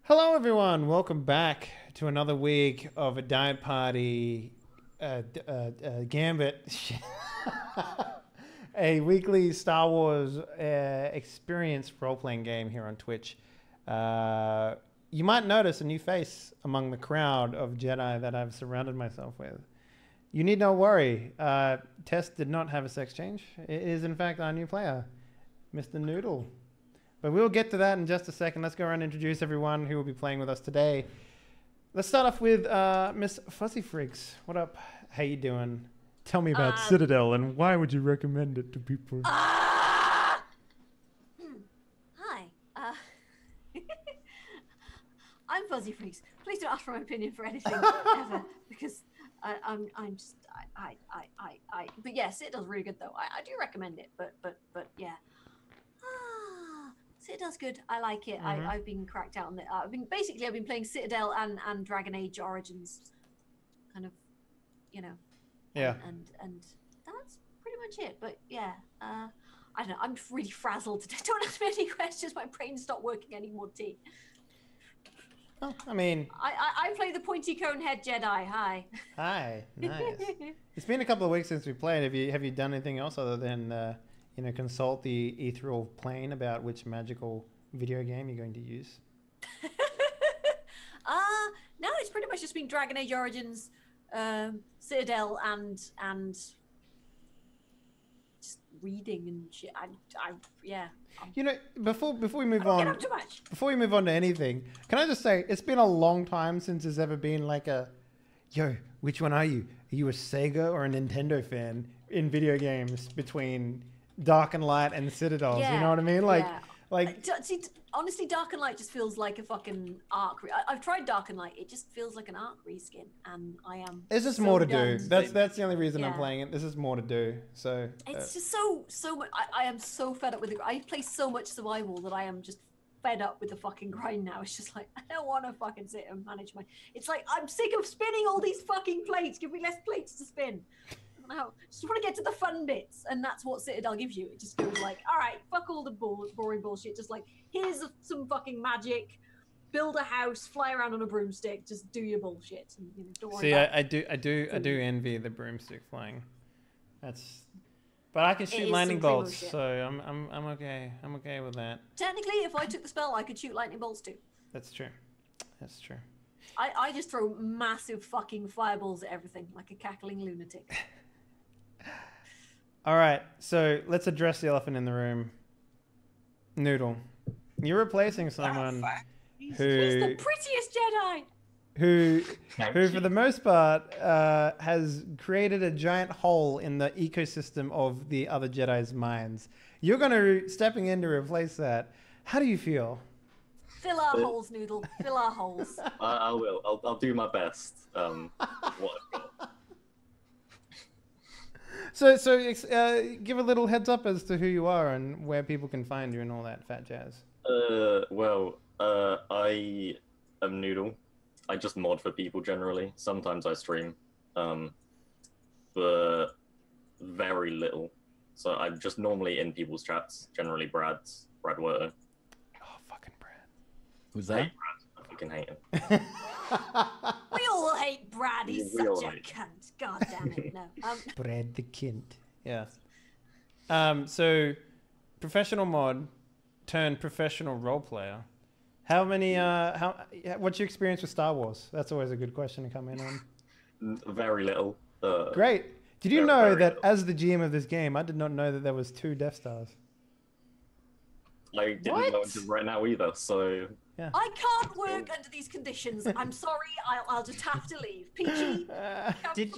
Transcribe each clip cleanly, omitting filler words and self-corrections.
Hello, everyone. Welcome back to another week of a Diet Party Gambit, a weekly Star Wars experience role-playing game here on Twitch. You might notice a new face among the crowd of Jedi that I've surrounded myself with. You need not worry. Tess did not have a sex change. It is, in fact, our new player, Mr. Noodle. But we'll get to that in just a second. Let's go around and introduce everyone who will be playing with us today. Let's start off with Miss Fuzzy Freaks. What up? How you doing? Tell me about Citadel and why would you recommend it to people? Hi. I'm Fuzzy Freaks. Please don't ask for my opinion for anything ever, because I'm just But yeah, Citadel's really good though. I do recommend it, but yeah. Citadel's good. I like it. I've been cracked out on it. I've been playing Citadel and Dragon Age Origins, kind of, you know. Yeah. And that's pretty much it. But yeah, I don't know. I'm really frazzled today. Don't ask me any questions. My brain stopped working anymore. Oh, I mean, I play the pointy cone head Jedi. Hi. Hi. Nice. It's been a couple of weeks since we played. Have you done anything else other than consult the ethereal plane about which magical video game you're going to use? No, it's pretty much just been Dragon Age Origins, Citadel, and just reading and shit. Before we move on, before we move on to anything, can I just say it's been a long time since there's ever been like a, yo, which one are you? Are you a Sega or a Nintendo fan in video games between Dark and Light and Citadels? Yeah, you know what I mean? See, honestly, Dark and Light just feels like a fucking arc. I've tried Dark and Light. It just feels like an arc reskin, and I am. There's just more to do. That's the only reason I'm playing it. There's just more to do. So it's just so much. I am so fed up with it. I play so much survival that I am just fed up with the fucking grind now. It's just like I don't want to fucking sit and manage my. It's like I'm sick of spinning all these fucking plates. Give me less plates to spin. No, just want to get to the fun bits, and that's what Citadel gives you. It just goes like, all right, fuck all the boring bullshit. Just like, here's some fucking magic, build a house, fly around on a broomstick, just do your bullshit. And, don't worry. See, I do envy the broomstick flying. But I can shoot lightning bolts, so I'm okay. I'm okay with that. Technically, if I took the spell, I could shoot lightning bolts too. That's true. That's true. I just throw massive fucking fireballs at everything like a cackling lunatic. All right, so let's address the elephant in the room. Noodle, you're replacing someone who... He's the prettiest Jedi! Who for the most part, has created a giant hole in the ecosystem of the other Jedi's minds. You're going to stepping in to replace that. How do you feel? Fill our holes, Noodle. Fill our holes. I will. I'll do my best. So give a little heads up as to who you are and where people can find you and all that fat jazz. I am Noodle. I just mod for people generally. Sometimes I stream, but very little. So I'm just normally in people's chats. Generally, Brad Werther. Oh, fucking Brad. Who's that? Hate Brad. I fucking hate him. We all hate Brad. He's such a cunt. God damn it. No. Brad the Kint. Yeah. So, professional mod turned professional role player. How many? What's your experience with Star Wars? That's always a good question to come in on. Very little. Great. Did you know that as the GM of this game, I did not know that there was 2 Death Stars? I didn't know until right now either. So. Yeah. I can't work under these conditions. I'm sorry. I'll just have to leave. PG. Did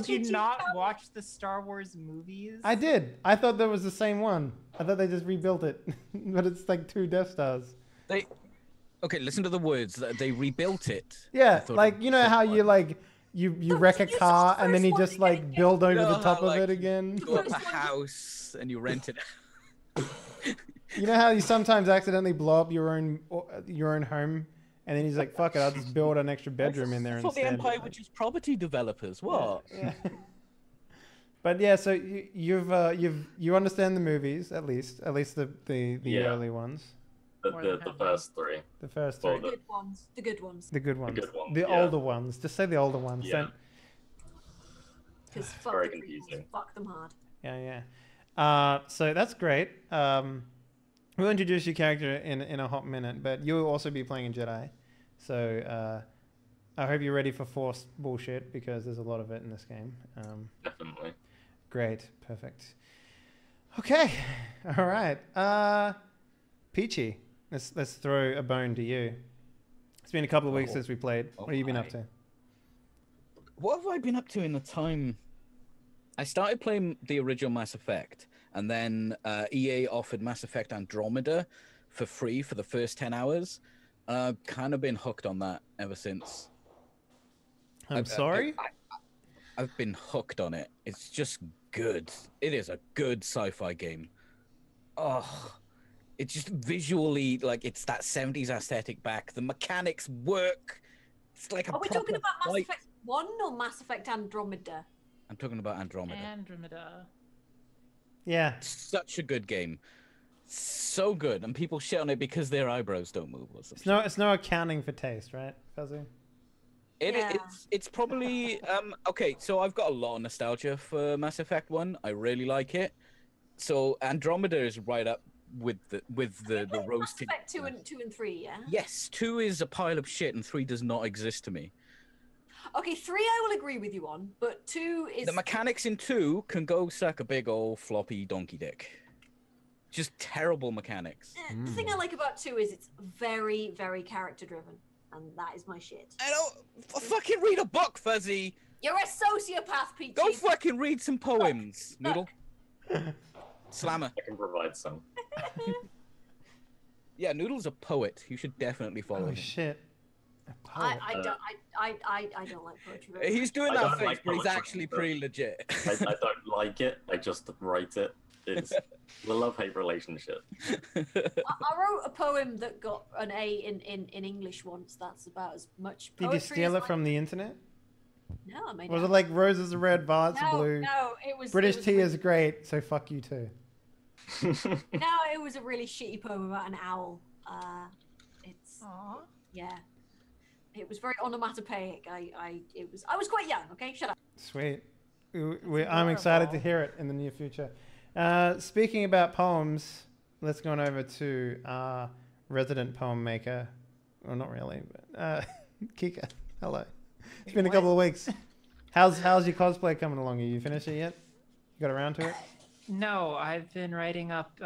you not watch the Star Wars movies? I did. I thought that was the same one. I thought they just rebuilt it, but it's like 2 Death Stars. Okay, listen to the words. They rebuilt it. Yeah, like you know how you like you wreck a car and then you just like build over the top of it again. Go up a house and you rent it. You know how you sometimes accidentally blow up your own home, and then he's like, "Fuck it, I'll just build an extra bedroom in there instead." I thought the Empire were just property developers. What? Yeah. But yeah, so you understand the movies at least the early ones. The first three. The first Well, three. The good ones. The good ones. The good ones. good ones, The yeah. older ones. Just say the older ones. Yeah. Don't. Because fuck very the prequels, confusing. fuck them hard. Yeah. So that's great. We'll introduce your character in a hot minute, but you'll also be playing in Jedi. So I hope you're ready for Force bullshit because there's a lot of it in this game. Definitely. Great. Perfect. Okay. All right. Peachy, let's throw a bone to you. It's been a couple of weeks since we played. What have you been up to? What have I been up to in the time? I started playing the original Mass Effect, and then EA offered Mass Effect Andromeda for free for the first 10 hours. I've kind of been hooked on that ever since. I'm sorry? I've been hooked on it. It's just good. It is a good sci-fi game. Oh, it's just visually, like, it's that 70s aesthetic back. The mechanics work. It's like a Are we talking proper about Mass fight. Effect 1 or Mass Effect Andromeda? I'm talking about Andromeda. Andromeda. Yeah. Such a good game. So good. And people shit on it because their eyebrows don't move or something. It's no accounting for taste, right, Fuzzy? It's probably okay, so I've got a lot of nostalgia for Mass Effect 1. I really like it. So Andromeda is right up with the rose Mass tint. Effect 2 and 3, yeah? Yes, 2 is a pile of shit and 3 does not exist to me. Okay, 3 I will agree with you on, but 2 is... The mechanics in 2 can go suck a big old floppy donkey dick. Just terrible mechanics. The thing I like about 2 is it's very, very character driven. And that is my shit. I don't fucking read a book, Fuzzy. You're a sociopath, Peachy. Go fucking read some poems, Noodle. Slammer. I can provide some. Yeah, Noodle's a poet. You should definitely follow Oh him. shit. I don't like poetry. Very He's doing I that don't face, like but he's poetry, actually but- pretty legit. I don't like it. I just write it. It's the love-hate relationship. I wrote a poem that got an A in English once. That's about as much Did poetry you steal as it from the internet? No, I made Was it it like roses are red, violets are No, blue? no, it was... British it was tea really- is great, so fuck you too. No, it was a really shitty poem about an owl. It's... Aww. Yeah. It was very onomatopoeic. I was quite young, okay? Shut up. Sweet. I'm excited to hear it in the near future. Speaking about poems, let's go on over to our resident poem maker. Well, not really, but Kika. Hello. It's been a couple of weeks. How's your cosplay coming along? Are you finished it yet? You got around to it? No, I've been writing up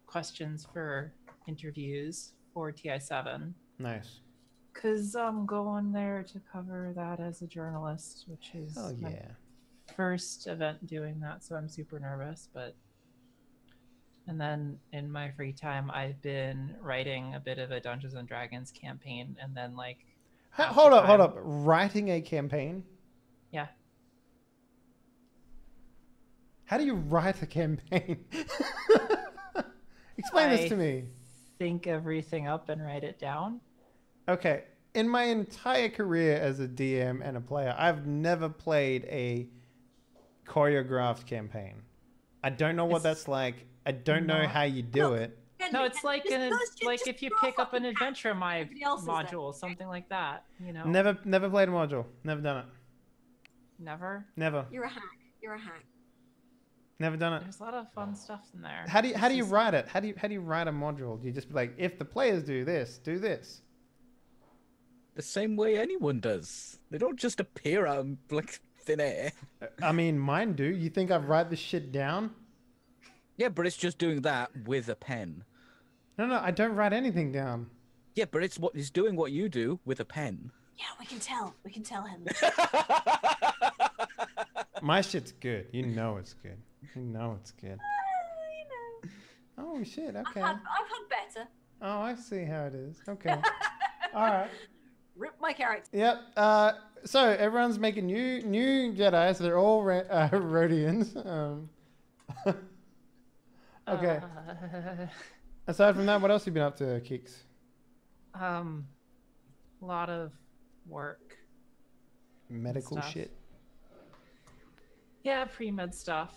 questions for interviews for TI7 Nice. because I'm going there to cover that as a journalist, which is Oh my yeah. first event doing that, so I'm super nervous. And then in my free time, I've been writing a bit of a Dungeons and Dragons campaign, and then like. Hold up. Writing a campaign? Yeah. How do you write a campaign? Explain this to me. Think everything up and write it down. Okay. In my entire career as a DM and a player, I've never played a choreographed campaign. I don't know what that's like. I don't know how you do it. No, it's like Just if you draw pick up an fucking adventure Everybody else is there. module, something like that. You know. Never played a module. Never done it. Never. Never. You're a hack. You're a hack. Never done it. There's a lot of fun stuff in there. How do you write it? How do you write a module? Do you just be like, if the players do this, do this? The same way anyone does. They don't just appear out of like thin air. I mean, mine do. You think I write this shit down? Yeah, but it's just doing that with a pen. No, I don't write anything down. Yeah, but it's doing what you do with a pen. Yeah, we can tell. We can tell him. My shit's good. You know it's good. You know it's good. You know. Oh shit. Okay. I've had better. Oh, I see how it is. Okay. All right. Rip my character. Yep. So everyone's making new Jedi. So they're all Rhodians. Okay. Aside from that, what else have you been up to, Keeks? A lot of work. Medical Stuff. shit. Yeah, pre-med stuff.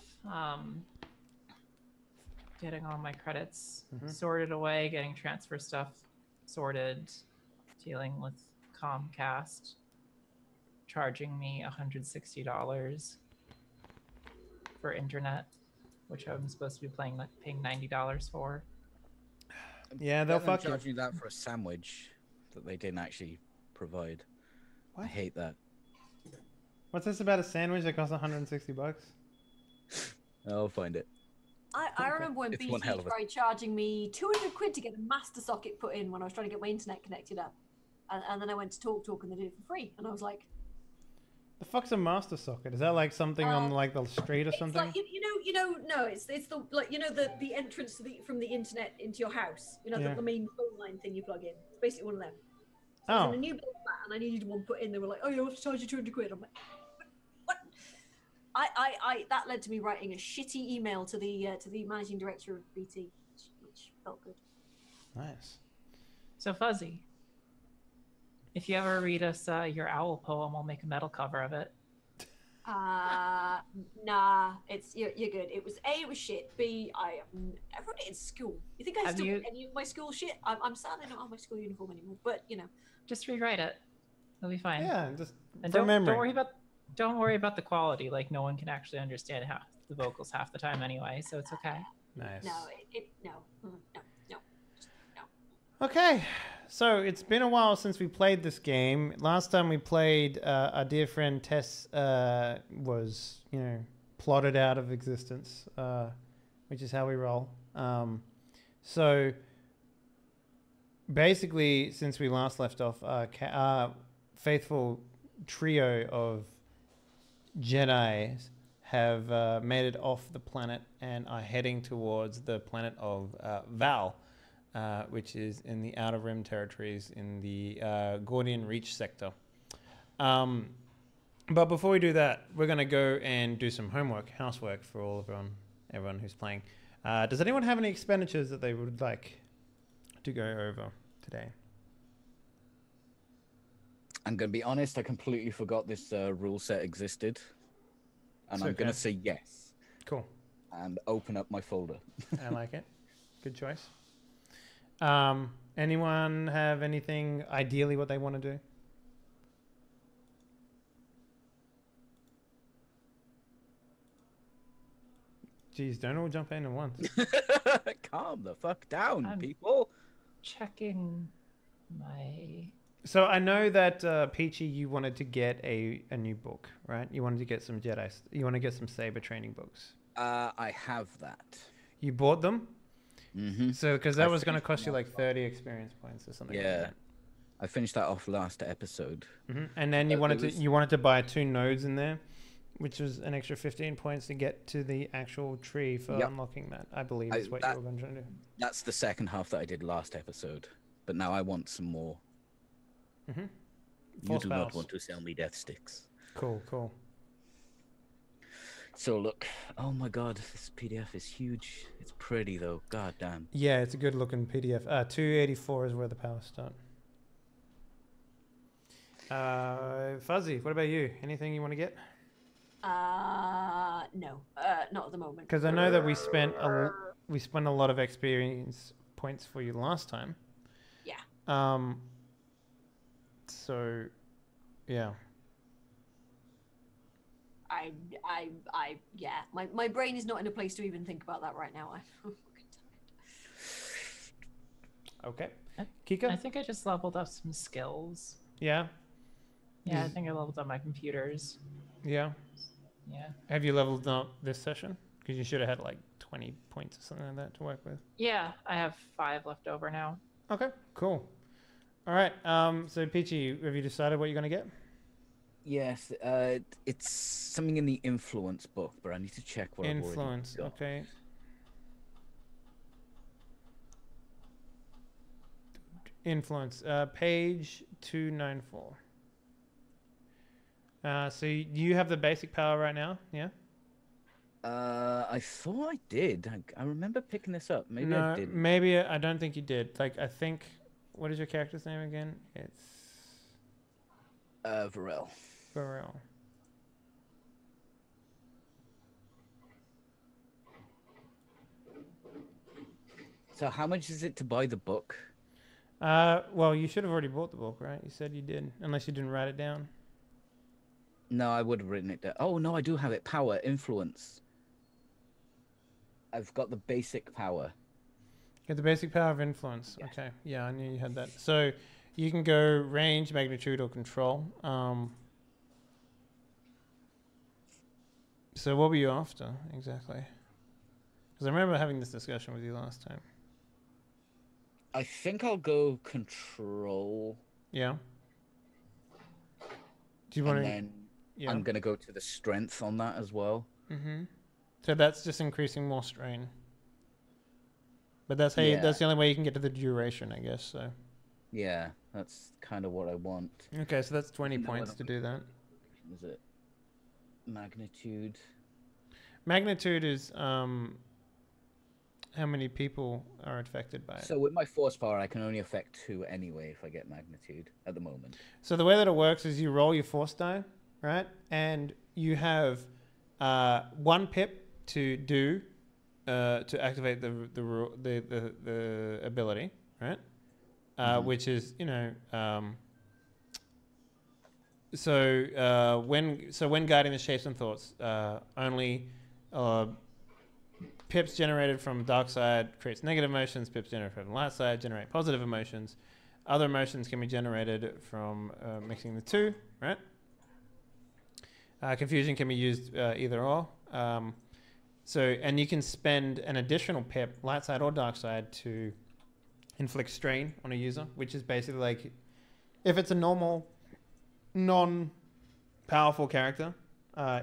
getting all my credits Mhm. sorted away, getting transfer stuff sorted, dealing with Comcast charging me $160 for internet, which I'm supposed to be paying $90 for. Yeah, they'll Let them fuck you. charge you that for a sandwich that they didn't actually provide. I What? hate that. What's this about a sandwich that costs $160? I'll find it. I remember when It's one BT hell of a- tried charging me 200 quid to get a master socket put in when I was trying to get my internet connected up. And then I went to TalkTalk and they did it for free. And I was like, The fuck's a master socket? Is that like something on like the street or it's something? like, no, it's the, like, the entrance to from the internet into your house. Yeah. The main phone line thing you plug in. It's basically one of them. So I was in a new build flat and I needed one put in. They were like, oh, you'll have to charge you 200 quid. I'm like, what? That led to me writing a shitty email to the managing director of BT, which felt good. Nice. So Fuzzy, if you ever read us your owl poem, we'll make a metal cover of it. Nah, you're good. It was shit. B, I wrote it in school. You think I still get any of my school shit? I'm sadly not on my school uniform anymore, but just rewrite it. It'll be fine. Yeah, just and from memory. Don't worry about the quality. Like no one can actually understand half the vocals half the time anyway, so it's okay. Nice. No. Okay, so it's been a while since we played this game. Last time we played, our dear friend Tess was, plotted out of existence, which is how we roll. So basically, since we last left off, our faithful trio of Jedi have made it off the planet and are heading towards the planet of Val. Which is in the Outer Rim territories in the Gordian Reach sector. But before we do that, we're going to go and do some housework for everyone who's playing. Does anyone have any expenditures that they would like to go over today? I'm going to be honest, I completely forgot this rule set existed. And I'm going to say yes. Cool. And open up my folder. I like it. Good choice. Anyone have anything ideally what they want to do? Jeez, don't all jump in at once. Calm the fuck down, I'm people. Checking my... So I know that, Peachy, you wanted to get a new book, right? You wanted to get some Jedi... You want to get some saber training books. I have that. You bought them? Mm-hmm. So, because that was going to cost you like 30 experience points or something. Yeah, like that. I finished that off last episode. Mm-hmm. And then you wanted to buy 2 nodes in there, which was an extra 15 points to get to the actual tree for unlocking that. I believe is what you were going to do. That's the second half that I did last episode, but now I want some more. Mm-hmm. You do not want to sell me death sticks. Cool. So look, oh my god, this PDF is huge. It's pretty though, god damn. Yeah, it's a good looking PDF. 284 is where the powers start. Fuzzy, what about you? Anything you want to get? No, not at the moment. Because I know that we spent a lot of experience points for you last time. Yeah. So, yeah. Yeah. My brain is not in a place to even think about that right now. I'm fucking tired. Okay. Kika? I think I just leveled up some skills. Yeah? Yeah, I think I leveled up my computers. Yeah? Yeah. Have you leveled up this session? Because you should have had like 20 points or something like that to work with. Yeah, I have 5 left over now. Okay, cool. All right. So, Peachy, have you decided what you're going to get? Yes, it's something in the influence book, but I need to check what Influence, I've already got. okay. Influence, page 294. So you have the basic power right now, yeah? I thought I did. I remember picking this up. Maybe I didn't. Maybe I don't think you did. Like, I think, what is your character's name again? It's Varel. Varel. So how much is it to buy the book? Well, you should have already bought the book, right? You said you did, unless you didn't write it down. No, I would have written it down. Oh no, I do have it. Power, influence. I've got the basic power. Get the basic power of influence. Yeah. Okay, yeah, I knew you had that. So you can go range, magnitude, or control. So what were you after exactly? Because I remember having this discussion with you last time. I think I'll go control. Yeah. Do you want And to? then Yeah. I'm gonna go to the strength on that as well. Mm-hmm. So that's just increasing more strain. But that's how Yeah. that's the only way you can get to the duration, I guess. So. Yeah, that's kind of what I want. Okay, so that's 20 No, I points don't to do that. Is it magnitude? Magnitude is how many people are affected by it. So with my force power, I can only affect 2 anyway if I get magnitude at the moment. So the way that it works is you roll your force die, right? And you have 1 pip to do to activate the ability, right? Which is when guiding the shapes and thoughts, only pips generated from dark side creates negative emotions. Pips generated from the light side generate positive emotions. Other emotions can be generated from mixing the two, right? Confusion can be used either or. And you can spend an additional pip, light side or dark side, to inflict strain on a user, which is basically like if it's a normal, non-powerful character,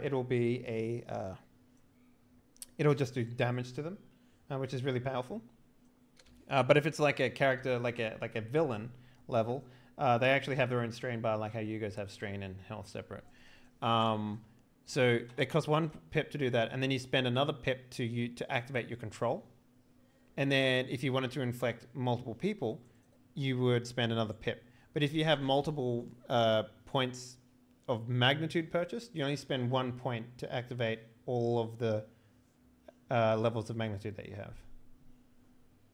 it'll be it'll just do damage to them, which is really powerful. But if it's like a character, like a villain level, they actually have their own strain bar, like how you guys have strain and health separate. So it costs 1 pip to do that, and then you spend another pip to activate your control. And then if you wanted to inflict multiple people, you would spend another pip. But if you have multiple points of magnitude purchased, you only spend 1 point to activate all of the levels of magnitude that you have.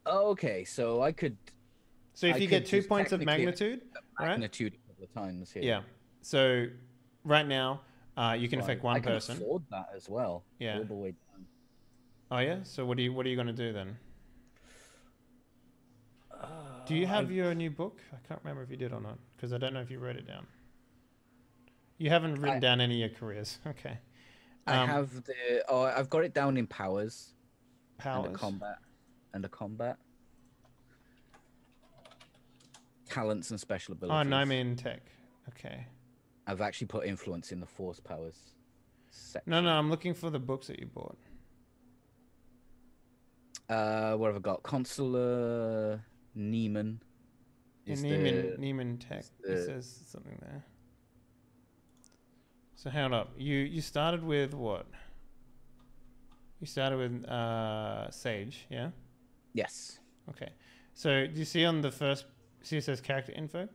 Okay, so I could. So if I you could get 2 just points of technically magnitude, right? Magnitude a couple of times here. Yeah. So right now, you can Right. affect one I can person. afford that as well. Yeah. All the way down. Oh yeah. So what are you going to do then? Do you have your new book? I can't remember if you did or not, because I don't know if you wrote it down. You haven't written down any of your careers. Okay. I have the. Oh, I've got it down in powers. Powers. And a combat. Talents and special abilities. Oh, no, I'm in tech. Okay. I've actually put influence in the force powers section. No, I'm looking for the books that you bought. What have I got? Consular Neiman. Neiman Tech. It says something there. So hang up. You started with what? You started with Sage, yeah? Yes. Okay. So do you see on the first, see it says character info?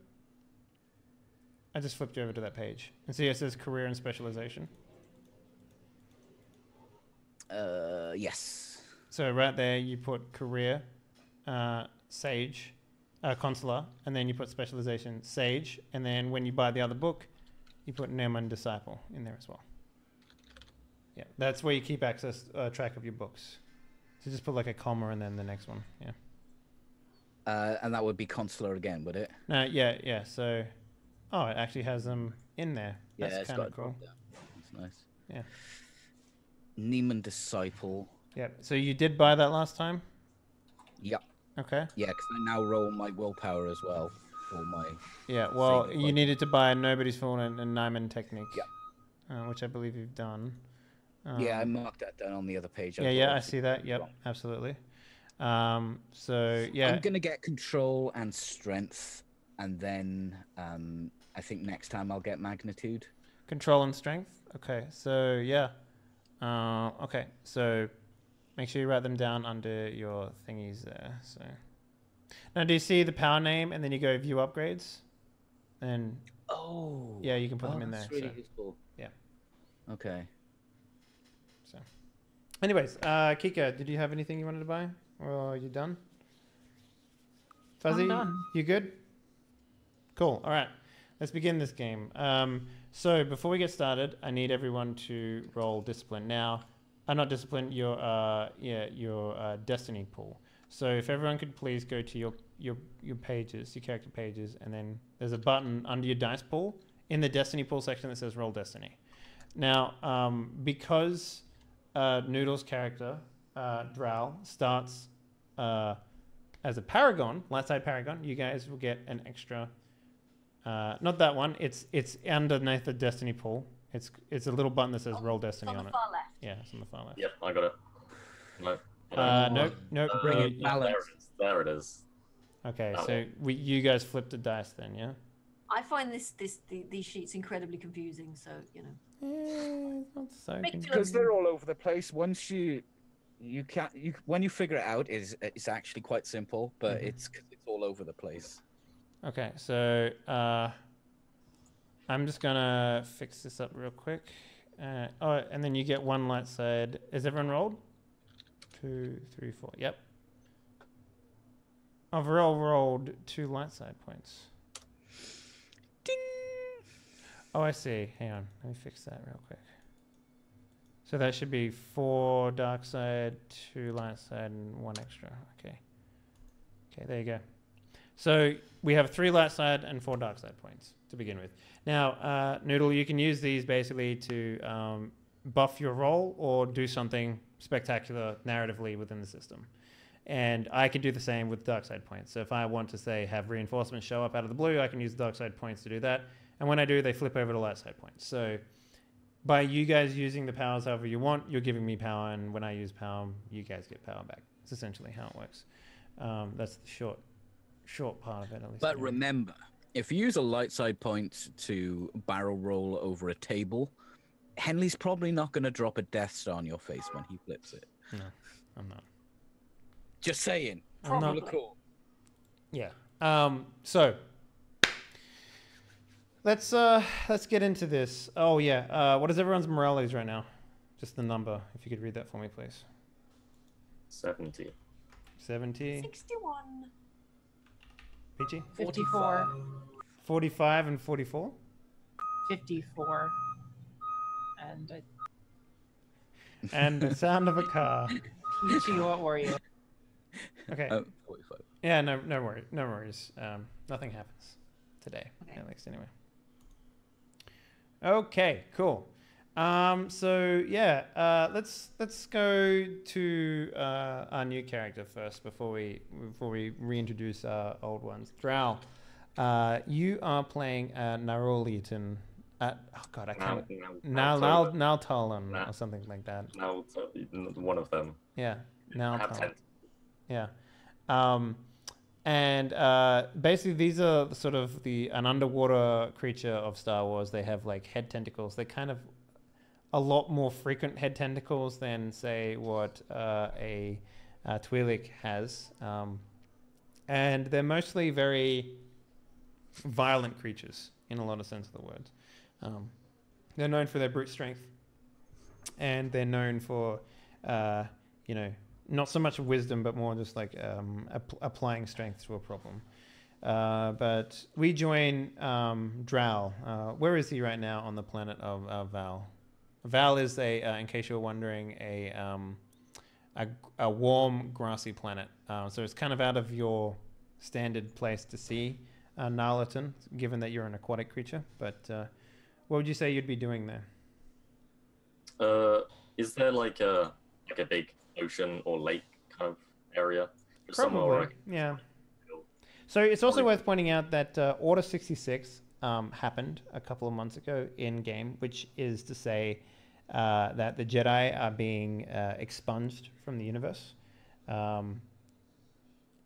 I just flipped you over to that page. And see it says career and specialization. Yes. So right there you put career, Sage, consular, and then you put specialization, Sage, and then when you buy the other book, you put Naaman Disciple in there as well. Yeah, that's where you keep track of your books. So just put like a comma and then the next one. Yeah. And that would be consular again, would it? No, yeah. So, it actually has them in there. Yeah, That's it's kind got of cool. That's nice. Yeah. Neiman Disciple. Yeah. So you did buy that last time? Yep. Okay. Yeah, because I now roll my willpower as well for my. Yeah. Well, Single you point. needed to buy Nobody's Fallen and Nyman Technique. Yep. Which I believe you've done. Yeah, I marked that down on the other page. Yeah, I see that. Yep, wrong. absolutely. So yeah, I'm gonna get control and strength, and then I think next time I'll get magnitude. control and strength. Okay, so yeah. Okay, so make sure you write them down under your thingies there. So now, do you see the power name and then you go view upgrades? And yeah, you can put them in there. That's really So, useful. yeah. Okay. so, anyways, Kika, did you have anything you wanted to buy, or are you done? Fuzzy, I'm done. you good? Cool. All right. Let's begin this game. So before we get started, I need everyone to roll discipline. Now, not discipline, your destiny pool. So if everyone could please go to your pages, your character pages, and then there's a button under your dice pool in the destiny pool section that says roll destiny. Now, because Noodle's character, Drow, starts as a paragon, light side paragon, you guys will get an extra. Not that one. It's underneath the destiny pool. It's a little button that says roll destiny on it. On the far left. Yeah, it's on the far left. Yep, I got it. No. Nope. Bring it balance. There it is. Okay, That so you guys flipped a dice then, yeah? I find these sheets incredibly confusing. So It's not so Make confusing. Because they're all over the place. Once when you figure it out, it's actually quite simple, but it's all over the place. Okay, so I'm just gonna fix this up real quick. And then you get one light side. Is everyone rolled? 2, 3, 4. Yep. I've rolled 2 light side points. Ding! Oh, I see. Hang on. Let me fix that real quick. So that should be 4 dark side, 2 light side, and 1 extra. Okay. Okay, there you go. So we have 3 light side and 4 dark side points to begin with. Now, Noodle, you can use these basically to buff your roll or do something spectacular narratively within the system. And I can do the same with dark side points. So if I want to, say, have reinforcements show up out of the blue, I can use the dark side points to do that. And when I do, they flip over to light side points. So by you guys using the powers however you want, you're giving me power. And when I use power, you guys get power back. It's essentially how it works. That's the short part of it, at least. But remember, if you use a light side point to barrel roll over a table, Henley's probably not going to drop a Death Star on your face when he flips it. No, I'm not. Just saying. I'm not. Look cool. Yeah. So let's get into this. Oh yeah. What is everyone's morales right now? Just the number. If you could read that for me, please. 70. 70. 61. Peachy? 54. 45 and 44. 54. And And the sound of a car. Peachy, what were you? Okay. 45. Yeah. No worries. Nothing happens today, Okay. at least anyway. Okay. Cool. So yeah, let's go to our new character first before we reintroduce our old ones. Drow, you are playing Narolitan. Oh God, I can't. Naltalan or something like that. Now, one of them. Yeah, I have 10. Yeah. And basically these are sort of an underwater creature of Star Wars. They have like head tentacles. They kind of a lot more frequent head tentacles than, say, what a Twi'lek has. And they're mostly very violent creatures in a lot of sense of the words. They're known for their brute strength. And they're known for, not so much wisdom, but more just like applying strength to a problem. But we join Drow. Where is he right now on the planet of Val? Val is in case you're wondering, a warm, grassy planet. So it's kind of out of your standard place to see Narlitan, given that you're an aquatic creature. But what would you say you'd be doing there? Is there like a big ocean or lake kind of area? Just somewhere where I Probably, can yeah. So it's also worth pointing out that Order 66 happened a couple of months ago in game, which is to say that the Jedi are being expunged from the universe. And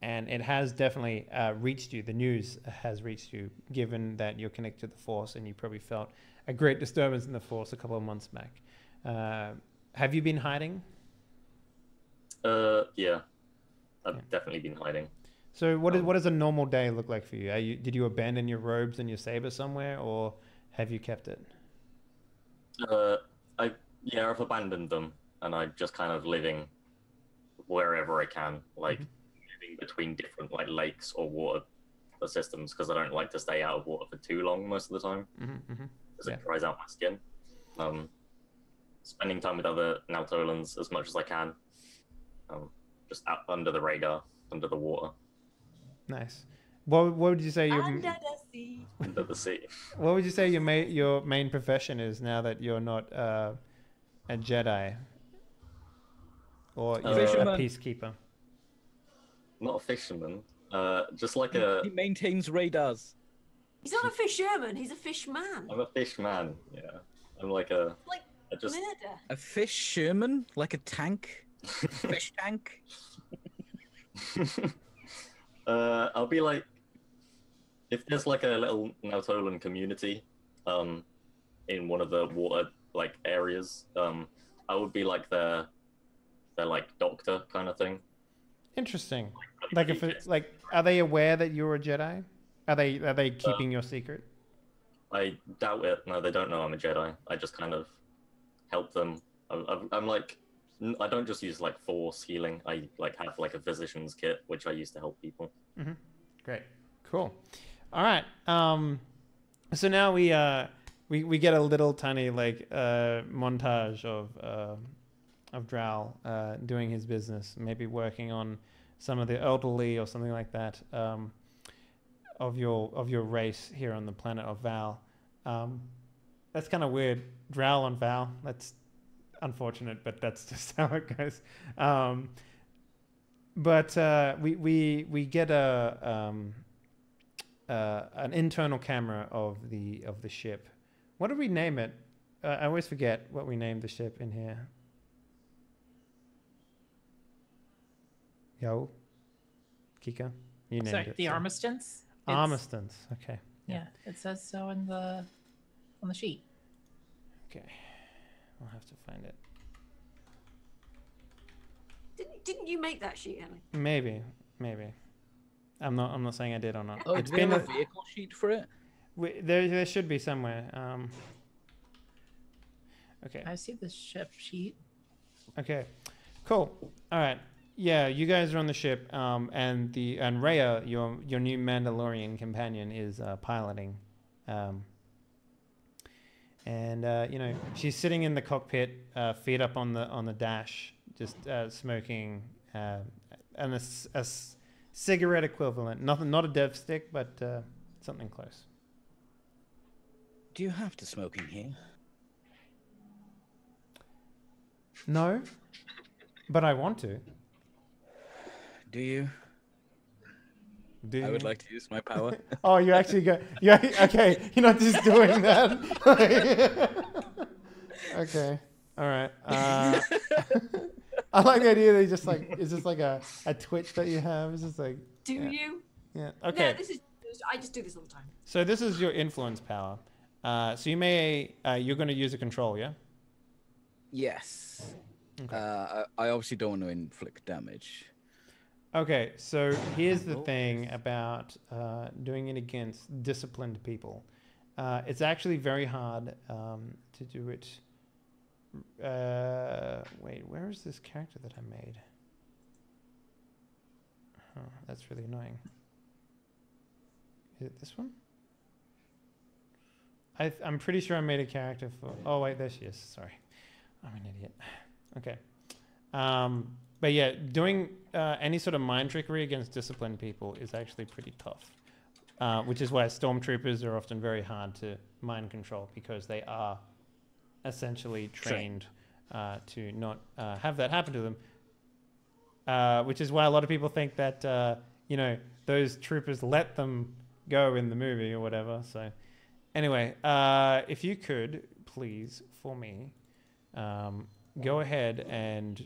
it has definitely reached you. The news has reached you, given that you're connected to the Force and you probably felt a great disturbance in the Force a couple of months back. Have you been hiding? Yeah. I've definitely been hiding. So what does a normal day look like for you? Did you abandon your robes and your saber somewhere, or have you kept it? I've abandoned them, and I'm just kind of living wherever I can, like moving between different like lakes or water systems because I don't like to stay out of water for too long most of the time because it dries out my skin. Spending time with other Nautolans as much as I can, just out under the radar, under the water. Nice. What would you say your Under the sea. Under the sea. what would you say your main profession is now that you're not a Jedi or you're a Fisherman. peacekeeper? Not a fisherman. Just like He maintains radars. He's not a fisherman. He's a fish man. I'm a fish man. Yeah, I'm like a. Like I just. murder. A fish Sherman, like a tank. Fish tank. I'll be like, if there's like a little Nautolan community, in one of the water like areas, I would be like their like doctor kind of thing. Interesting. Like if it's like, are they aware that you're a Jedi? Are they keeping your secret? I doubt it. No, they don't know I'm a Jedi. I just kind of help them. I'm like, I don't just use like force healing. I like have like a physician's kit, which I use to help people. Great. Cool. All right. So now we get a little tiny like montage of Drow doing his business, maybe working on some of the elderly or something like that of your race here on the planet of Val. That's kind of weird. Drow on Val. That's unfortunate, but that's just how it goes. But we get an internal camera of the ship. What did we name it? I always forget what we named the ship in here. Yo, Kika, you named Sorry, it. the so. Armistice? Armistice. Okay. Yeah, it says so on the sheet. Okay. I'll have to find it. Didn't you make that sheet, Ellie? Maybe. I'm not saying I did or not. Oh, It's do we have been a vehicle sheet for it? there should be somewhere. Okay. I see the ship sheet. Okay. Cool. All right. Yeah, you guys are on the ship, and Rhea, your new Mandalorian companion, is piloting, and you know, she's sitting in the cockpit, feet up on the dash, just smoking and a cigarette equivalent. Nothing, not a dev stick, but something close. Do you have to smoke in here? No, but I want to. Do you? Do I would you? like to use my power. Oh, you actually go. Yeah. Okay. You're not just doing that. Okay. All right. I like the idea that you just like, is this like a twitch that you have? Is this like? Do yeah. you? Yeah. Okay. No, I just do this all the time. So this is your influence power. So you may you're going to use a control, yeah? Yes. Okay. I obviously don't want to inflict damage. Okay, so here's the thing about doing it against disciplined people. It's actually very hard to do it. Wait, where is this character that I made? Oh, that's really annoying. Is it this one? I'm pretty sure I made a character for... Oh, wait, there she is. Sorry. I'm an idiot. Okay. But yeah, doing any sort of mind trickery against disciplined people is actually pretty tough. Which is why Stormtroopers are often very hard to mind control, because they are essentially trained to not have that happen to them. Which is why a lot of people think that, you know, those troopers let them go in the movie or whatever. So anyway, if you could, please, for me, go ahead and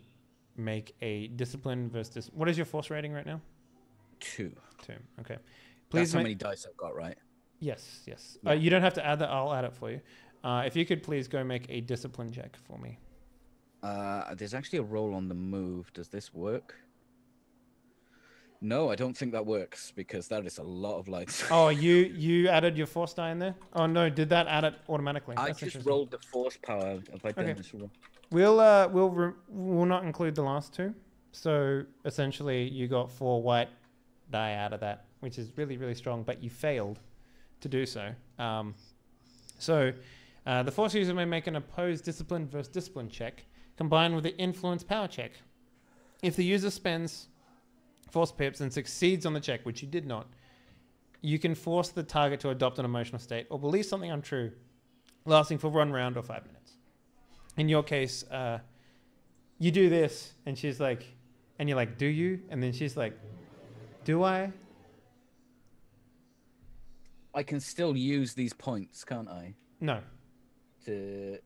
make a discipline versus... What is your force rating right now? 2. 2. Okay. That's how many dice I've got, right? Yes, yes. Yeah. You don't have to add that. I'll add it for you. If you could please go make a discipline check for me. There's actually a roll on the move. Does this work? No, I don't think that works, because that is a lot of lights. Oh, you added your force die in there? Oh no, did that add it automatically? I That's just interesting. rolled the force power. Have I done Okay. this roll? We'll not include the last 2. So essentially, you got 4 white die out of that, which is really, really strong, but you failed to do so. The Force user may make an opposed discipline versus discipline check combined with the influence power check. If the user spends Force pips and succeeds on the check, which you did not, you can force the target to adopt an emotional state or believe something untrue, lasting for 1 round or 5 minutes. In your case, you do this, and she's like, and you're like, do you? And then she's like, do I? I can still use these points, can't I? No. To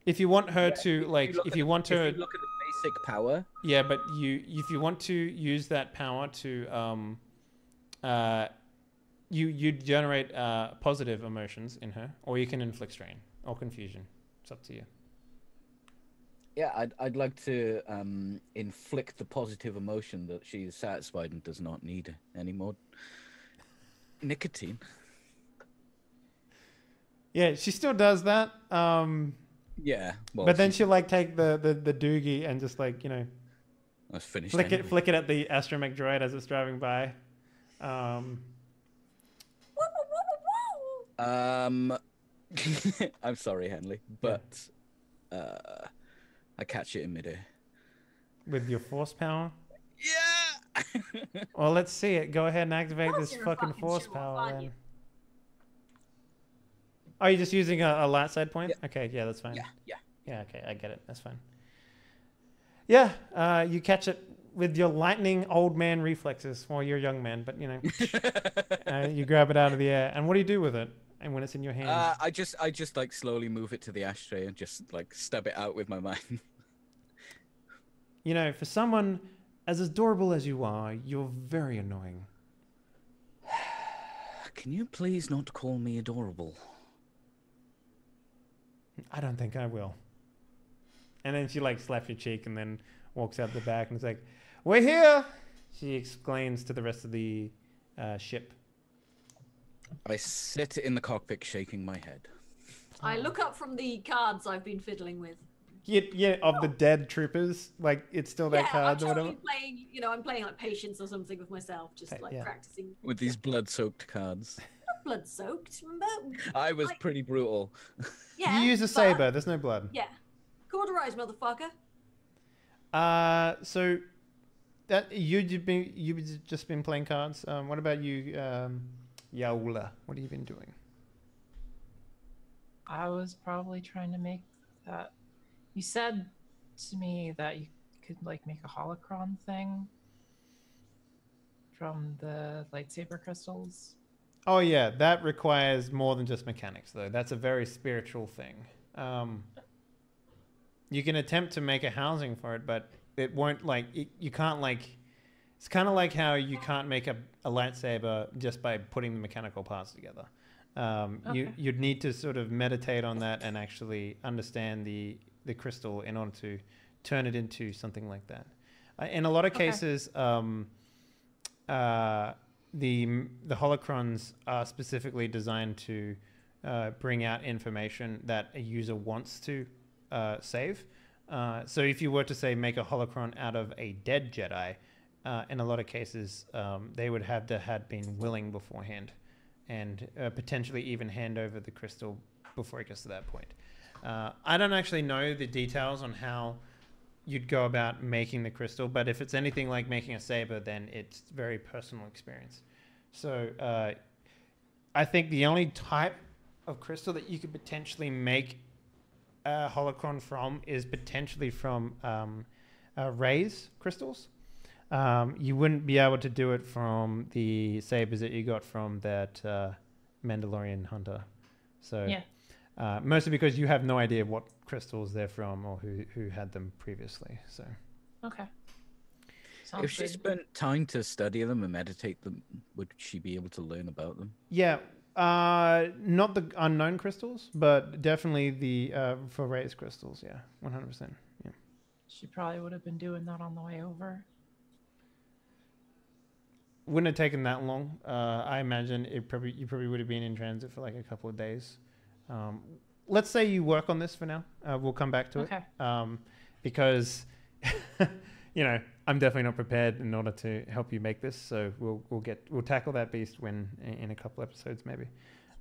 If you want her to, like, if you want If her, you look at the basic power, yeah, but if you want to use that power to, you generate positive emotions in her, or you can inflict strain or confusion. It's up to you. yeah, I'd like to inflict the positive emotion that she is satisfied and does not need any more nicotine. Yeah, she still does that. Yeah, well, But then she'll like take the doogie and just like, you know, that's finished. flick it at the astromech droid as it's driving by. I'm sorry, Henley, but I catch it in midair. With your force power. Yeah. Well, let's see it. Go ahead and activate Of course this you're a fucking fucking force show-off, power aren't then. you? Are you just using a light side point? Yeah. Okay, yeah, that's fine. Yeah. Yeah, okay, I get it. That's fine. Yeah, you catch it with your lightning old man reflexes. Well, you're a young man, but you know, you grab it out of the air. And what do you do with it? And when it's in your hand? I just like slowly move it to the ashtray and just like stub it out with my mind. You know, for someone as adorable as you are, you're very annoying. Can you please not call me adorable? I don't think I will. And then she like slaps your cheek and then walks out the back and is like, "We're here!" She exclaims to the rest of the ship. I sit in the cockpit shaking my head. I look up from the cards I've been fiddling with. Yeah, of the dead troopers, like it's still their cards I'm or totally whatever. playing, I'm playing like Patience or something with myself, just like Yeah. practicing. With these blood-soaked cards. Not blood soaked, remember? I was Like- pretty brutal. Yeah. You use a but- saber. There's no blood. Yeah. Cauterize, motherfucker. So that you've just been playing cards. What about you, Yaula? What have you been doing? I was probably trying to make that. You said to me that you could like make a holocron thing from the lightsaber crystals. Oh yeah, that requires more than just mechanics, though. That's a very spiritual thing. You can attempt to make a housing for it, but it won't you can't like. It's kind of like how you can't make a lightsaber just by putting the mechanical parts together. Okay. You'd need to sort of meditate on that and actually understand the crystal in order to turn it into something like that. In a lot of cases, the holocrons are specifically designed to bring out information that a user wants to save. So if you were to say make a holocron out of a dead Jedi, in a lot of cases, they would have to had been willing beforehand, and potentially even hand over the crystal before it gets to that point. I don't actually know the details on how you'd go about making the crystal, but if it's anything like making a saber, then it's very personal experience. So I think the only type of crystal that you could potentially make a holocron from is potentially from rays crystals. You wouldn't be able to do it from the sabers that you got from that Mandalorian hunter. So Yeah. mostly because you have no idea what crystals they're from or who had them previously. So Okay. Sounds If she good. spent time to study them and meditate them, would she be able to learn about them? yeah, not the unknown crystals, but definitely the for rays crystals. Yeah, 100%. Yeah. She probably would have been doing that on the way over. Wouldn't have taken that long. I imagine you probably would have been in transit for like a couple of days. Let's say you work on this for now. We'll come back to Okay. it because you know, I'm definitely not prepared in order to help you make this. So we'll tackle that beast in a couple episodes maybe.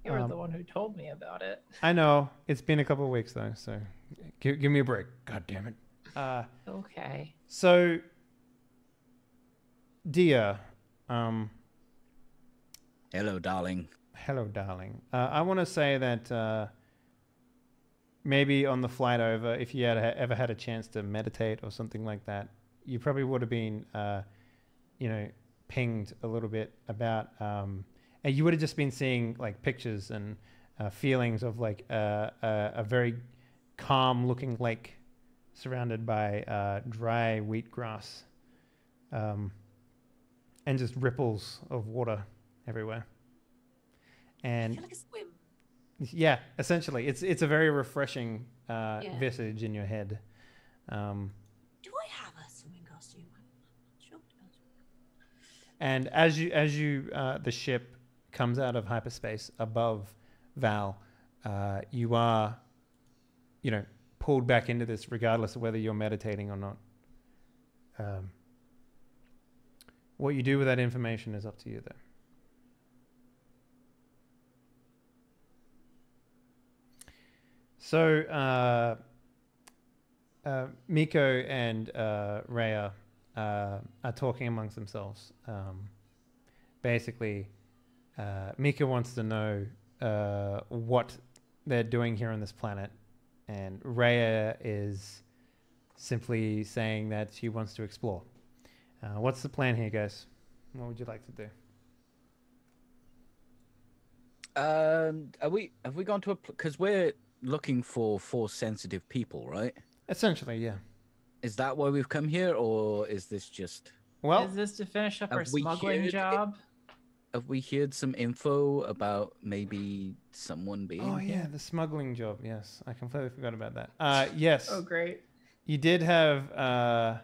You were the one who told me about it. I know it's been a couple of weeks though, so give me a break. God damn it. Okay. So, Dia, Hello, darling. hello, darling. I want to say that maybe on the flight over, if you had ever had a chance to meditate or something like that, you probably would have been, pinged a little bit about, and you would have just been seeing like pictures and feelings of like a very calm-looking lake surrounded by dry wheatgrass, and just ripples of water everywhere. I And feel like a swim. yeah, essentially, it's a very refreshing visage in your head. Do I have a swimming costume? I'm not sure. And as you the ship comes out of hyperspace above Val, you are, pulled back into this regardless of whether you're meditating or not. What you do with that information is up to you, though. So, Miko and Rhea are talking amongst themselves. Basically, Miko wants to know what they're doing here on this planet, and Rhea is simply saying that she wants to explore. What's the plan here, guys? What would you like to do? Have we gone to because we're looking for force sensitive people, right? Essentially, yeah. Is that why we've come here, or is this just? Well, Is this to finish up have our we smuggling heard job? Have we heard some info about maybe someone being oh here? yeah, the smuggling job. Yes, I completely forgot about that. Yes, Oh, great. you did have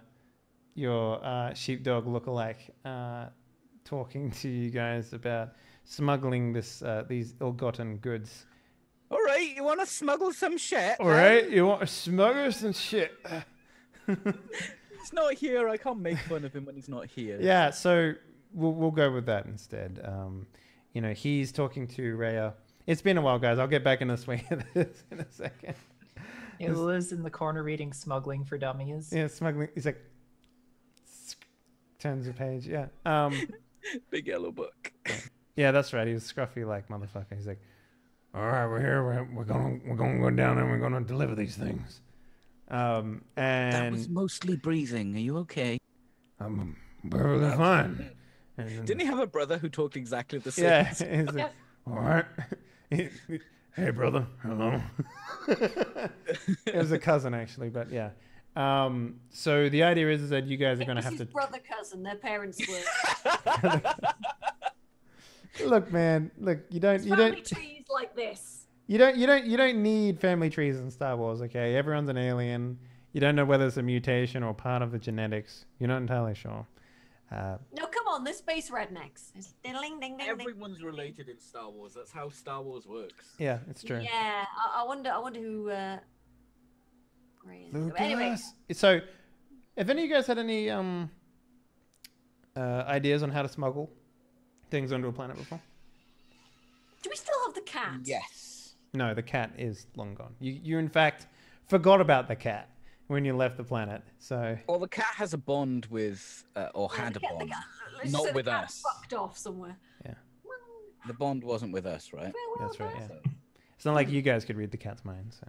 your sheepdog lookalike talking to you guys about smuggling these ill-gotten goods. All right, you want to smuggle some shit? All right, you want to smuggle some shit? He's not here. I can't make fun of him when he's not here. Yeah, so we'll go with that instead. He's talking to Rhea. It's been a while, guys. I'll get back in the swing of this in a second. He lives in the corner reading Smuggling for Dummies. Yeah, smuggling. He's like, turns the page. Yeah. Big yellow book. Yeah, that's right. He was scruffy like motherfucker. He's like, all right, we're here. We're gonna go down and we're gonna deliver these things. That And was mostly breathing. Are you okay? I'm perfectly fine. And, Didn't he have a brother who talked exactly the same? yeah. He's like, Yeah. all right. Hey, brother. Hello. It was a cousin actually, but yeah. So the idea is that you guys are gonna have his to brother cousin. Their parents were. look, man. Look, you don't trees like this. You don't need family trees in Star Wars, okay? Everyone's an alien. You don't know whether it's a mutation or part of the genetics. You're not entirely sure. No, come on, they're space rednecks. It's diddling, ding, ding, ding. Everyone's related in Star Wars. That's how Star Wars works. Yeah, it's true. Yeah, I wonder who. Gray is. Lucas. Anyway, So, have any of you guys had any ideas on how to smuggle things onto a planet before? do we still have the cat? Yes. No, the cat is long gone. You in fact forgot about the cat when you left the planet. So Well, the cat has a bond with, or Yeah, had the a cat- the bond. cat- let's Not say the with cat us. Fucked off somewhere. Yeah. Well, The bond wasn't with us, right? farewell, that's right. guys. Yeah. It's not like you guys could read the cat's mind. So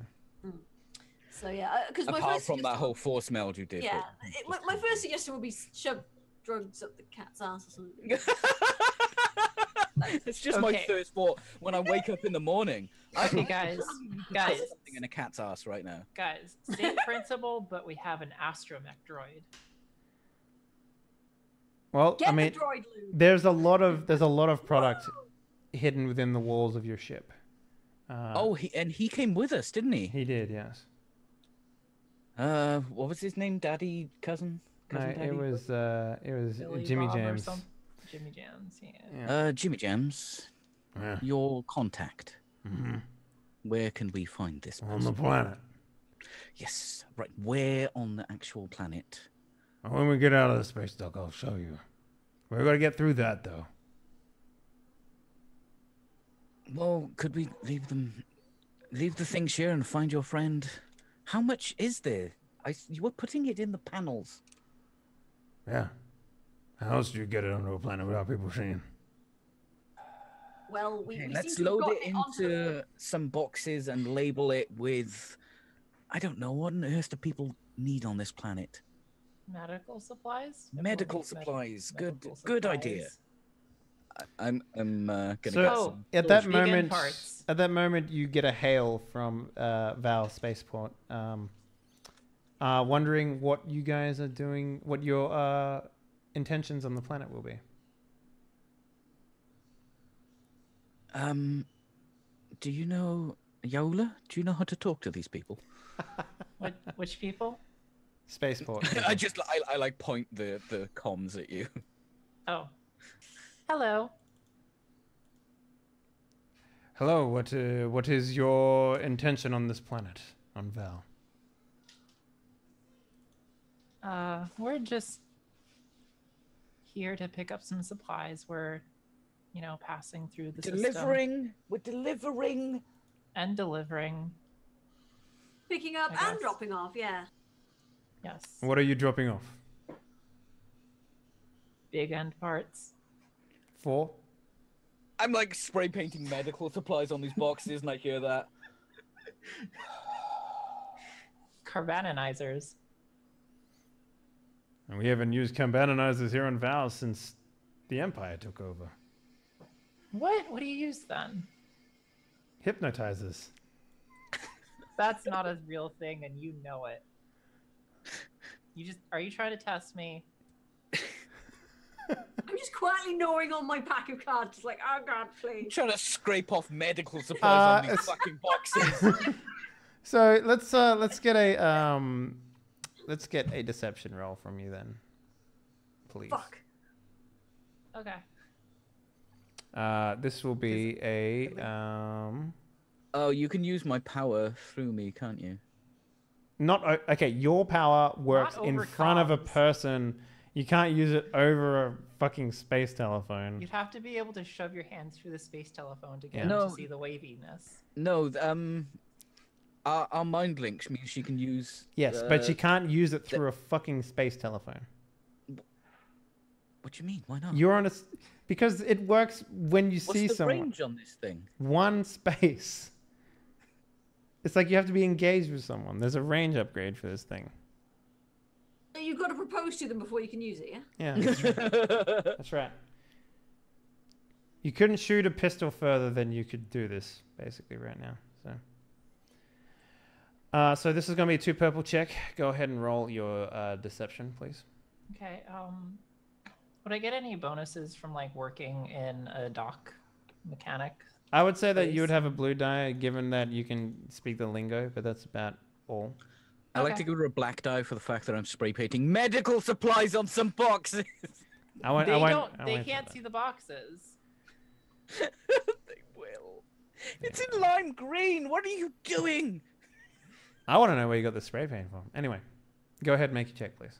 So yeah, because my Apart first from that suggestion- whole force meld you did. Yeah, but- my first suggestion would be shove drugs up the cat's ass or something. It's just my Okay. first thought when I wake up in the morning. Okay, guys. Guys. Something in a cat's ass right now. Guys. Same principle, but we have an astromech droid. well, Get I mean, the droid lube. there's a lot of product hidden within the walls of your ship. Oh, he came with us, didn't he? He did, yes. What was his name? Daddy, cousin? No, Daddy? it was Billy Jimmy Bob or James. some- Jimmy Jams, yeah. Yeah. Jimmy Jams. Yeah. Your contact. Mhm. Where can we find this On person? the planet. Yes, right. Where on the actual planet? When we get out of the space dock, I'll show you. We're gonna get through that, though. Well, could we leave the things here and find your friend? How much is there? You were putting it in the panels. Yeah. How else do you get it onto a planet without people seeing? Well, we Let's seem to have load got it onto into some boxes and label it with, I don't know, what on earth do people need on this planet? Medical supplies. Medical supplies. Medical Good idea. supplies. I'm gonna get So- some. At that Vegan moment, parts. you get a hail from Val Spaceport, wondering what you guys are doing, what your intentions on the planet will be. Do you know Yola? Do you know how to talk to these people? Which people? Spaceport. I like point the comms at you. Oh. Hello. Hello. What is your intention on this planet, on Val? We're just here to pick up some supplies. We're, passing through the system We're delivering. and delivering. picking up I and guess. dropping off. Yeah. Yes. What are you dropping off? Big end parts. 4? I'm like spray painting medical supplies on these boxes, and I hear that. Carbanonizers. And we haven't used cambanonizers here on Val since the Empire took over. What? What do you use then? Hypnotizers. That's not a real thing, and you know it. Are you trying to test me? I'm just quietly gnawing on my pack of cards, just like, oh god, please. I'm trying to scrape off medical supplies on these it's- fucking boxes. So let's get a deception roll from you then, please. Fuck. Okay. This will be a Oh, you can use my power through me, can't you? okay. Your power works Not in over front of a comms. person. You can't use it over a fucking space telephone. You'd have to be able to shove your hands through the space telephone to get Yeah. him No. to see the waviness. No, our mind links means she can use. Yes, but you can't use it through a fucking space telephone. What do you mean? Why not? You're on because it works when you What's see the someone. range on this thing? One space. It's like you have to be engaged with someone. There's a range upgrade for this thing. You've got to propose to them before you can use it, yeah? Yeah, that's right. That's right. You couldn't shoot a pistol further than you could do this, basically, right now. So this is going to be a 2 purple check. Go ahead and roll your deception, please. Okay. Would I get any bonuses from like working in a dock mechanic? I would say that you would Please. have a blue die, given that you can speak the lingo, but that's about all. I like Okay. to give her a black die for the fact that I'm spray painting medical supplies on some boxes. I won't. They I won't, don't. I They won't say can't that. see the boxes. They will. It's in lime green. What are you doing? I want to know where you got the spray paint from. Anyway, go ahead and make your check, please.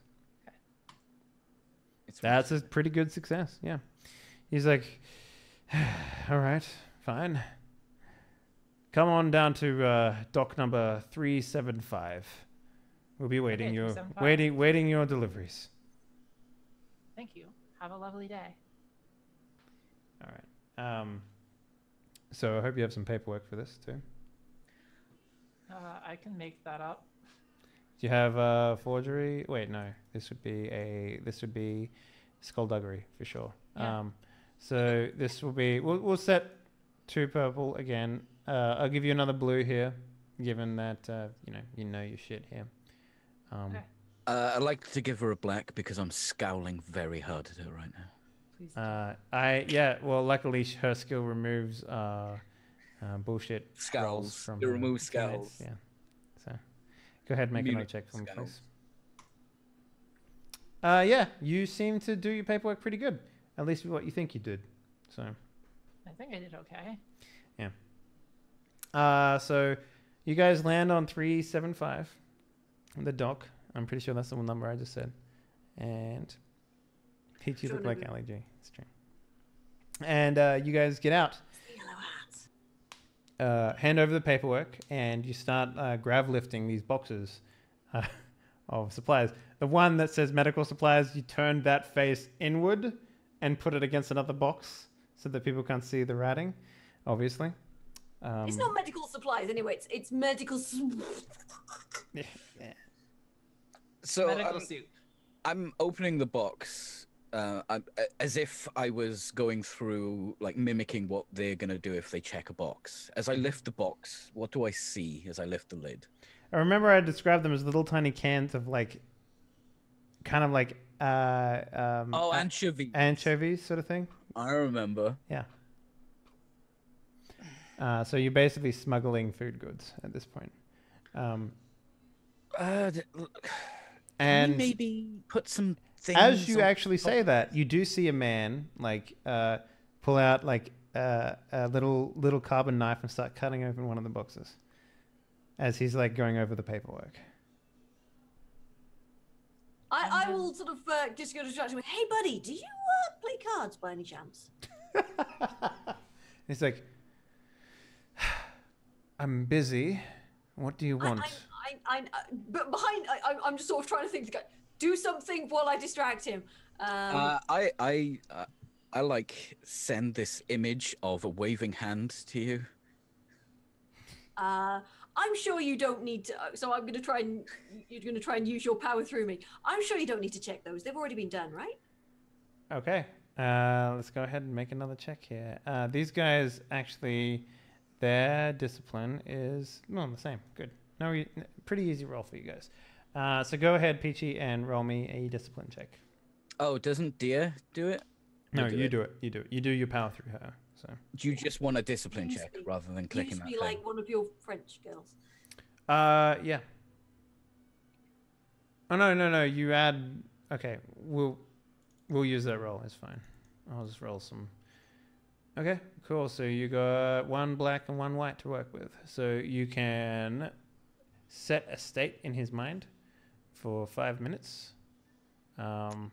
That's a pretty good success. Yeah. He's like, all right, fine. Come on down to dock number 375. We'll be waiting Okay, your 375. waiting your deliveries. Thank you. Have a lovely day. All right. So I hope you have some paperwork for this too. I can make that up. Do you have forgery? Wait, no. This would be skullduggery for sure. Yeah. So this will be. We'll set 2 purple again. I'll give you another blue here, given that you know your shit here. Okay. I'd like to give her a black because I'm scowling very hard at her right now. Please. Well, luckily her skill removes bullshit Scowls. rolls from It her removes teammates. scowls. Yeah. So go ahead and make another Immunity check for me, scowls. please. Yeah, you seem to do your paperwork pretty good. At least what you think you did. So I think I did okay. so You guys land on 375, the dock. I'm pretty sure that's the one number I just said. And Peachy look like Ali G. It's true. And you guys get out. Hand over the paperwork, and you start grav lifting these boxes of supplies. The one that says medical supplies, you turn that face inward and put it against another box so that people can't see the writing, obviously. It's not medical supplies anyway. It's medical. Yeah. So Medical suit. I'm opening the box as if I was going through, like, mimicking what they're going to do if they check a box. As I lift the box, what do I see as I lift the lid? I remember I described them as little tiny cans of, like, kind of like... anchovies. Anchovies sort of thing. I remember. Yeah. So you're basically smuggling food goods at this point. And maybe put some things... As you actually say that, you do see a man like pull out like a little carbon knife and start cutting open one of the boxes as he's like going over the paperwork. I will sort of just go to distraction with, "Hey, buddy, do you play cards by any chance?" He's like, "I'm busy. What do you want?" But I'm just sort of trying to think. Do something while I distract him. I like send this image of a waving hand to you. I'm sure you don't need to. So I'm going to try and you're going to try and use your power through me. I'm sure you don't need to check those. They've already been done, right? Okay. Let's go ahead and make another check here. These guys actually, their discipline is the same. Good. No, pretty easy roll for you guys. So go ahead, Peachy, and roll me a discipline check. Oh, doesn't Dia do it? No, you do it. You do it. You do your power through her. So. Do you just want a discipline check rather than clicking that? You used to be like one of your French girls. Yeah. Oh no. You add. Okay, we'll use that roll. It's fine. I'll just roll some. Okay, cool. So you got one black and one white to work with. So you can set a state in his mind for 5 minutes. Am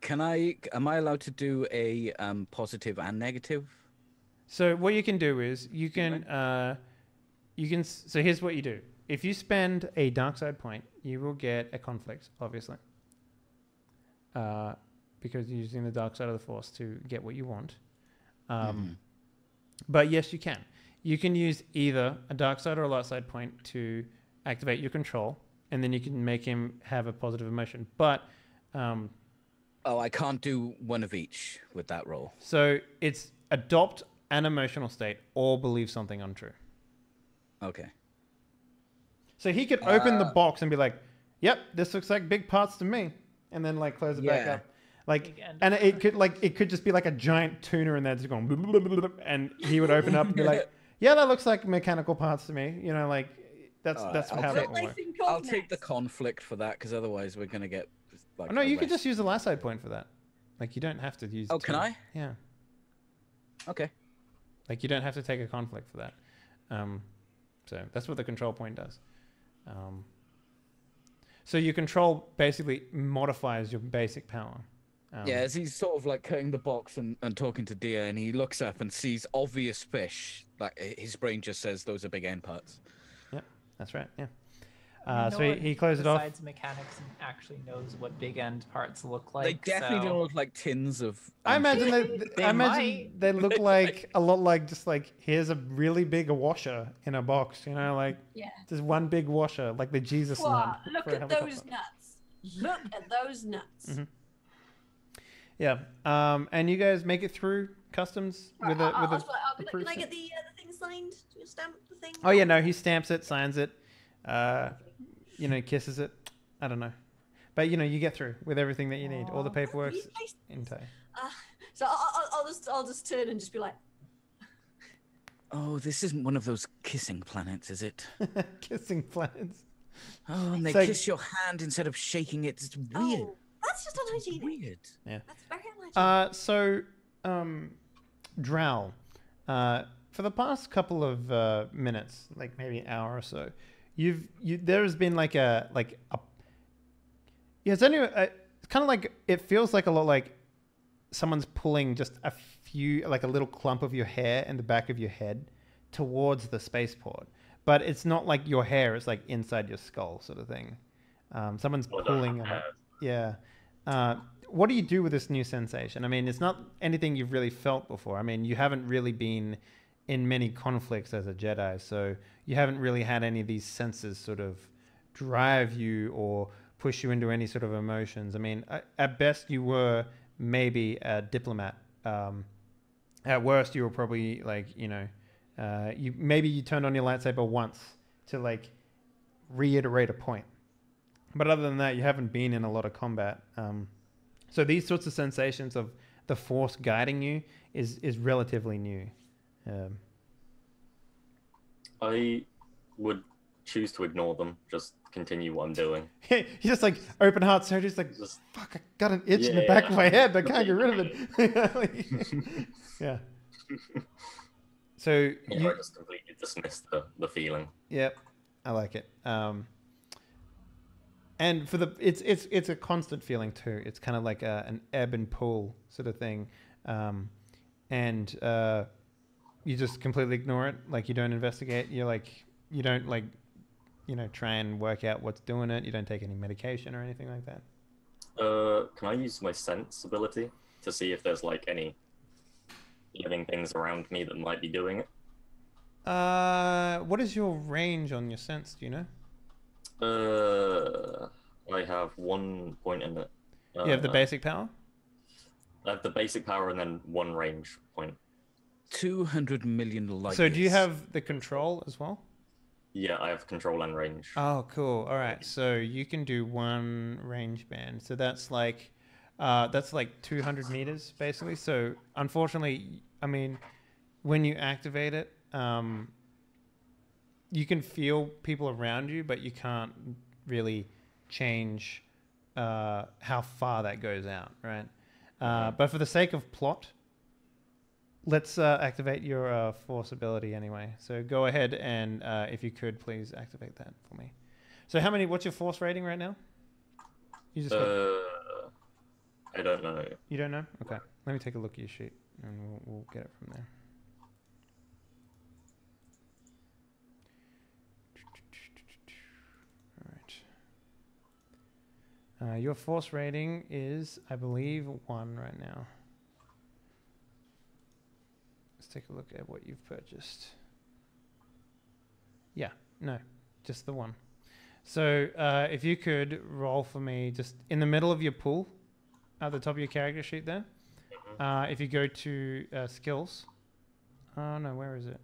I allowed to do a positive and negative? So what you can do is you can so here's what you do. If you spend a dark side point, you will get a conflict, obviously. Because you're using the dark side of the force to get what you want. But yes, you can. You can use either a dark side or a light side point to activate your control, and then you can make him have a positive emotion. But I can't do one of each with that roll. So it's adopt an emotional state or believe something untrue. Okay. So he could open the box and be like, "Yep, this looks like big parts to me," and then like close it back up. Like, and it could just be like a giant tuna in there just going, blah, blah, blah, blah, and he would open up and be like, "Yeah, that looks like mechanical parts to me." You know, like that's how it will work. I'll take the conflict for that because otherwise we're gonna get like. Oh, no, you could just use the last side point for that. Like you don't have to use. Oh, can I? Yeah. Okay. Like you don't have to take a conflict for that. So that's what the control point does. So your control basically modifies your basic power. As he's sort of like cutting the box and talking to Dia, and he looks up and sees obvious fish. Like his brain just says those are big end parts. Yeah, that's right. Yeah. So he closed it off. Besides mechanics, and actually knows what big end parts look like. They definitely don't look like tins of. I imagine they look like a lot like just like here's a really big washer in a box. You know, like just one big washer, like the Jesus nut. Look at those nuts. Look at those nuts. Mm-hmm. Yeah. And you guys make it through customs with a can I get the thing signed? Do you stamp the thing? Oh yeah, no, he stamps it, signs it. Kisses it. I don't know, but you get through with everything that you need. All the paperwork's in tow. So I'll just turn and just be like, "Oh, this isn't one of those kissing planets, is it?" Kissing planets. Oh, and they kiss your hand instead of shaking it. It's weird. Oh, that's just unhygienic. Yeah. That's very unhygienic. So, Drow, for the past couple of minutes, like maybe an hour or so, there's been like a yeah, it's only it's kind of like it feels like a lot like someone's pulling just a few, like a little clump of your hair in the back of your head towards the spaceport, but it's not like your hair; it's like inside your skull, sort of thing. Someone's pulling on it. Yeah. What do you do with this new sensation? I mean, it's not anything you've really felt before. I mean, you haven't really been in many conflicts as a Jedi, so you haven't really had any of these senses sort of drive you or push you into any sort of emotions. I mean, at best you were maybe a diplomat. At worst you were probably like, you turned on your lightsaber once to like reiterate a point. But other than that, you haven't been in a lot of combat. So these sorts of sensations of the Force guiding you is relatively new. I would choose to ignore them. Just continue what I'm doing. You just like open heart surgery. Just like, fuck, I got an itch in the back of my head. I can't get rid of it. Yeah. So I just completely dismissed the feeling. Yep, I like it. And for it's a constant feeling too. It's kind of like an ebb and pull sort of thing, and you just completely ignore it. Like you don't investigate. You don't like, try and work out what's doing it. You don't take any medication or anything like that. Can I use my sense ability to see if there's like any living things around me that might be doing it? What is your range on your sense? Do you know? I have 1 point in it. You have the basic power? I have the basic power and then 1 range point. 200 million light years. So do you have the control as well? Yeah, I have control and range. Oh, cool. All right. So you can do 1 range band. So that's like 200 meters basically. So unfortunately, I mean, when you activate it, you can feel people around you, but you can't really change how far that goes out, right? But for the sake of plot, let's activate your force ability anyway. So go ahead and, if you could, please activate that for me. So what's your force rating right now? You just I don't know. You don't know? Okay. Let me take a look at your sheet and we'll get it from there. Your force rating is, I believe, 1 right now. Let's take a look at what you've purchased. Yeah, no, just the 1. So if you could roll for me just in the middle of your pool, at the top of your character sheet there. If you go to skills. Oh no, where is it?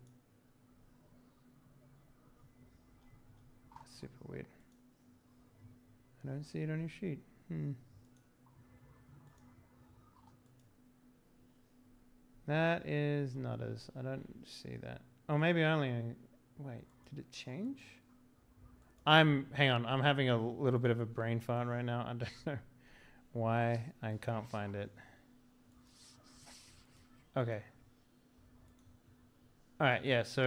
That's super weird. I don't see it on your sheet. That is not as... I don't see that. Oh, maybe wait, did it change? Hang on, I'm having a little bit of a brain fart right now. I don't know why I can't find it. Okay. All right, yeah, so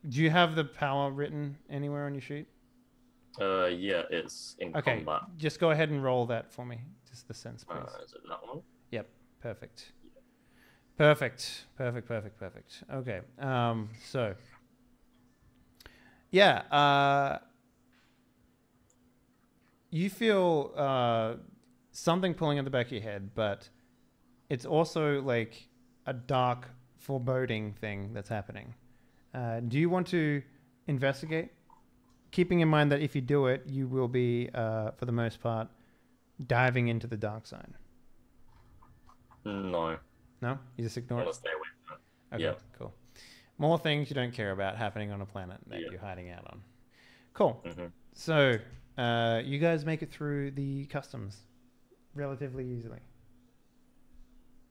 do you have the power written anywhere on your sheet? Yeah, it's in combat. Just go ahead and roll that for me. Just the sense, please. Is it that one? Yep, perfect. Perfect. Okay, so... Yeah, you feel something pulling at the back of your head, but it's also like a dark, foreboding thing that's happening. Do you want to investigate? Keeping in mind that if you do it, you will be, for the most part, diving into the dark side. No. No? You just ignore it? Stay away from it. Okay, Yeah. cool. More things you don't care about happening on a planet that you're hiding out on. Cool. So, you guys make it through the customs relatively easily.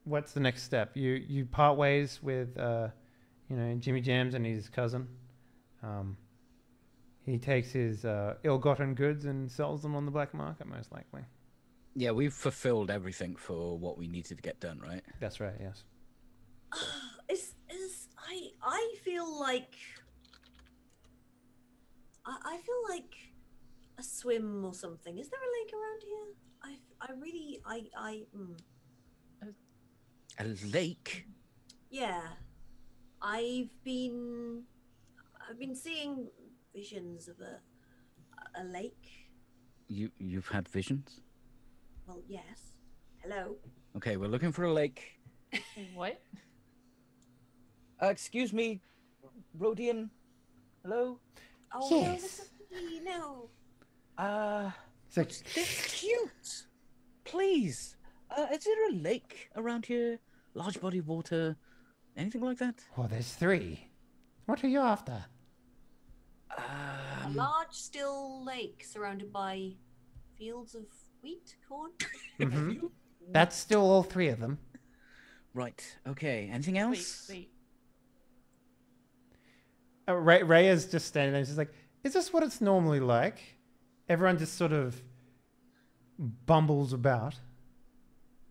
What's the next step? You part ways with, Jimmy Jams and his cousin. He takes his ill-gotten goods and sells them on the black market, most likely. Yeah, we've fulfilled everything for what we needed to get done, right? That's right, yes. Is I feel like I feel like a swim or something. Is there a lake around here? I really A lake? Yeah. I've been seeing visions of a lake. You've had visions? Well, yes. Hello. Okay, we're looking for a lake. What? Excuse me, Rodian. Hello? Oh Yes. no, this is me, no. It's like, This cute. Please. Is there a lake around here? Large body of water? Anything like that? oh, there's 3. What are you after? A large still lake surrounded by fields of wheat, corn. Mhm. That's still all 3 of them. Right. Okay. Anything else? Wait. Ray is just standing there. She's like, is this what it's normally like? Everyone just sort of bumbles about.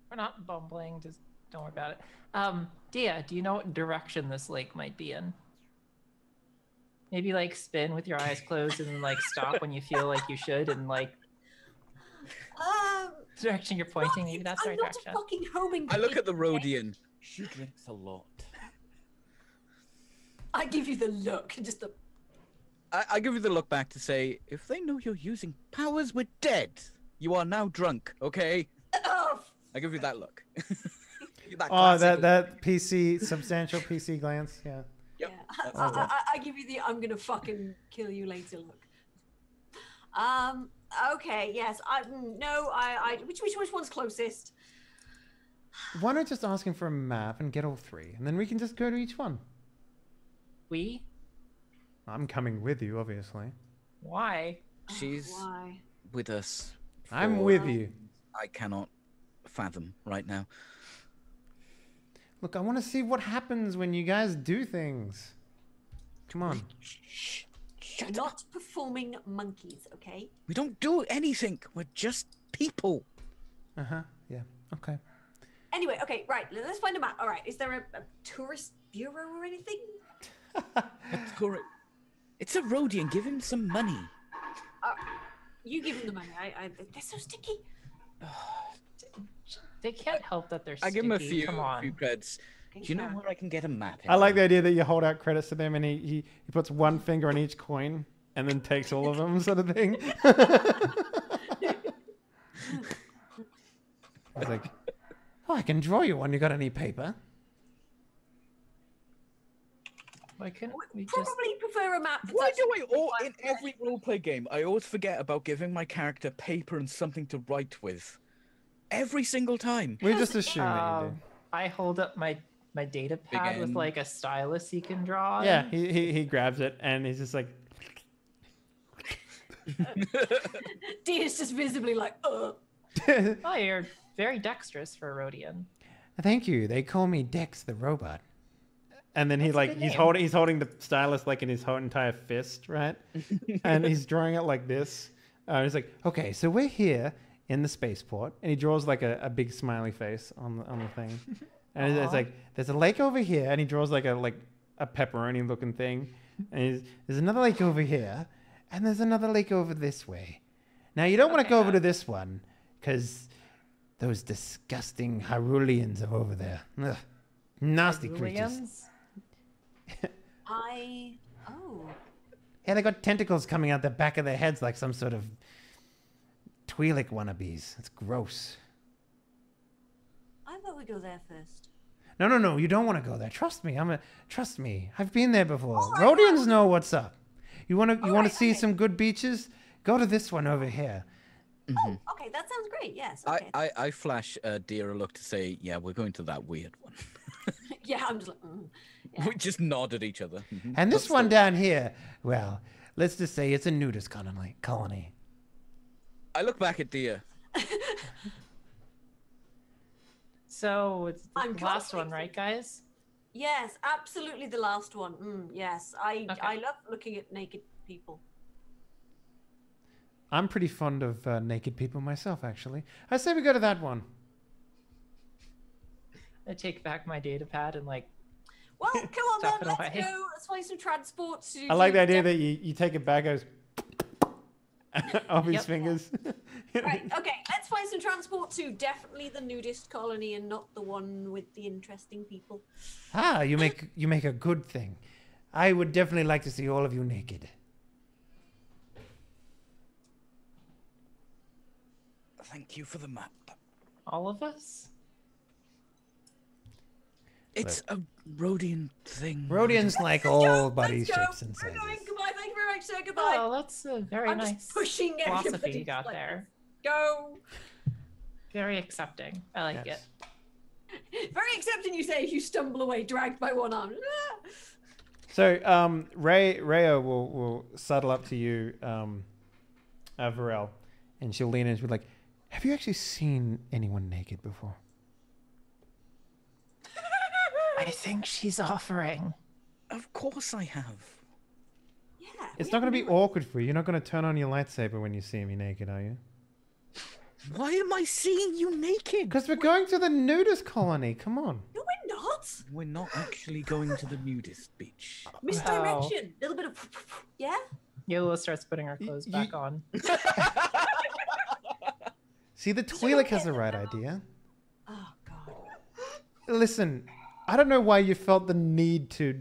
We're not bumbling. Just don't worry about it. Dia, do you know what direction this lake might be in? Maybe like spin with your eyes closed and then like stop when you feel like you should, and like the direction you're pointing. Maybe that's the right I'm not direction. a fucking homing. I look at the pig, okay? Rodian. She drinks a lot. I give you the look, just the. I give you the look back to say, if they know you're using powers, we're dead. You are now drunk, okay? Oh, I give you that look. That Oh, classic that PC, substantial PC glance. Yeah. Yep. yeah. That's it. I give you the I'm gonna fucking kill you later look. Okay. Yes. Which one's closest? Why not just asking for a map and get all 3, and then we can just go to each one. We? I'm coming with you, obviously. Why? She's Why? with us. I'm for- with you. I cannot fathom right now. Look, I want to see what happens when you guys do things. Come on. We're not performing monkeys, okay? We don't do anything. We're just people. Uh-huh. Yeah. Okay. Anyway, okay, right. Let's find a map. All right. Is there a tourist bureau or anything? It's a Rodian. Give him some money. You give him the money. They're so sticky. They can't help that they're I give him a sticky. few Come on. creds. Do you know where I can get a map? I like the idea that you hold out credits to them and he puts one finger on each coin and then takes all of them, sort of thing. He's like, oh, I can draw you one. You got any paper? Why couldn't we Probably just... prefer a map. That's Why do actually in every roleplay game, I always forget about giving my character paper and something to write with? Every single time. We just assume that you do. I hold up my data pad with end. like a stylus he can draw. Yeah, on. he grabs it and he's just like, Dean's just visibly like, Oh, you're very dexterous for a Rodian. thank you. They call me Dex the robot. And then That's a good he's name. holding the stylus like in his whole entire fist, right? And he's drawing it like this. He's like, okay, so we're here in the spaceport, and he draws like a big smiley face on the thing. And it's Aw. like, there's a lake over here, and he draws like a pepperoni looking thing. And there's another lake over here, and there's another lake over this way. Now you don't want to Okay, go over to this one, because those disgusting Harulians are over there. Ugh. Nasty creatures. Julians? oh. Yeah, they got tentacles coming out the back of their heads like some sort of Twi'lek wannabes. It's gross. I thought we'd go there first. No, you don't want to go there. Trust me. Trust me. I've been there before. All right, Rodians know what's up. You want to right, see okay. some good beaches? Go to this one over here. Oh, okay, that sounds great. Yes. Okay. I flash Deer a look to say, yeah, we're going to that weird one. Yeah, I'm just like, yeah. We just nod at each other. Mhm. And this That's one the- down here, well, let's just say it's a nudist colony. I look back at Deer. So it's the I'm last one, conflicted. right, guys? Yes, absolutely the last one. Yes, I Okay. love looking at naked people. I'm pretty fond of naked people myself, actually. I say we go to that one. I take back my data pad and like Well, come on then, Stuff it let's away. go. Let's find some transport to. I like the do idea def- that you take it back, goes off his Yep. fingers. Right, okay, let's find some transport to definitely the nudist colony and not the one with the interesting people. Ah, you make a good thing. I would definitely like to see all of you naked. Thank you for the map. All of us? It's a Rhodian thing. Rhodians like Let's go, all body let's go. shapes and We're going. sizes. Goodbye. Thank you very much, sir. Goodbye. Oh, that's a very I'm nice just pushing philosophy everybody. you got like, there. Go. Very accepting. I like Yes. it. Very accepting, you say, as you stumble away, dragged by one arm. Ah. So, Rhea will settle up to you, Varel, and she'll lean in and she'll be like, "Have you actually seen anyone naked before?" I think she's offering. Of course I have. Yeah. It's we not going to haven't be awkward for you. You're not going to turn on your lightsaber when you see me naked, are you? Why am I seeing you naked? Because we're going to the nudist colony. Come on. No, we're not. We're not actually going to the nudist beach. Misdirection. A little bit of. Yeah? Yola starts putting her clothes back on. See, the Twi'lek has the right idea. Oh, God. Listen, I don't know why you felt the need to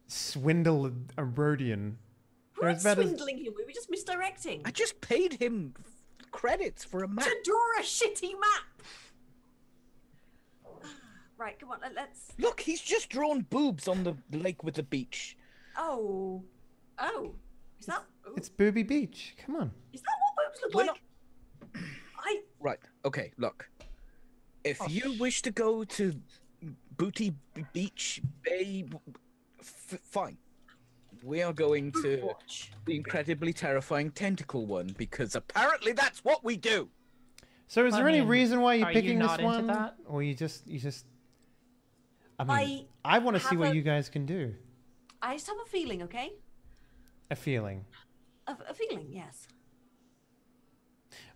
swindle a Rhodian. We They're weren't as bad as- swindling him. We were just misdirecting. I just paid him credits for a map. To draw a shitty map. Right, come on, let's. Look, he's just drawn boobs on the lake with the beach. Oh. Oh. Is that. It's Booby Beach. Come on. Is that what boobs look We're like? Right, okay, look. If Oh, you wish to go to Booty Beach Bay, fine. We are going to Watch. the incredibly terrifying tentacle one because apparently that's what we do. So is I there any mean, reason why you're are you picking this not into one? that? Or you just I mean, I I want to see have what a- you guys can do. I just have a feeling, okay? A feeling. A feeling, yes.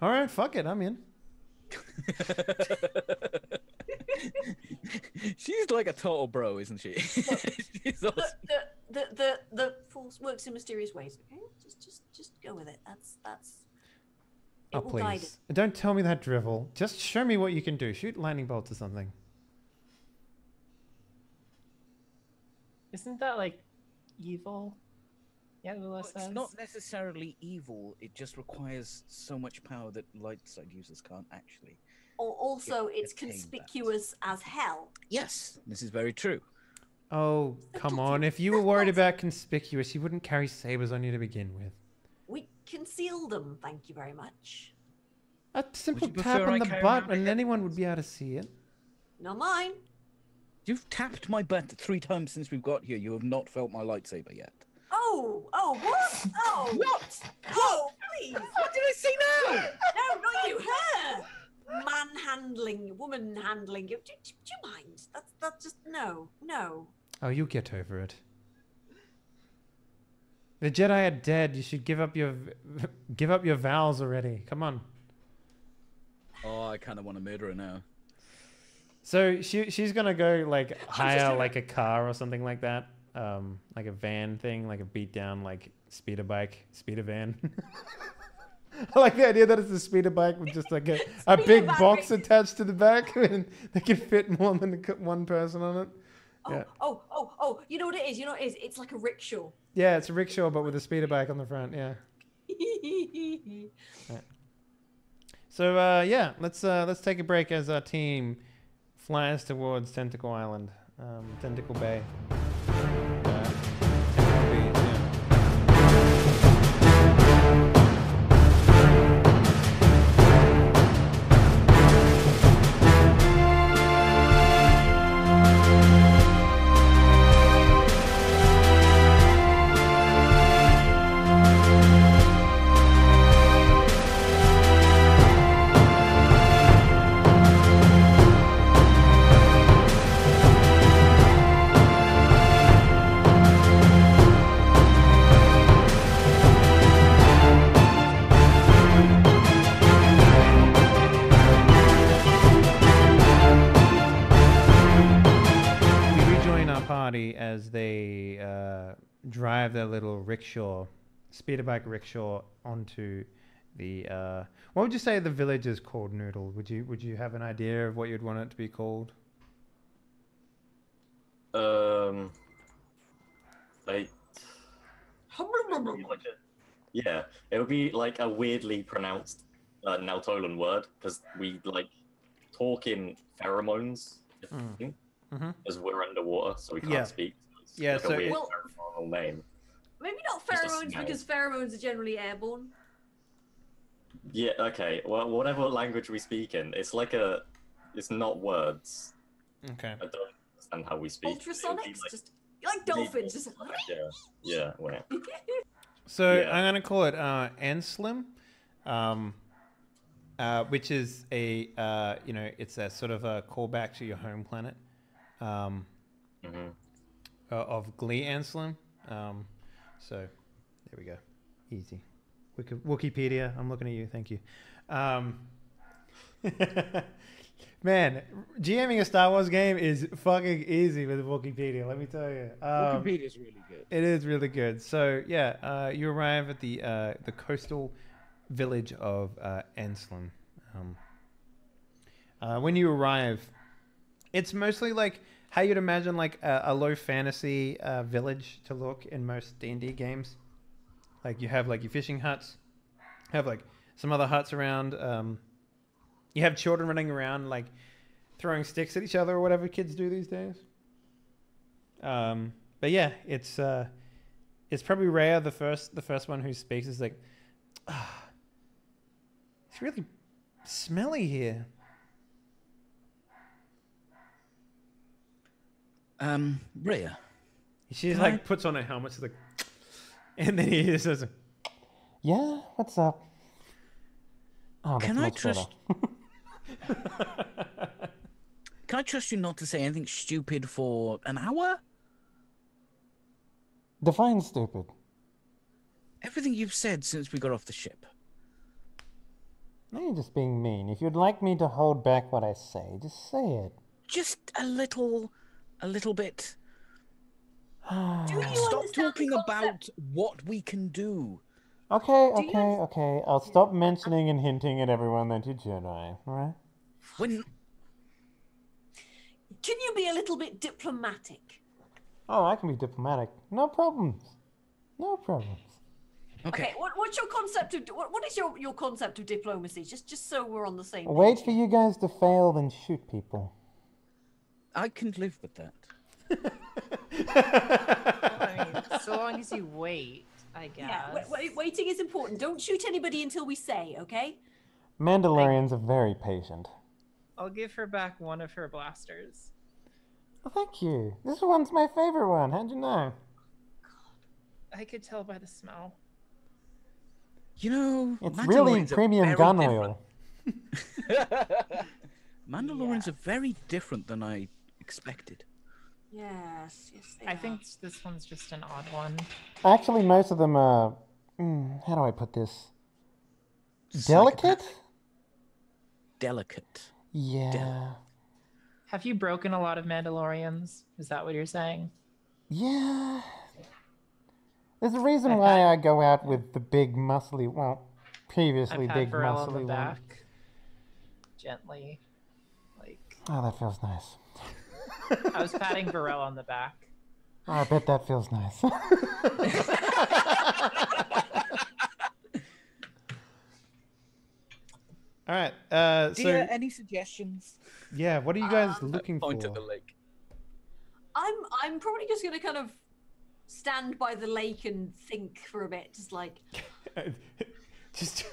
All right, fuck it. I'm in. She's like a total bro, isn't she? She's awesome. The force works in mysterious ways, okay? Just go with it. That's it Oh, will guide please. Don't tell me that drivel. Just show me what you can do. Shoot lightning bolts or something. Isn't that like evil? Yeah, Lula says. It's not necessarily evil. It just requires so much power that light side users can't actually. Also, Yeah, it's attain that. conspicuous as hell. Yes, this is very true. Oh, come on. If you were worried about conspicuous, you wouldn't carry sabers on you to begin with. We conceal them, thank you very much. A simple you tap prefer on I the carry butt around a and heavy anyone would be able to see it. Not mine. You've tapped my butt 3 times since we've got here. You have not felt my lightsaber yet. Oh, what? Oh, What? Oh, please. What did I say now? No, not you, her. Man-handling, woman-handling. Do you mind? That's just, no. Oh, you get over it. The Jedi are dead. You should give up your vows already. Come on. Oh, I kind of want to murder her now. So she's gonna go like hire like a car or something like that, like a van thing, like a beat down like speeder van. I like the idea that it's a speeder bike with just like a Speeder big bike. box attached to the back, and they can fit more than one person on it. Oh, Yeah. oh, you know what it is? It's like a rickshaw. Yeah, it's a rickshaw but with a speeder bike on the front. Yeah. So yeah, let's take a break as our team flies towards Tentacle Island, Tentacle Bay. Tentacle Beach, yeah. as they drive their little rickshaw, speeder bike rickshaw onto the. What would you say the village is called, Noodle? Would you have an idea of what you'd want it to be called? Like, yeah, it would be like a weirdly pronounced Nautolan word because we like talk in pheromones, I think, as we're underwater, so we can't speak. It's like a weird pheromonal name. Maybe not pheromones because pheromones are generally airborne. Yeah. Okay. Well, whatever language we speak in, it's like it's not words. Okay. I don't understand how we speak. Ultrasonics, just like dolphins, just. Yeah. Well. So I'm gonna call it Anslim, which is a it's a sort of a callback to your home planet of Glee Anslim. So there we go, easy. Wikipedia, I'm looking at you. Thank you. Man, GMing a Star Wars game is fucking easy with Wikipedia, let me tell you. Wikipedia is really good. It is really good. So yeah, you arrive at the coastal village of Anslim. When you arrive, it's mostly like how you'd imagine like a low fantasy village to look in most D&D games. Like you have like your fishing huts, have like some other huts around. You have children running around like throwing sticks at each other or whatever kids do these days. But yeah, it's probably rare. The first one who speaks is like, it's really smelly here. Rhea. She like puts on a helmet. She's like, and then he just says, "Yeah, what's up?" Oh, Can I trust? Can I trust you not to say anything stupid for an hour? Define stupid. Everything you've said since we got off the ship. No, you're just being mean. If you'd like me to hold back what I say, just say it. Just a little bit. Do you Stop understand talking the about concept? what we can do. Okay. I'll stop mentioning and hinting at everyone that you're Jedi, alright? When Can you be a little bit diplomatic? Oh, I can be diplomatic. No problems. okay. What's your concept of what is your concept of diplomacy? Just so we're on the same page. Wait for you guys to fail, then shoot people. I can live with that. I mean, so long as you wait, I guess. Yeah, waiting is important. Don't shoot anybody until we say, okay? Mandalorians are very patient. I'll give her back one of her blasters. Oh, thank you. This one's my favorite one. How'd you know? I could tell by the smell. You know, It's really Mandalorians are premium very gun different. oil. Mandalorians are very different than I expected. Yes, they I are. think this one's just an odd one. Actually, most of them are... how do I put this? Delicate? Delicate. Yeah. Have you broken a lot of Mandalorians? Is that what you're saying? Yeah. There's a reason why I go out with the big muscly... Well, previously I've big had Varel on muscly the one. back. Gently. Like... Oh, that feels nice. I was patting Varel on the back. Oh, I bet that feels nice. All right. Dear, any suggestions? Yeah, what are you guys looking Point for? at the lake. I'm probably just gonna kind of stand by the lake and think for a bit, just like Just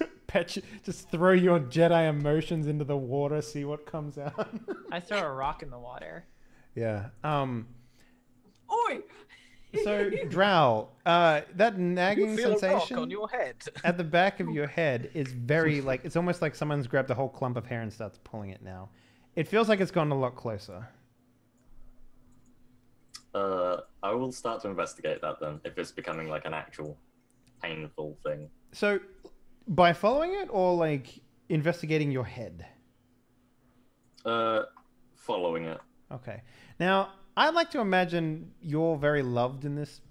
just throw your Jedi emotions into the water, see what comes out. I throw a rock in the water. Yeah. oi. So Drow, that nagging You feel a rock sensation on your head. at the back of your head is very like it's almost like someone's grabbed a whole clump of hair and starts pulling it now. It feels like it's gone a lot closer. I will start to investigate that then, if it's becoming like an actual painful thing. So, by following it or like investigating your head? Following it. Okay. Now, I like to imagine you're very loved in this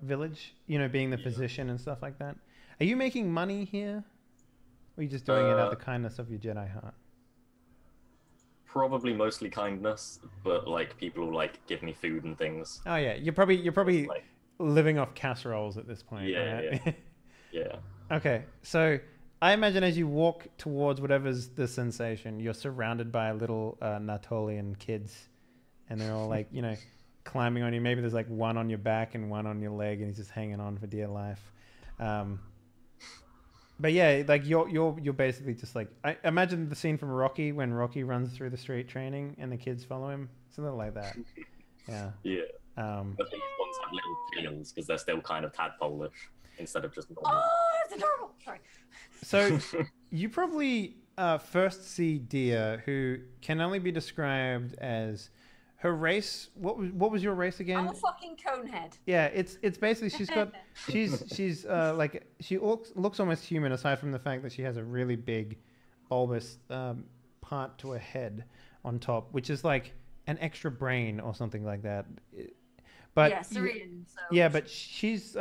village. You know, being the physician and stuff like that. Are you making money here? Or are you just doing it out of the kindness of your Jedi heart? Probably mostly kindness, but like people like give me food and things. Oh yeah, you're probably Like, living off casseroles at this point. yeah, right? yeah. Okay, so I imagine as you walk towards whatever's the sensation, you're surrounded by little Natolian kids, and they're all like, you know, climbing on you. Maybe there's like one on your back and one on your leg, and he's just hanging on for dear life. But yeah, like you're basically just like, I imagine the scene from Rocky when Rocky runs through the street training and the kids follow him. Something like that. Yeah. Yeah. But these ones have little tails because they're still kind of tadpole-ish instead of just normal. Oh, that's adorable. Sorry. So you probably first see Dia, who can only be described as her race. What was your race again? I'm a fucking conehead. Yeah, it's basically she's like she looks almost human aside from the fact that she has a really big bulbous part to her head on top, which is like an extra brain or something like that. But yeah, Syrian. So yeah, but she's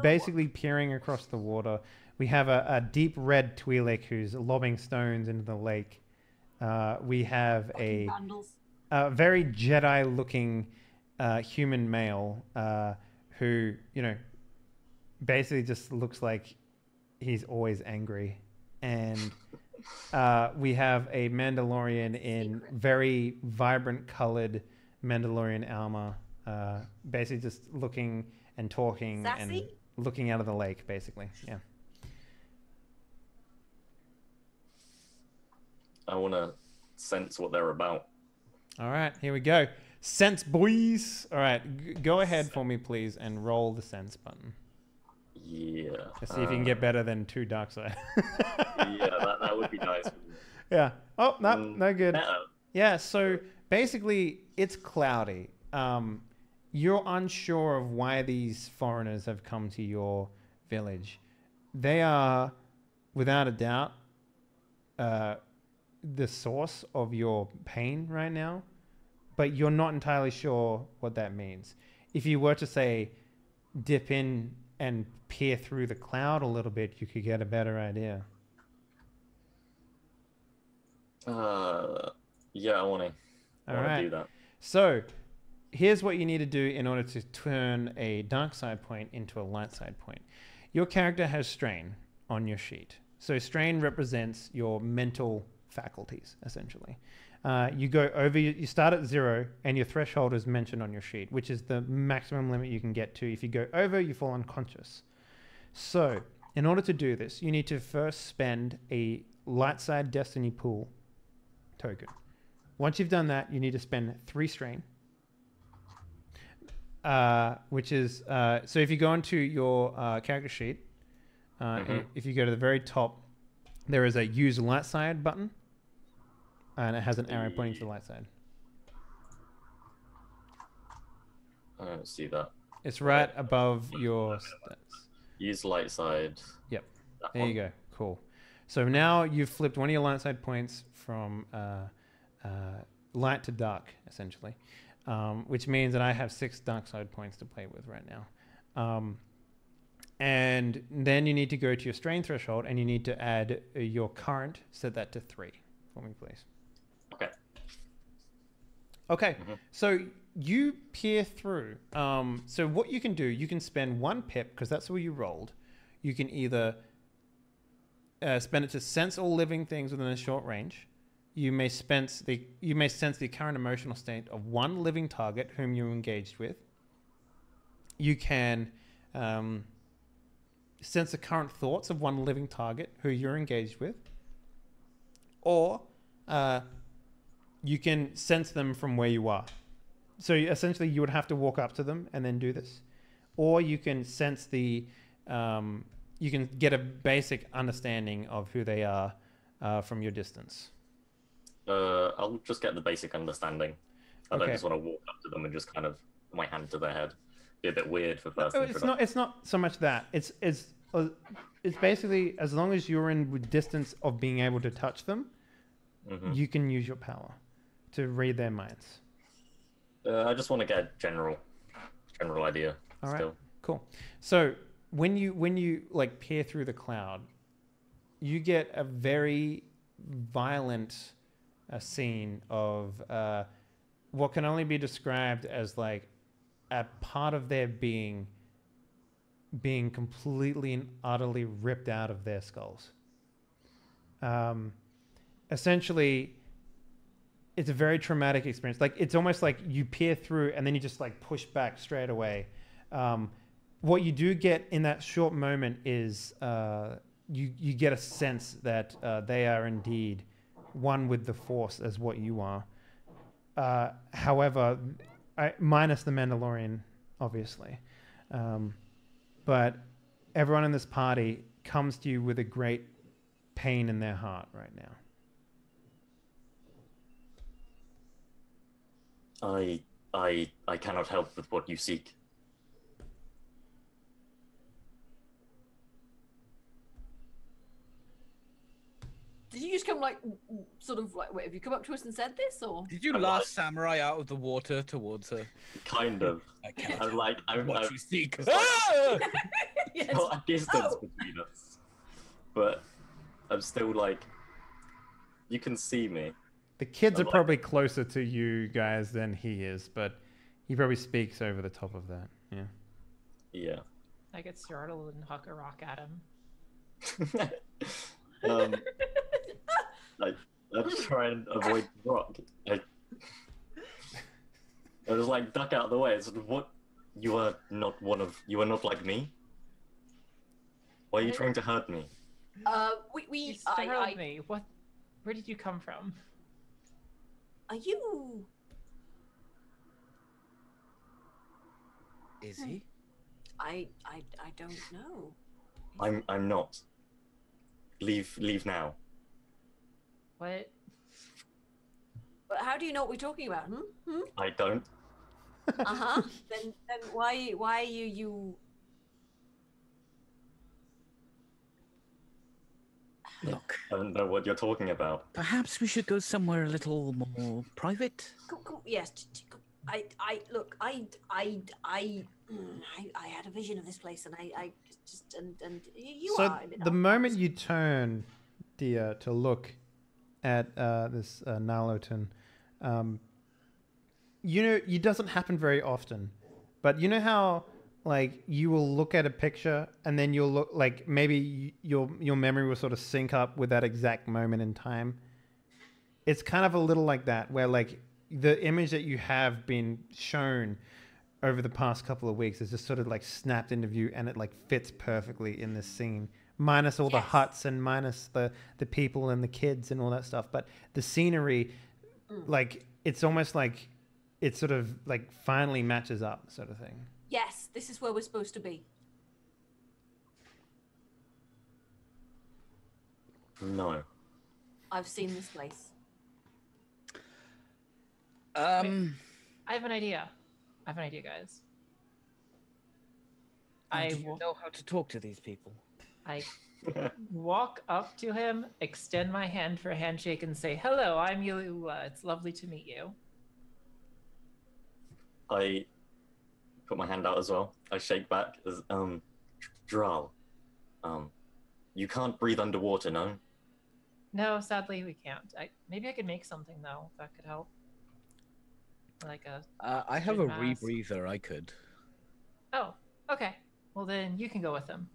basically peering across the water. We have a deep red Twi'lek who's lobbing stones into the lake. We have a very Jedi-looking human male who, you know, basically just looks like he's always angry. And we have a Mandalorian in very vibrant colored Mandalorian armor, basically just looking and talking and looking out of the lake, basically. Yeah. I want to sense what they're about. All right, here we go. Sense, boys. All right, go ahead for me, please, and roll the sense button. Yeah. Let's see if you can get better than 2 dark side. Yeah, that would be nice. Yeah. Oh, no, no good. Better. Yeah, so basically, it's cloudy. You're unsure of why these foreigners have come to your village. They are, without a doubt, the source of your pain right now, but you're not entirely sure what that means. If you were to say dip in and peer through the cloud a little bit, you could get a better idea. Yeah, I want to do that. So here's what you need to do in order to turn a dark side point into a light side point. Your character has strain on your sheet. So strain represents your mental faculties, essentially. You go over, you start at 0, and your threshold is mentioned on your sheet, which is the maximum limit you can get to. If you go over, you fall unconscious. So, in order to do this, you need to first spend a light side destiny pool token. Once you've done that, you need to spend 3 strain, which is, so if you go into your character sheet, if you go to the very top, there is a use light side button, and it has an arrow pointing to the light side. I don't see that. It's right above your stats. Use light side. Yep. There you go. Cool. So now you've flipped one of your light side points from light to dark, essentially, which means that I have 6 dark side points to play with right now. And then you need to go to your strain threshold, and you need to add your current, set that to 3 for me, please. Okay. Okay, so you peer through. So what you can do, you can spend 1 pip, because that's where you rolled. You can either spend it to sense all living things within a short range. You may sense the current emotional state of 1 living target whom you're engaged with. You can sense the current thoughts of 1 living target who you're engaged with. Or you can sense them from where you are. So essentially you would have to walk up to them and then do this. Or you can sense you can get a basic understanding of who they are from your distance. I'll just get the basic understanding. I don't just want to walk up to them and just kind of put my hand to their head. Be a bit weird for first introduction. It's not so much that. It's basically as long as you're in distance of being able to touch them, you can use your power to read their minds. I just want to get a general idea. All right. Still. Cool. So when you like peer through the cloud, you get a very violent scene of what can only be described as like a part of their being completely and utterly ripped out of their skulls. Essentially, it's a very traumatic experience. Like it's almost like you peer through and then you just like push back straight away. What you do get in that short moment is you get a sense that they are indeed one with the Force as what you are. However, minus the Mandalorian, obviously. But everyone in this party comes to you with a great pain in their heart right now. I cannot help with what you seek. Did you just come like, sort of like, wait, have you come up to us and said this, or? Did you last samurai out of the water towards her? Kind of. I'm What you seek. Yes. not a distance between us, but I'm still like, you can see me. The kids are like- probably closer to you guys than he is, but he probably speaks over the top of that. Yeah. Yeah. I get startled and huck a rock at him. I try and avoid the rock. I just like duck out of the way. It's sort of, what? You are not like me. Why are you trying to hurt me? You startled me. What? Where did you come from? Are you? Is he? I don't know. I'm not. Leave now. What? But how do you know what we're talking about? I don't. Uh-huh. then why are you? Look, I don't know what you're talking about. perhaps we should go somewhere a little more private. Come, yes. I had a vision of this place, and I just and you So are. the moment you turn, Dia, to look at this Nalotan, you know, it doesn't happen very often, but you know how like you will look at a picture and then you'll look like maybe your memory will sort of sync up with that exact moment in time. It's kind of a little like that, where like the image that you have been shown over the past couple of weeks is just sort of like snapped into view, and it like fits perfectly in this scene, minus all the huts and minus the people and the kids and all that stuff. But the scenery, like it's almost like it sort of like finally matches up, sort of thing. Yes, this is where we're supposed to be. No. I've seen this place. I have an idea. Guys. Do you know how to talk to these people? I walk up to him, extend my hand for a handshake, and say, "Hello, I'm Yulula. It's lovely to meet you." I put my hand out as well. I shake back as Dral. You can't breathe underwater, no? No, sadly we can't. Maybe I could make something though that could help. Like a. I have a mask. rebreather. I could. Oh, okay. Well then you can go with him.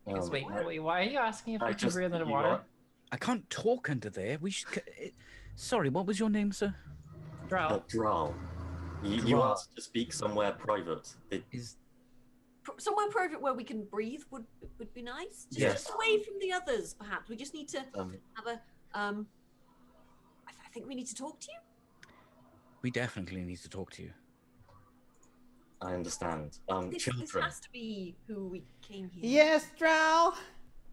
Because wait, I- why are you asking if I I can just- breathe you underwater? are- I can't talk under there. We should. Sorry, what was your name, sir? Drow. Dral. You Dral. asked to speak somewhere private. Is Somewhere private where we can breathe would be nice. Yes. Just away from the others, perhaps. We just need to have a I think we need to talk to you. we definitely need to talk to you. I understand. This Children. has to be who we came here. Yes, Drow.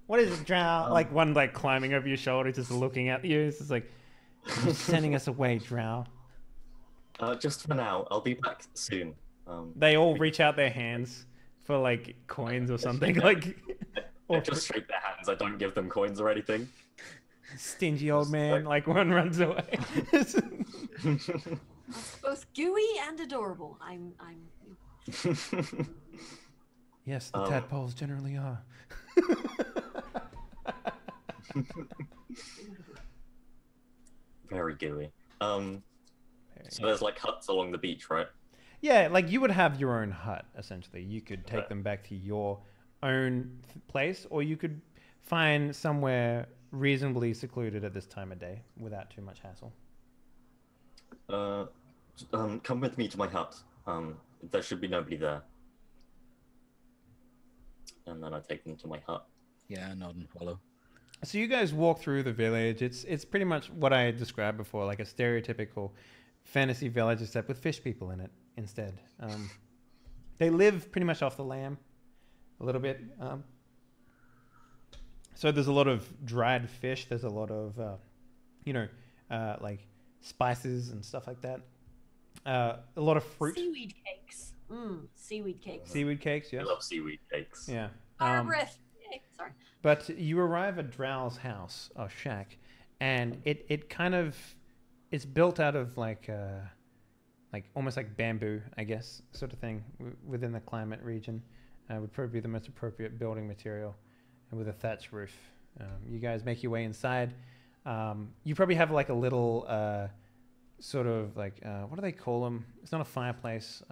What is it, Drow? Like one like climbing over your shoulder, just looking at you. It's just like you're sending us away, Drow. Just for now. I'll be back soon. They all reach out their hands for like coins or something. Like I just shake their hands. I don't give them coins or anything. stingy old man. Like one runs away. I suppose both gooey and adorable. I'm. Yes, the tadpoles generally are. Very gooey. So there's like huts along the beach, right? Yeah, like you would have your own hut, essentially. You could take them back to your own place, or you could find somewhere reasonably secluded at this time of day without too much hassle. Come with me to my hut. There should be nobody there. And then I take them to my hut. Yeah, nod and follow. So you guys walk through the village. It's pretty much what I described before, like a stereotypical fantasy village, except with fish people in it instead. They live pretty much off the lamb, a little bit. So there's a lot of dried fish. There's a lot of, like spices and stuff like that. A lot of fruit. Seaweed cakes. Seaweed cakes. Seaweed cakes, yes. I love seaweed cakes. Yeah. Fire breath. Yay, sorry. But you arrive at Drow's house or shack, and it kind of it's built out of like almost like bamboo, I guess, sort of thing within the climate region. Would probably be the most appropriate building material, and with a thatch roof. You guys make your way inside. You probably have like a little sort of like what do they call them? It's not a fireplace.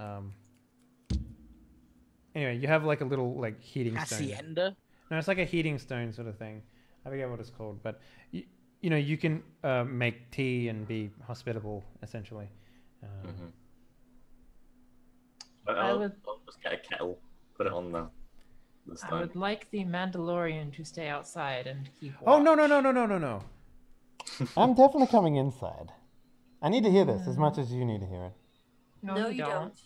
Anyway, you have like a little like heating stone. Hacienda? No, it's like a heating stone sort of thing. I forget what it's called, but you can make tea and be hospitable, essentially. I'll just get a kettle, put it on the I stone. would like the Mandalorian to stay outside and keep watch. Oh, no. I'm definitely coming inside. I need to hear this as much as you need to hear it. No, you don't.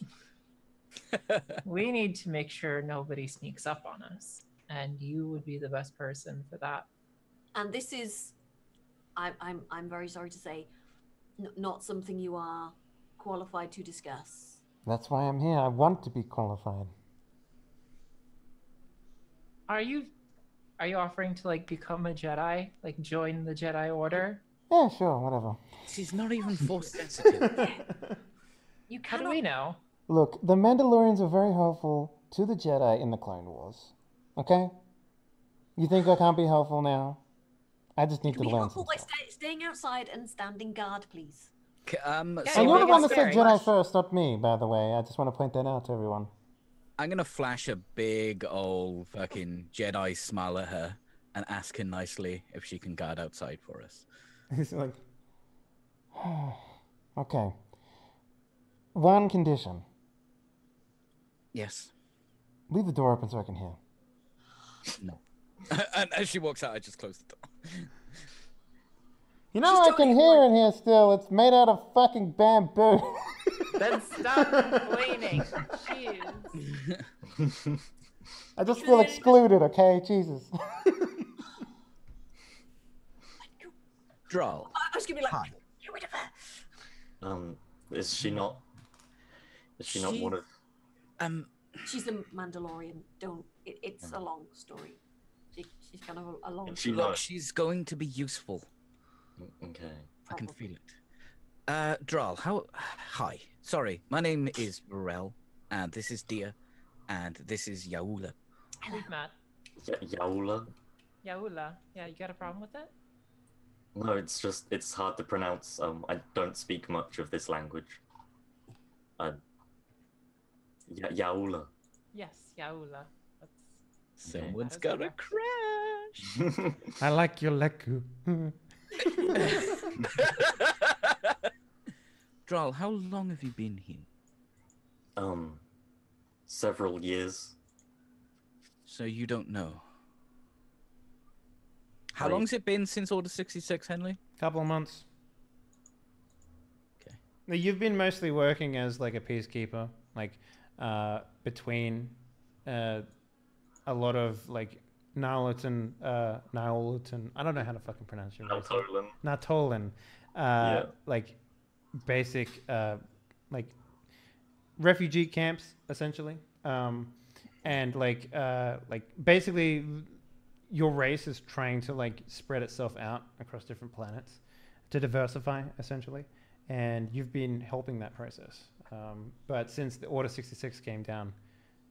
We need to make sure nobody sneaks up on us, and you would be the best person for that. And this is, I'm very sorry to say, not something you are qualified to discuss. That's why I'm here. I want to be qualified. Are you offering to like become a Jedi, like join the Jedi Order? Yeah, sure, whatever. She's not even force sensitive. You How do cannot. we know? Look, the Mandalorians are very helpful to the Jedi in the Clone Wars. Okay? You think I can't be helpful now? I just need Can to be learn helpful some by stuff. staying outside and standing guard, please. And Hey, you're the Megan one that said Scary. Jedi first, not me, by the way. I just want to point that out to everyone. I'm gonna flash a big old fucking Jedi smile at her and ask her nicely if she can guard outside for us. He's like, okay. One condition. Yes. Leave the door open so I can hear. No. And as she walks out, I just close the door. You know I can hear in here still. It's made out of fucking bamboo. Then stop complaining. Jeez. I just feel excluded, okay? Jesus. Droll. I was gonna be like, Hi. get rid of her. Is she not? Is she not one of? She's the Mandalorian. It's a long story. She's kind of a long. She Look, knows. she's going to be useful. Okay. I can feel it. Droll, hi. Sorry, my name is Varel, and this is Dia, and this is Yaula. We've met. Yaula? Yaula. Yeah, you got a problem with it? No, it's hard to pronounce. I don't speak much of this language. Yaula. Yes, Yaula. That's Someone's Okay. got a crash. I like your leku. Droll, how long have you been here? Several years. So you don't know. How long's it been since Order 66, Henley? Couple of months. Okay. Now, you've been mostly working as like a peacekeeper, like between a lot of like Nihilutan, I don't know how to fucking pronounce your race. Natolan. Natolan. Like basic like refugee camps essentially. And like basically your race is trying to like spread itself out across different planets to diversify essentially. and you've been helping that process. But since the Order 66 came down,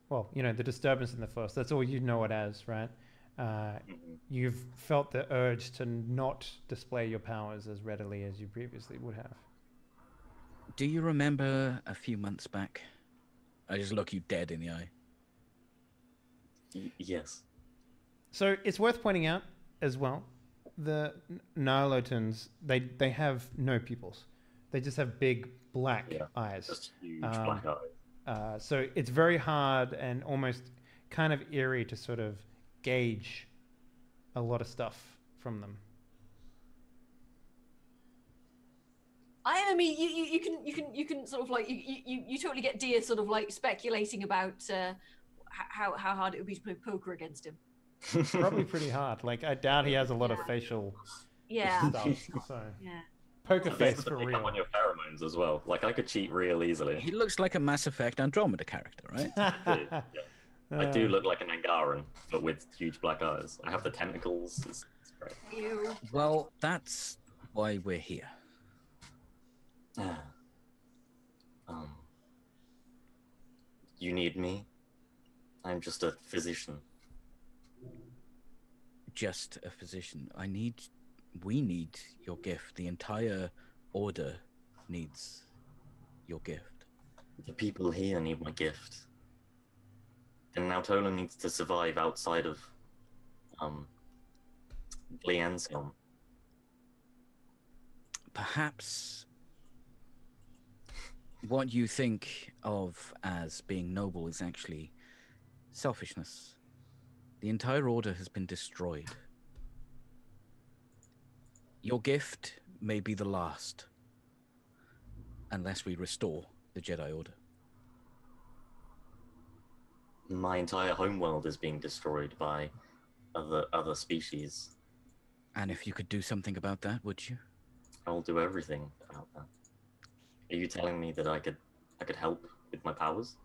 well, you know, the disturbance in the Force, that's all you know it as, right? You've felt the urge to not display your powers as readily as you previously would have. Do you remember a few months back? I just look you dead in the eye. Yes. So it's worth pointing out as well, the Nyalotans, they have no pupils. They just have big black eyes. Just huge black eyes. So it's very hard and almost kind of eerie to sort of gauge a lot of stuff from them. I mean, you can sort of like you totally get Dia sort of like speculating about how hard it would be to play poker against him. Probably pretty hard. Like I doubt he has a lot of facial stuff. So poker face for real. On your pheromones as well. Like I could cheat real easily. He looks like a Mass Effect Andromeda character, right? I do look like an Angaran, but with huge black eyes. I have the tentacles. It's great. Ew. Well, that's why we're here. You need me? I'm just a physician. Just a physician. We need your gift. The entire order needs your gift. The people here need my gift. And now Tola needs to survive outside of Gliansium. Perhaps what you think of as being noble is actually selfishness. The entire order has been destroyed. Your gift may be the last, unless we restore the Jedi Order. My entire homeworld is being destroyed by other species. And if you could do something about that, would you? I'll do everything about that. Are you telling me that I could help with my powers?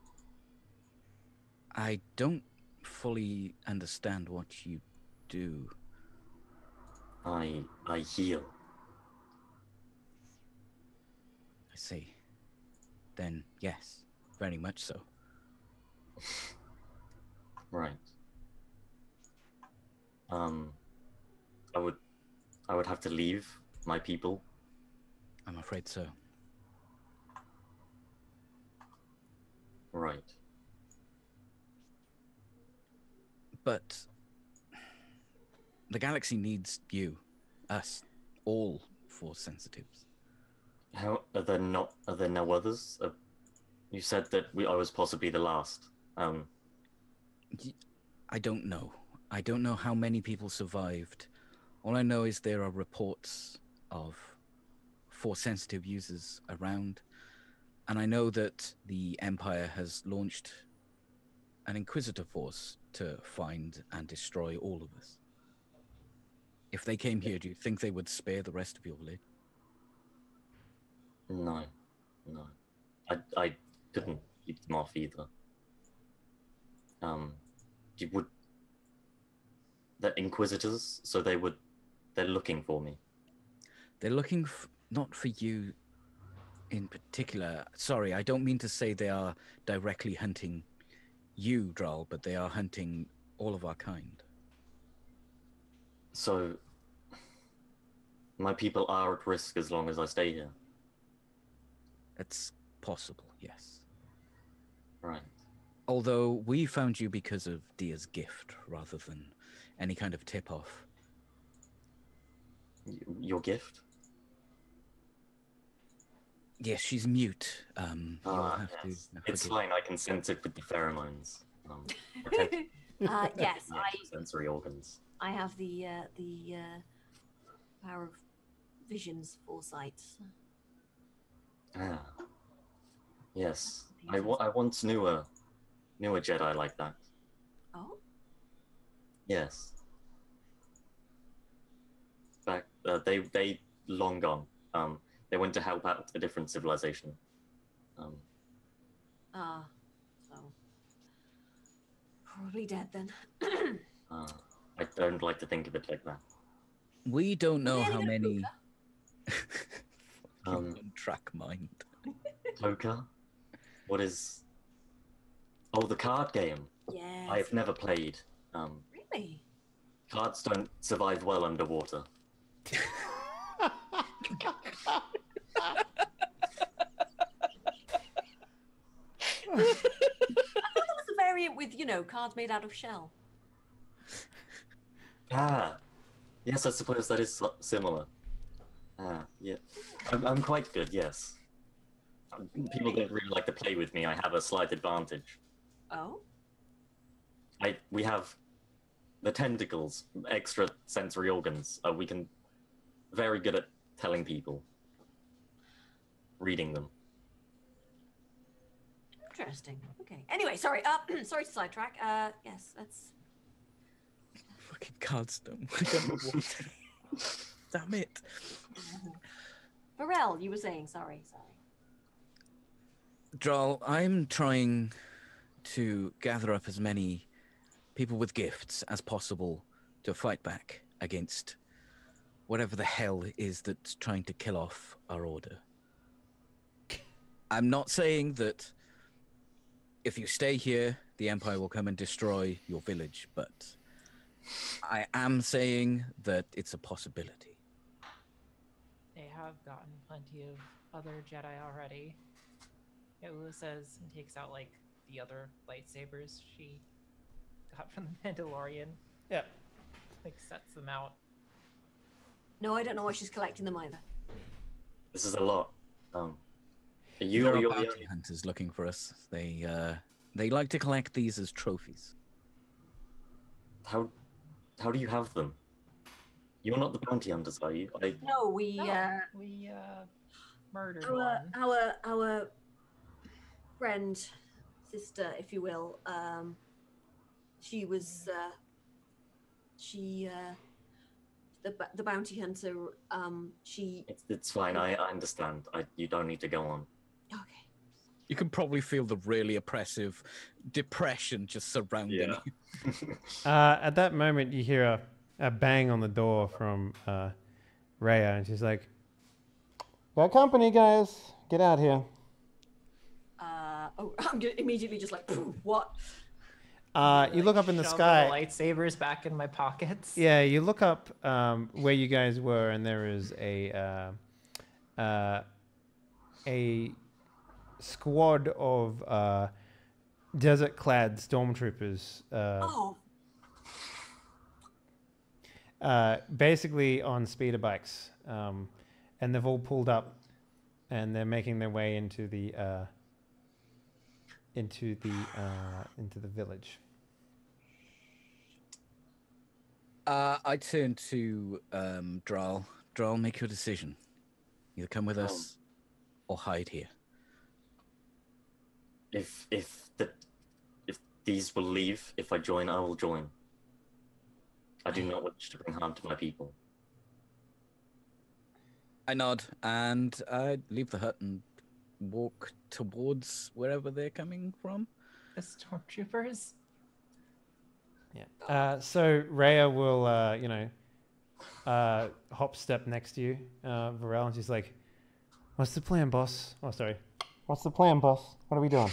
I don't fully understand what you do. I heal. I see. Then yes, very much so. Right. I would have to leave my people. I'm afraid so. Right. But the galaxy needs you, us, all Force sensitives. How are there no others? You said that I was possibly the last. I don't know. I don't know how many people survived. All I know is there are reports of Force sensitive users around, and I know that the Empire has launched an Inquisitor force to find and destroy all of us. If they came here, do you think they would spare the rest of your village? No. I couldn't keep them off either. You would. The Inquisitors, so they're looking for me. They're looking not for you in particular. Sorry, I don't mean to say they are directly hunting you, Drall, but they are hunting all of our kind. So, my people are at risk as long as I stay here. It's possible, yes. Right. Although we found you because of Dia's gift rather than any kind of tip-off. Your gift? Yes, she's mute. You'll have yes. to. It's fine. I can sense it with the pheromones. Yes, sensory organs. I have the power of vision's foresight. Ah. Yes. I once knew a Jedi like that. Oh? Yes. Back they long gone. They went to help out a different civilization. So probably dead then. I don't like to think of it like that. We don't know how many. Track mind. Poker? What is... Oh, the card game. Yes. I've never played. Really? Cards don't survive well underwater. I thought there was a variant with, cards made out of shell. Ah, yes, I suppose that is similar. Ah, yeah. I'm quite good, yes. People don't really like to play with me. I have a slight advantage. Oh? We have the tentacles, extra sensory organs. We can very good at telling people, reading them. Interesting. Okay. Anyway, sorry. Sorry to sidetrack. Yes, that's... Fucking cards don't. I don't know what. Damn it. Varel, you were saying. Sorry. Droll, I'm trying to gather up as many people with gifts as possible to fight back against whatever the hell is that's trying to kill off our order. I'm not saying that if you stay here, the Empire will come and destroy your village, but I am saying that it's a possibility. They have gotten plenty of other Jedi already. Yaula says and takes out like the other lightsabers she got from the Mandalorian. Yeah. Like sets them out. No, I don't know why she's collecting them either. This is a lot. Are There you're are the bounty only... hunters looking for us. They like to collect these as trophies. How do you have them? You're not the bounty hunters, are you? No, we Murdered one. our friend, sister, if you will, she was the bounty hunter. It's fine. I understand. You don't need to go on. Okay. You can probably feel the really oppressive depression just surrounding Yeah. you. At that moment, you hear a bang on the door from Rhea, and she's like, "Got company, guys. Get out here." I'm immediately just like, what? You look up in the Shove sky. The lightsabers back in my pockets. Yeah, you look up where you guys were, and there is a squad of desert-clad stormtroopers. Basically on speeder bikes, and they've all pulled up, and they're making their way into the village. I turn to Droll. Droll, make your decision. Either come with us or hide here. If these will leave, if I join, I will join. I do not wish to bring harm to my people. I nod and I leave the hut and walk towards wherever they're coming from. The stormtroopers. Yeah. So Rhea will, hop step next to you, Varel, and she's like, "What's the plan, boss?" Oh, sorry. "What's the plan, boss? What are we doing?"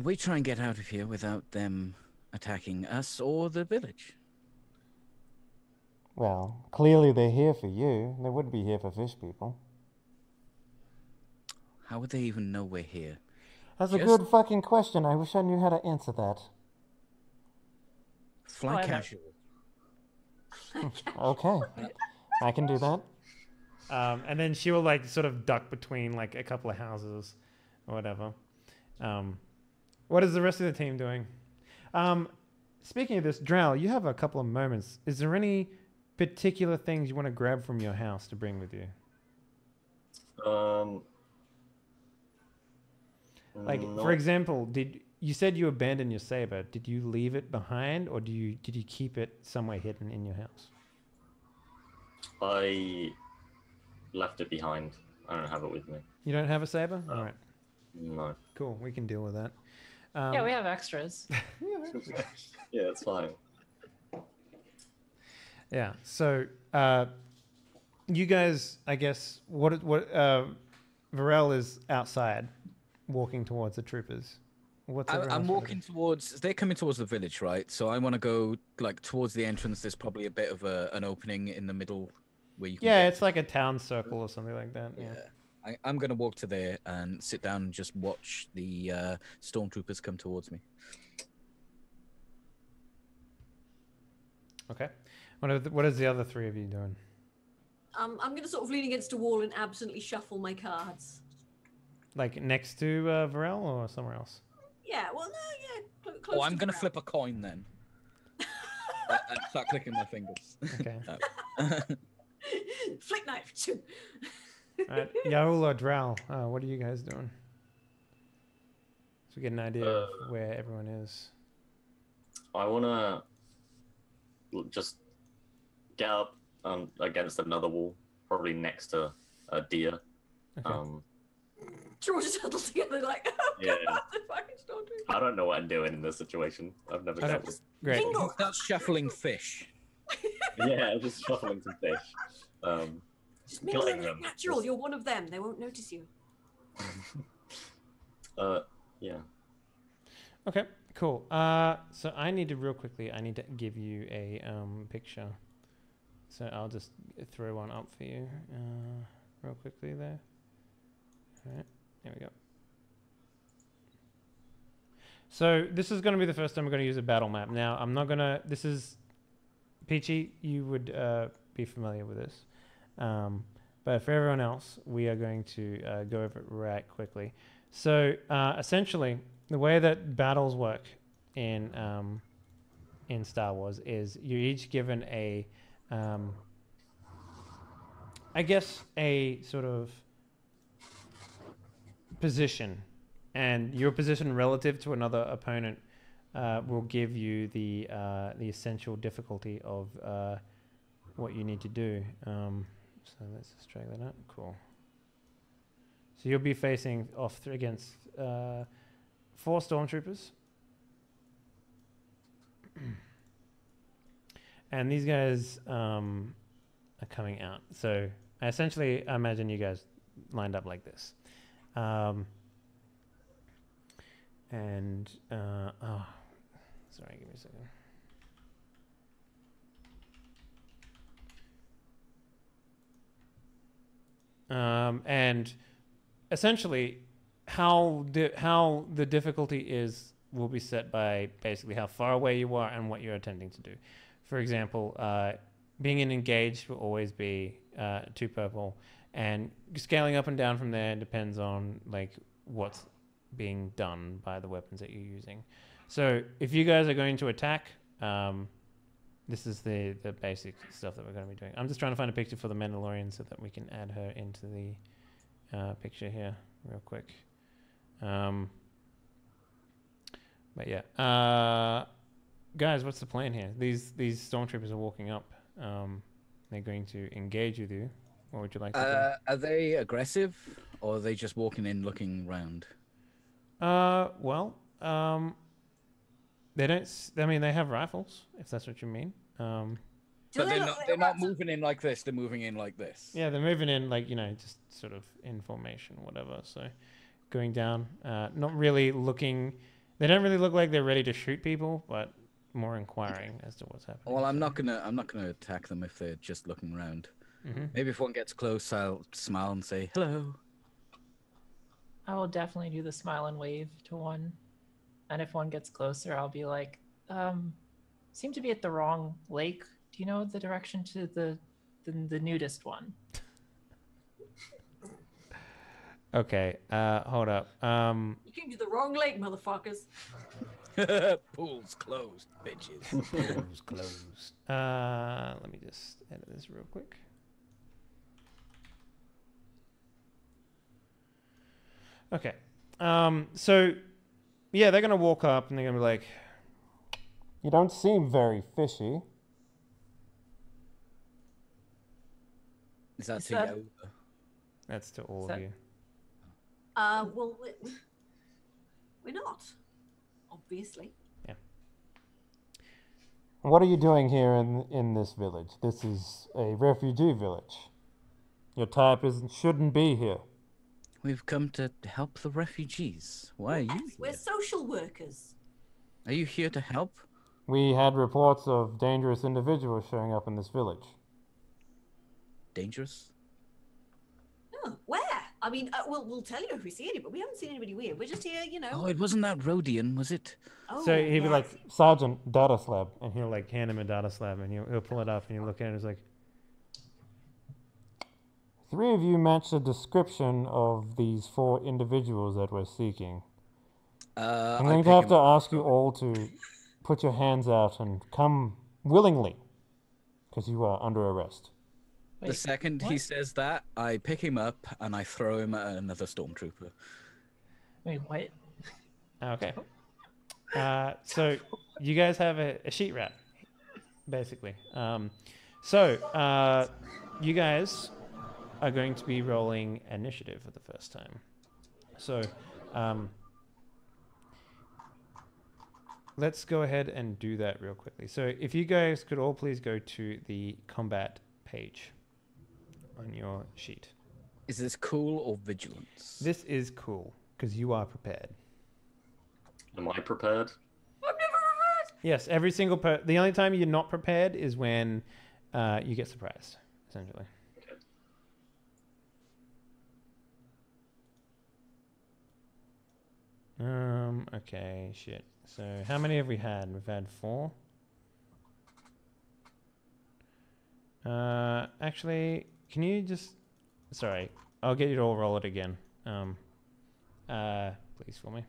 We try and get out of here without them attacking us or the village. Well, clearly they're here for you. They wouldn't be here for fish people. How would they even know we're here? That's a good fucking question. I wish I knew how to answer that. Fly casual. Okay. I can do that. And then she will sort of duck between a couple of houses or whatever. What is the rest of the team doing? Speaking of this, Drow, you have a couple of moments. Is there any particular things you want to grab from your house to bring with you? For example, you said you abandoned your saber. Did you leave it behind, or did you keep it somewhere hidden in your house? I left it behind. I don't have it with me. You don't have a saber? All right. No. Cool. We can deal with that. Yeah, we have extras. Yeah, it's fine. Yeah. So you guys, I guess, Varel is outside, walking towards the troopers. What's I'm walking towards. They're coming towards the village, right? So I want to go like towards the entrance. There's probably a bit of an opening in the middle where you can. Yeah, get it's like a town circle or something like that. Yeah. I'm gonna walk to there and sit down and just watch the stormtroopers come towards me. Okay. What is the other three of you doing? I'm going to sort of lean against a wall and absently shuffle my cards. Like next to Varel or somewhere else? Yeah, well, no, yeah. Close I'm to gonna the flip a coin then. And start clicking my fingers. Okay. Flick knife. All right. Yaul or Drow, what are you guys doing? So we get an idea of where everyone is. I want to just get up against another wall, probably next to a deer. Okay. George just huddled together like, oh Yeah. god, the fucking Stormtrooper. I don't know what I'm doing in this situation. I've never Okay. dealt with. Great. Bingo. Start shuffling fish. Yeah, just shuffling some fish. Just make killing it them. natural. You're one of them. They won't notice you. Yeah. Okay, cool. So I need to give you a picture. So I'll just throw one up for you real quickly there. All right, there we go. So this is going to be the first time we're going to use a battle map. Now, I'm not going to... This is... Peachy, you would be familiar with this. But for everyone else, we are going to go over it right quickly. So essentially, the way that battles work in Star Wars is you're each given a... I guess a sort of position, and your position relative to another opponent will give you the essential difficulty of what you need to do. So let's just drag that out. Cool. So you'll be facing off against 4 stormtroopers, and these guys are coming out. So I imagine you guys lined up like this. Sorry, give me a second. And essentially, how the difficulty will be set by basically how far away you are and what you're attempting to do. For example, being engaged will always be 2 purple, and scaling up and down from there depends on like what's being done by the weapons that you're using. So if you guys are going to attack, this is the basic stuff that we're going to be doing. I'm just trying to find a picture for the Mandalorian so that we can add her into the picture here real quick. But yeah, guys, what's the plan here? These stormtroopers are walking up. They're going to engage with you. What would you like to do? Are they aggressive, or are they just walking in, looking round? They don't. I mean, they have rifles, if that's what you mean. But they're not moving in like this. They're moving in like this. Yeah, they're moving in like, just sort of in formation, whatever. So, going down, not really looking. They don't really look like they're ready to shoot people, but more inquiring as to what's happening. Well, I'm not gonna attack them if they're just looking around. Mm-hmm. Maybe if one gets close, I'll smile and say hello. I will definitely do the smile and wave to one. And if one gets closer, I'll be like, seem to be at the wrong lake. Do you know the direction to the nudist one? Okay, hold up. You came to the wrong lake, motherfuckers. Pool's closed, bitches. Pool's closed. Let me just edit this real quick. Okay. So, yeah, they're going to walk up and they're going to be like, you don't seem very fishy. Is that Is to that- Yoda? That's to all Is of that- you. Well, we're not, obviously. Yeah. What are you doing here in this village? This is a refugee village. Your type shouldn't be here. We've come to help the refugees. Why are you Yes, we're here? social workers. Are you here to help? We had reports of dangerous individuals showing up in this village. Dangerous? Oh, where? I mean, we'll tell you if we see any, but we haven't seen anybody weird. We're just here, you know. Oh, it wasn't that Rhodian, was it? Oh, So he'd be yes. like, Sergeant, data slab. and he'll like hand him a data slab, and he'll pull it up, and he'll look at it, and he's like, 3 of you match the description of these 4 individuals that we're seeking. I'm going to have to ask you all to put your hands out and come willingly, because you are under arrest. The second he what? says that, I pick him up and I throw him at another stormtrooper. Wait, what? okay. So you guys have a sheet wrap, basically. You guys are going to be rolling initiative for the first time. So, let's go ahead and do that real quickly. So if you guys could all please go to the combat page on your sheet. Is this cool or vigilance? This is cool, because you are prepared. Am I prepared? I'm never prepared. Yes, every single the only time you're not prepared is when you get surprised, essentially. Okay, shit. So how many have we had? We've had 4. Actually, can you just... Sorry, I'll get you to all roll it again. Please for me.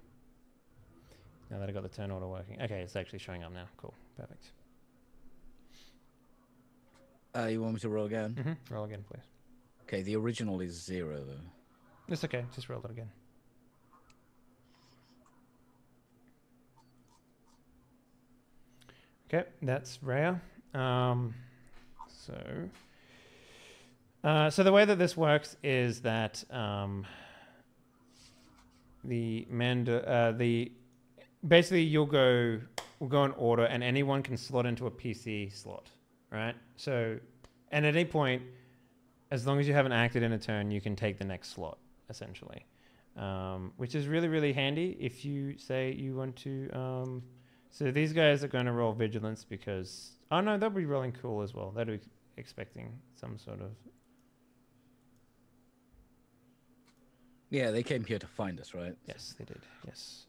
Now that I got the turn order working. Okay, it's actually showing up now. Cool, perfect. You want me to roll again? Mm-hmm. Roll again, please. Okay, the original is 0 though. It's okay, just roll it again. Okay, that's rare. So the way that this works is that basically we'll go in order, and anyone can slot into a PC slot, right? So, and at any point, as long as you haven't acted in a turn, you can take the next slot, essentially, which is really, really handy if you say you want to. So these guys are going to roll vigilance because... Oh no, they'll be rolling cool as well. They'll be expecting some sort of... Yeah, they came here to find us, right? Yes, they did. Yes.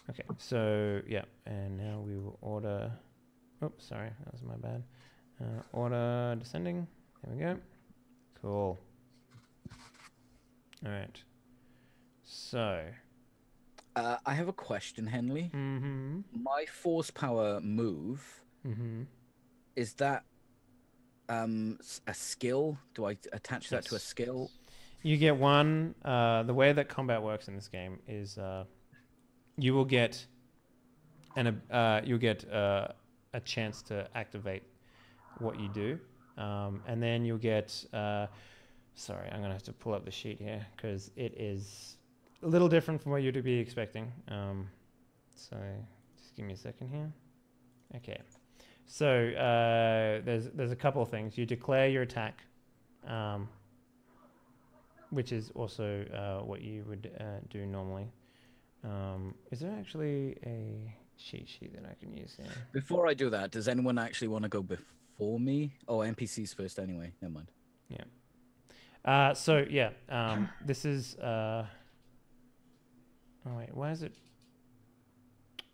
Okay, so yeah, and now we will order... Oops, sorry, that was my bad. Order descending. There we go. Cool. All right. So... I have a question, Henley. Mm-hmm. My force power move, is that a skill? Do I attach that to a skill? You get one. The way that combat works in this game is you will get a chance to activate what you do, and then you'll get. Sorry, I'm gonna have to pull up the sheet here because it is a little different from what you'd be expecting. So just give me a second here. Okay. So there's a couple of things. You declare your attack, which is also what you would do normally. Is there actually a cheat sheet that I can use here? Before I do that, does anyone actually want to go before me? Oh, NPCs first anyway. Never mind. Yeah. So yeah, this is... Oh wait, why is it?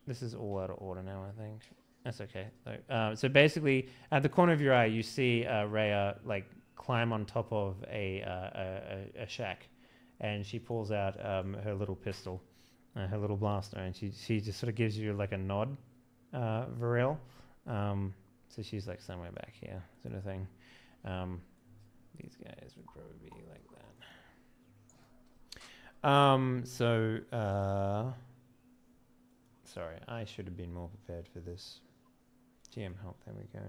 This is all out of order now, I think. That's okay. So basically, at the corner of your eye, you see Rhea like climb on top of a shack, and she pulls out her little pistol, her little blaster, and she just sort of gives you like a nod, Varel. So she's like somewhere back here, sort of thing. These guys would probably be like that. Sorry, I should have been more prepared for this. GM help, there we go.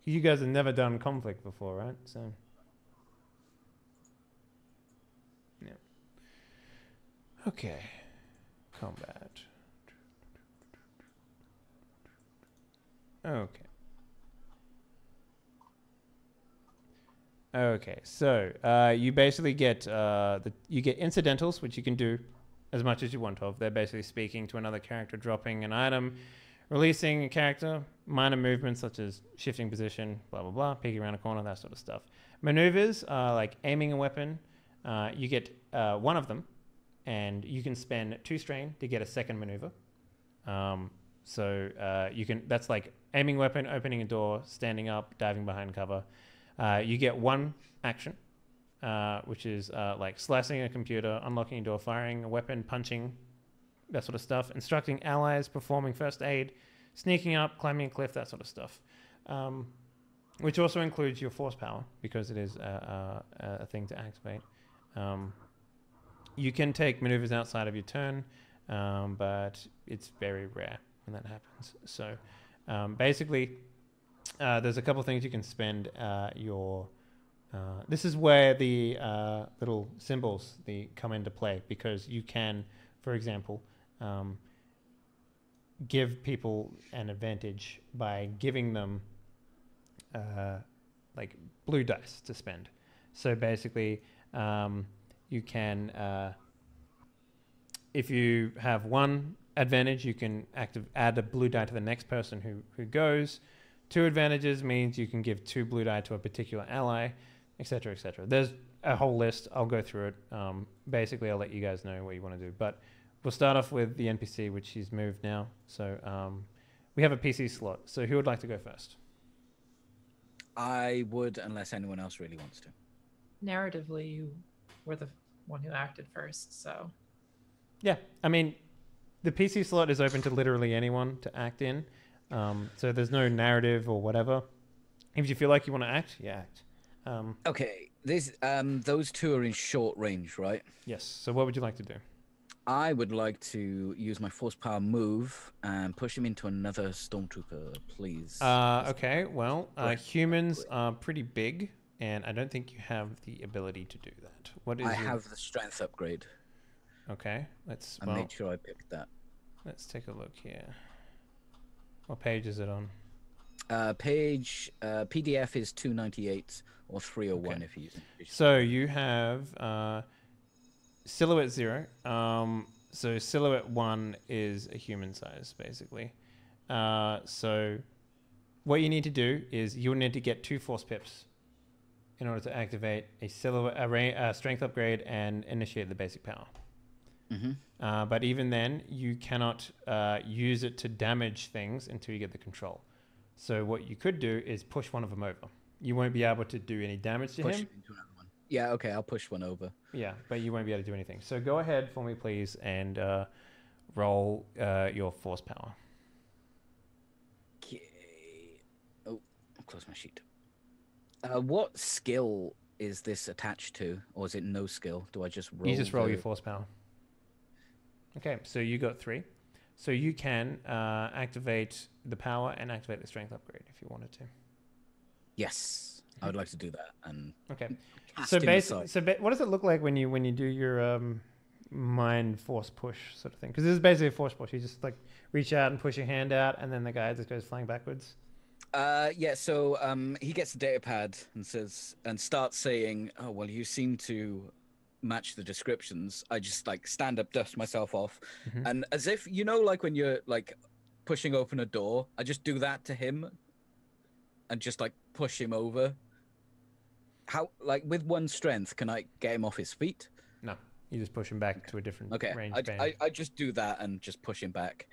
You guys have never done conflict before, right? So, yeah. Okay, combat. Okay. Okay, so you basically get you get incidentals, which you can do as much as you want of. They're basically speaking to another character, dropping an item, releasing a character, minor movements such as shifting position, blah blah blah, peeking around a corner, that sort of stuff. Maneuvers are like aiming a weapon. You get one of them, and you can spend 2 strain to get a second maneuver. So you can, that's like aiming weapon, opening a door, standing up, diving behind cover. You get 1 action, which is like slicing a computer, unlocking a door, firing a weapon, punching, that sort of stuff, instructing allies, performing first aid, sneaking up, climbing a cliff, that sort of stuff. Which also includes your force power, because it is a thing to activate. You can take maneuvers outside of your turn, but it's very rare when that happens. So basically, there's a couple of things you can spend your... this is where the little symbols come into play, because you can, for example, give people an advantage by giving them like blue dice to spend. So basically, you can, if you have 1 advantage, you can add a blue die to the next person who goes. 2 advantages means you can give 2 blue die to a particular ally, etc., etc. There's a whole list. I'll go through it. Basically, I'll let you guys know what you want to do. But we'll start off with the NPC, which he's moved now. So we have a PC slot. So who would like to go first? I would, unless anyone else really wants to. Narratively, you were the one who acted first, so... Yeah, I mean, the PC slot is open to literally anyone to act in. So there's no narrative or whatever. If you feel like you want to act, you act. Okay, those 2 are in short range, right? Yes. So what would you like to do? I would like to use my force power move and push him into another Stormtrooper, please. Okay, well, humans are pretty big, and I don't think you have the ability to do that. What is I have the strength upgrade. Okay, I made sure I picked that. Let's take a look here. What page is it on? Page PDF is 298 or 301 if you use it. So you have Silhouette 0. So Silhouette 1 is a human size, basically. So what you need to do is you'll need to get 2 force pips in order to activate a strength upgrade and initiate the basic power. Mm-hmm. But even then, you cannot use it to damage things until you get the control. So what you could do is push one of them over. You won't be able to do any damage to him. Into another one. Yeah, okay, I'll push one over. Yeah, but you won't be able to do anything. So go ahead for me, please, and roll your force power. Okay. Oh, I'll close my sheet. What skill is this attached to? Or is it no skill? Do I just roll? You just roll your force power. Okay, so you got 3. So you can activate the power and activate the strength upgrade if you wanted to. Yes, I would like to do that. And okay. So basically, what does it look like when you do your mind force push sort of thing? Because this is basically a force push. You just like reach out and push your hand out, and then the guy just goes flying backwards. Yeah. So he gets the data pad and starts saying, "Oh well, you seem to match the descriptions." I just like stand up, dust myself off, and as if like when you're like pushing open a door, I just do that to him, and just like push him over. How, like, with 1 strength, can I get him off his feet? No, you just push him back to a different range. I just do that and just push him back.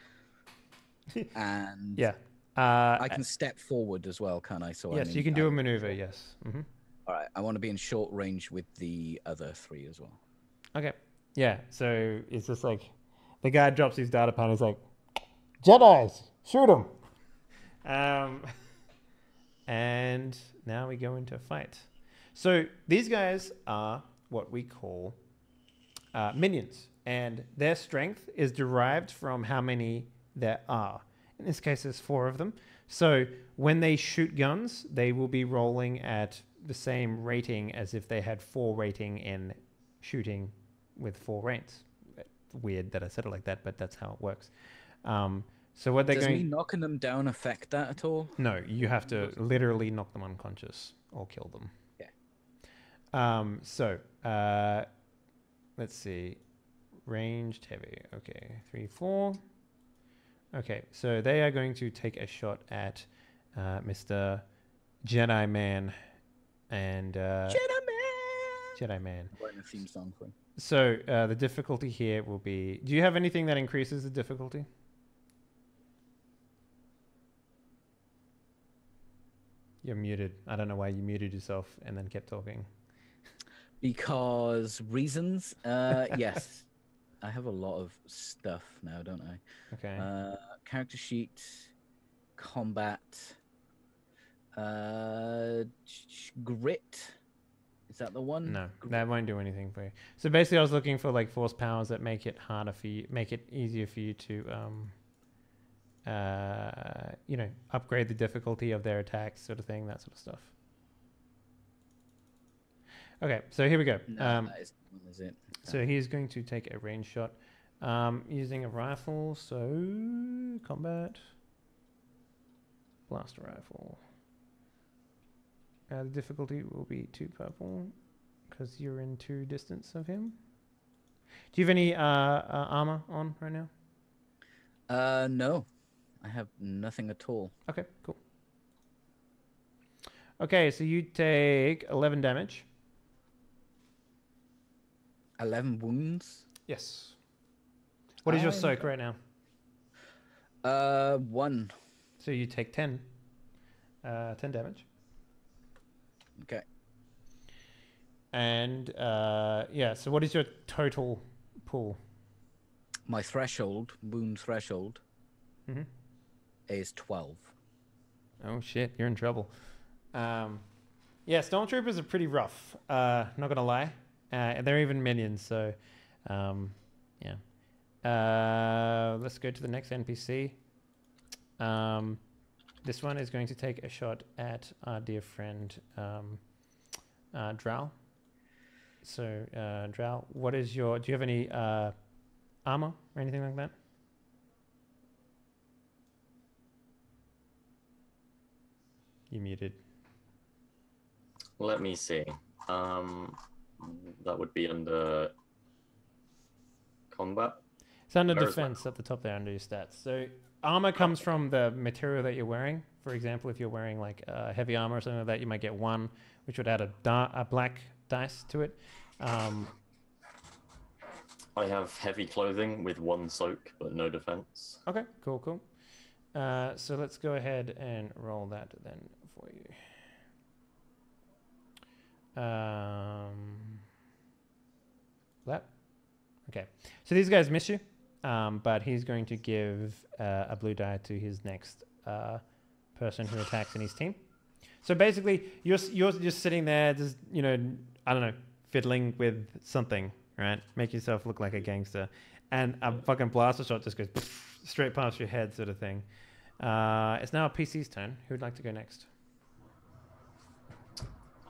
And yeah, I can step forward as well, can I? So yes, you can do a maneuver. Yes. All right, I want to be in short range with the other 3 as well. Okay. Yeah. So it's just like the guy drops his data pad. He's like, "Jedis, shoot him!" And now we go into a fight. So these guys are what we call minions, and their strength is derived from how many there are. In this case, there's 4 of them. So when they shoot guns, they will be rolling at the same rating as if they had 4 rating in shooting with 4 ranks. Weird that I said it like that, but that's how it works. So what they're Does me knocking them down affect that at all? No, you have to literally knock them unconscious or kill them. Yeah. Let's see. Ranged heavy. Okay, 3, 4. Okay, so they are going to take a shot at Mr. Jedi Man and Jedi Man. Writing a theme song for him. So the difficulty here will be. Do you have anything that increases the difficulty? You're muted. I don't know why you muted yourself and then kept talking. Because reasons. Yes. I have a lot of stuff now, don't I? Okay. Character sheet, combat, grit. Is that the one? No, that won't do anything for you. So basically, I was looking for like force powers that make it harder for you, make it easier for you to, upgrade the difficulty of their attacks, sort of thing, that sort of stuff. Okay, so here we go. No, that is it. So he's going to take a range shot using a rifle. So combat, blaster rifle. The difficulty will be 2 purple because you're in 2 distance of him. Do you have any armor on right now? No, I have nothing at all. Okay, cool. Okay, so you take 11 damage. 11 wounds? Yes. What is your soak right now? 1. So you take 10 damage. Okay. And so what is your total pool? My threshold, wound threshold, is 12. Oh shit, you're in trouble. Stormtroopers are pretty rough. Not gonna lie. They're even minions, so let's go to the next NPC. This one is going to take a shot at our dear friend Drow. So Drow, do you have any armor or anything like that? You muted. Let me see. That would be under combat. It's under defense at the top there under your stats. So armor comes from the material that you're wearing. For example, if you're wearing like heavy armor or something like that, you might get 1, which would add a black dice to it. I have heavy clothing with 1 soak, but no defense. Okay, cool. So let's go ahead and roll that then for you. That. Okay. So these guys miss you, but he's going to give a blue die to his next person who attacks in his team. So basically, you're just sitting there, just I don't know, fiddling with something, right? Make yourself look like a gangster, and a fucking blaster shot just goes straight past your head, sort of thing. It's now a PC's turn. Who would like to go next?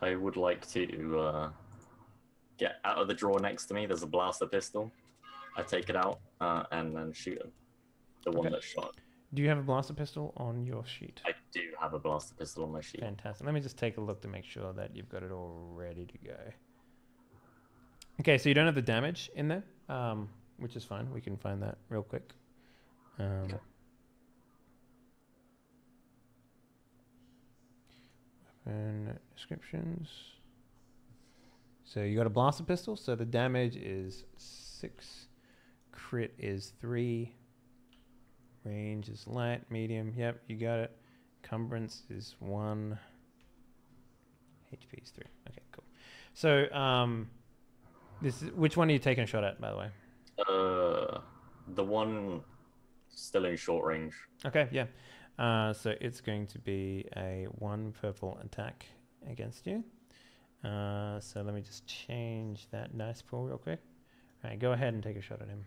I would like to get out of the drawer next to me. There's a blaster pistol. I take it out and then shoot him. The one that shot. Do you have a blaster pistol on your sheet? I do have a blaster pistol on my sheet. Fantastic. Let me just take a look to make sure that you've got it all ready to go. Okay, so you don't have the damage in there, which is fine. We can find that real quick. Okay. Weapon descriptions. So you got a blaster pistol. So the damage is 6. Crit is 3. Range is light, medium. Yep, you got it. Encumbrance is 1. HP is 3. Okay, cool. So which one are you taking a shot at, by the way? The one still in short range. Okay, yeah. So it's going to be a 1 purple attack against you. So let me just change that dice pool real quick. All right, go ahead and take a shot at him.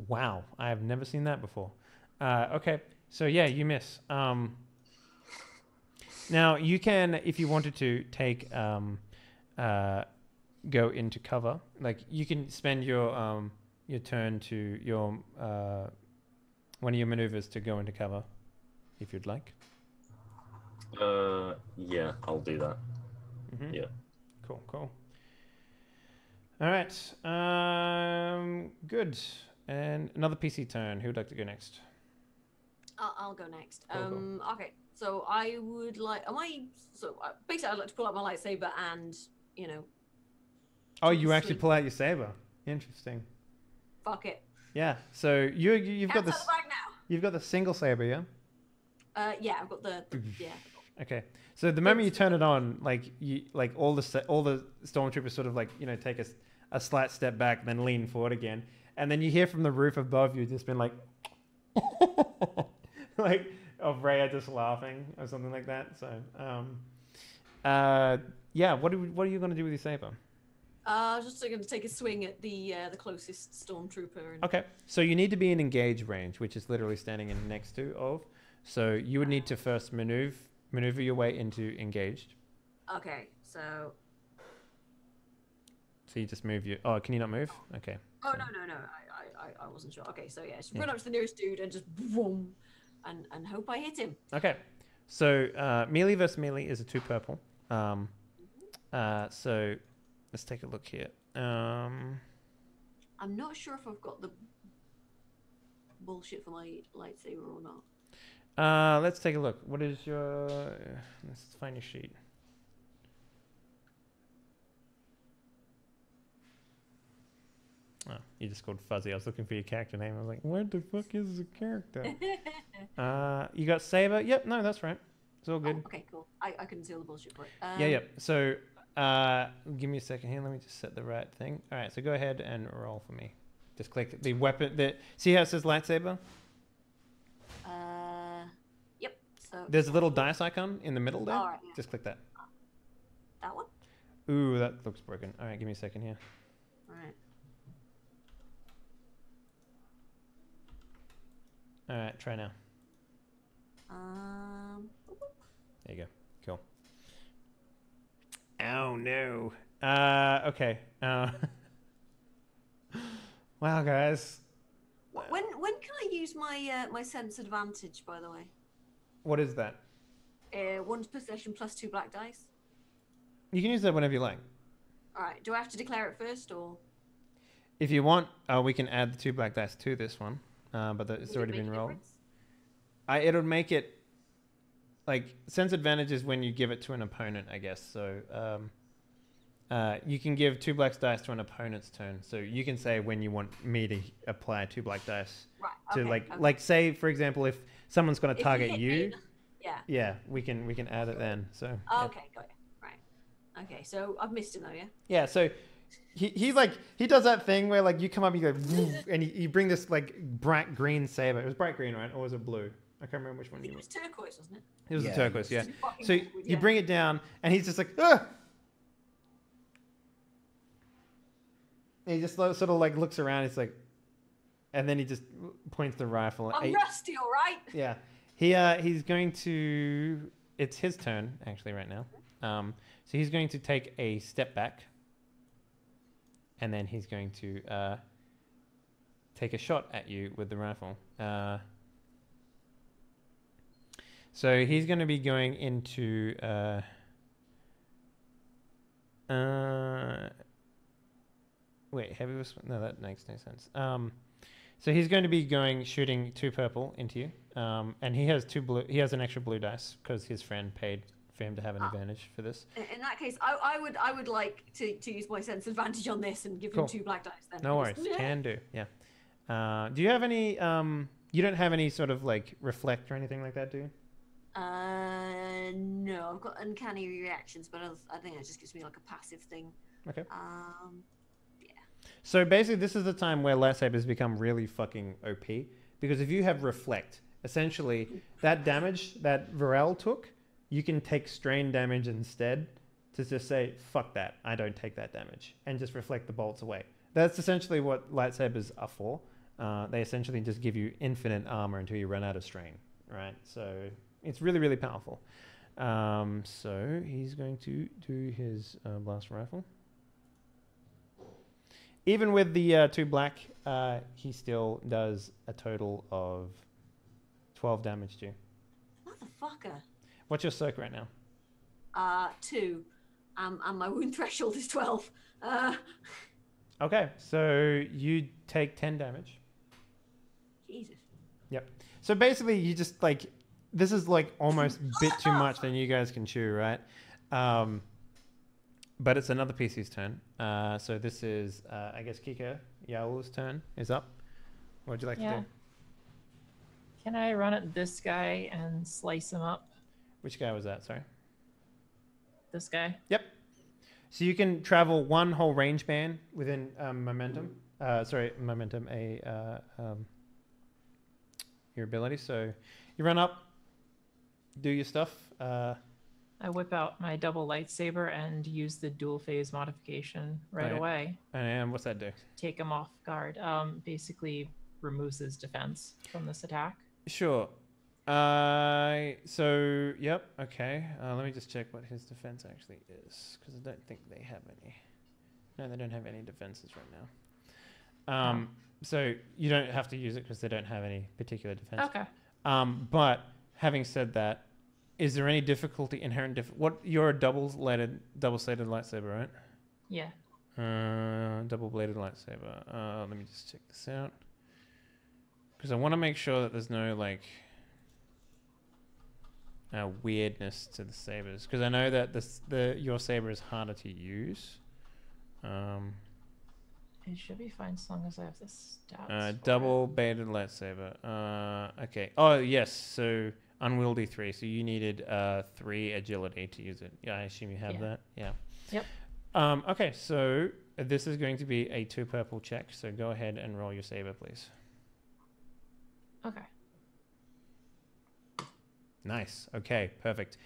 Wow, I have never seen that before. Okay, so yeah, you miss. Now you can, if you wanted to, take go into cover. Like you can spend your turn to your one of your maneuvers to go into cover, if you'd like. Yeah, I'll do that. Yeah. Cool, cool. All right. Good. And another PC turn. Who would like to go next? I'll go next. Cool. Okay. So I would like. Basically, I'd like to pull out my lightsaber and Oh, you actually swing. pull out your saber. Interesting. Fuck it. Yeah. So you've got Cats this. out the bag now. You've got the single saber, yeah. Yeah, I've got the yeah. Okay. So the moment you turn it on, all the stormtroopers sort of take a slight step back, then lean forward again, and then you hear from the roof above you just been like, like of Rhea just laughing or something like that. So, yeah. What are you going to do with your saber? I was just going to take a swing at the closest stormtrooper. And... Okay. So you need to be in engage range, which is literally standing in next to of. So you would need to first maneuver your way into engaged. Okay. So you just move your. Oh, can you not move? Okay. Oh no! I wasn't sure. Okay, so yeah, just run up to the nearest dude and just boom, and hope I hit him. Okay, so melee versus melee is a 2 purple. So let's take a look here. I'm not sure if I've got the bullshit for my lightsaber or not. Let's take a look. What is your? Let's find your sheet. Oh, you just called Fuzzy. I was looking for your character name. I was like, where the fuck is the character? You got Saber? Yep, no, that's right. It's all good. Oh, okay, cool. I couldn't see all the bullshit for it. Yeah. So, give me a second here. Let me just set the right thing. All right, so go ahead and roll for me. Just click the weapon. See how it says lightsaber? Yep. So there's a little dice icon in the middle there. All right, yeah. Just click that. That one? Ooh, that looks broken. All right, give me a second here. All right. All right, try now. There you go. Cool. Oh no. Okay. Wow, guys. When can I use my my sense advantage? By the way. What is that? 1 possession plus 2 black dice. You can use that whenever you like. All right. Do I have to declare it first, or? If you want, we can add the 2 black dice to this one. But it's already been rolled. It'll make it like sense advantage is when you give it to an opponent, I guess. So you can give 2 black dice to an opponent's turn. So you can say when you want me to apply 2 black dice to like say for example if someone's going to target you. Yeah, we can add it then. So. Okay, got it. Right. Okay, so I've missed it though, yeah. Yeah. So. He does that thing where like you come up, you go, and you bring this like bright green saber. It was bright green, right? Or was it blue? I can't remember which one. It was turquoise, wasn't it? It was a turquoise, yeah. So you bring it down, and he's just like, ugh! And he just sort of like looks around. He's like, and then he just points the rifle. I'm rusty, all right. Yeah, he's going to. It's his turn actually right now. So he's going to take a step back. And then he's going to take a shot at you with the rifle. So he's going to be going into... wait, heavy... No, that makes no sense. So he's going to be shooting 2 purple into you. And he has 2 blue... He has an extra blue dice because his friend paid for him to have an advantage for this. In that case, I would like to use my sense advantage on this and give him 2 black dice then. No worries. Can do. Yeah. Do you have any you don't have any sort of like reflect or anything like that, do you? No, I've got uncanny reactions, but I think that just gives me like a passive thing. Okay. Yeah. So basically this is the time where lightsabers become really fucking OP because if you have reflect, essentially that damage that Varel took, you can take strain damage instead to just say, fuck that, I don't take that damage, and just reflect the bolts away. That's essentially what lightsabers are for. They essentially just give you infinite armor until you run out of strain, right? So it's really, really powerful. So he's going to do his blast rifle. Even with the 2 black, he still does a total of 12 damage to you. Motherfucker. What's your soak right now? 2. and my wound threshold is 12. Okay, so you take 10 damage. Jesus. Yep. So basically, you just like this is like almost a bit too much than you guys can chew, right? But it's another PC's turn. So this is, I guess, Kika Yaul's turn is up. What would you like to do? Can I run at this guy and slice him up? Which guy was that? Sorry. This guy? Yep. So you can travel one whole range band within momentum. Momentum. Your ability. So you run up, do your stuff. I whip out my double lightsaber and use the dual phase modification right away. And what's that do? Take him off guard. Basically removes his defense from this attack. Sure. Yep. Okay. Let me just check what his defense actually is, because I don't think they have any. No, they don't have any defenses right now. So you don't have to use it because they don't have any particular defense. Okay. But having said that, is there any difficulty inherent? You're a double-bladed lightsaber, right? Yeah. Double-bladed lightsaber. Let me just check this out, because I want to make sure that there's no like weirdness to the sabers, because I know that your saber is harder to use. It should be fine as long as I have the stats. Double-bladed lightsaber. Okay. Oh yes. So unwieldy 3. So you needed 3 agility to use it. Yeah, I assume you have that. Yeah. Yep. Okay. So this is going to be a 2 purple check. So go ahead and roll your saber, please. Okay. Nice. Okay, perfect.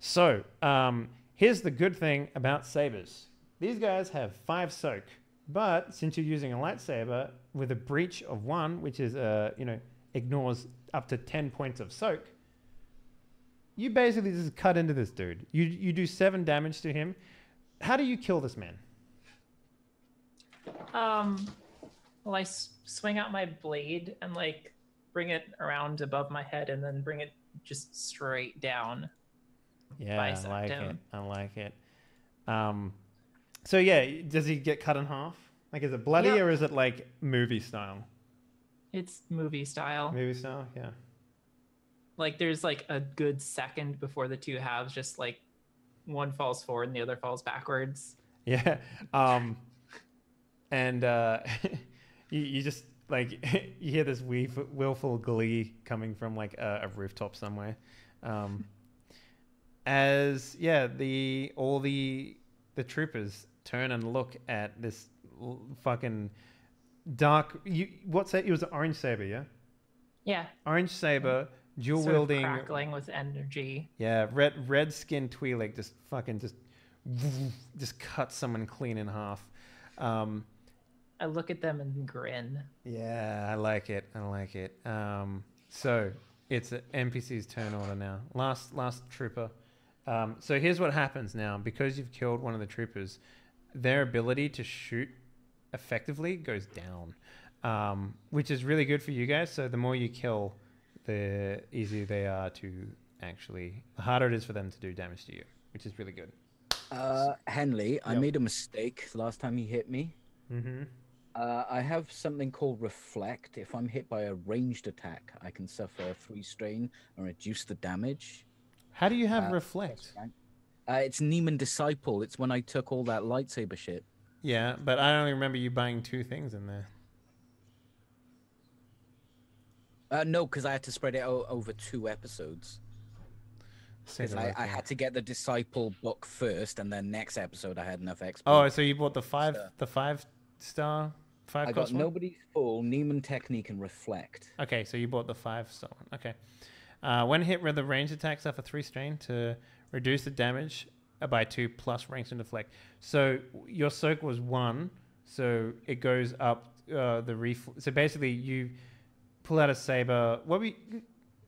So here's the good thing about sabers. These guys have 5 soak, but since you're using a lightsaber with a breach of 1, which is ignores up to 10 points of soak, you basically just cut into this dude. You do 7 damage to him. How do you kill this man? Well, I swing out my blade and like bring it around above my head and then bring it just straight down. Yeah, I like it. So yeah, does he get cut in half? Like, is it bloody or is it like movie style? It's movie style. Movie style, yeah. Like there's like a good second before the two halves, just like one falls forward and the other falls backwards. Yeah. And you just like you hear this willful glee coming from like a rooftop somewhere. All the troopers turn and look at this fucking dark. What's that? It was an orange saber, yeah. Yeah. Orange saber, dual wielding, crackling with energy. Yeah, red skinned Twi'lek just cuts someone clean in half. I look at them and grin. Yeah, I like it. So it's an NPC's turn order now. Last trooper. So here's what happens now. Because you've killed one of the troopers, their ability to shoot effectively goes down, which is really good for you guys. So the more you kill, the easier they are to the harder it is for them to do damage to you, which is really good. Henley, I made a mistake last time he hit me. Mm-hmm. I have something called Reflect. If I'm hit by a ranged attack, I can suffer 3 strain and reduce the damage. How do you have Reflect? It's Neiman Disciple. It's when I took all that lightsaber shit. Yeah, but I only remember you buying 2 things in there. No, because I had to spread it over 2 episodes. Because I had to get the Disciple book first, and then next episode I had enough XP. Oh, so you bought the 5-star? I got Nobody's Full, Neiman Technique, and Reflect. Okay, so you bought the 5-star one. Okay. When hit with a range attack, suffer 3 strain to reduce the damage by 2 plus range and deflect. So your soak was 1, so it goes up so basically you pull out a saber.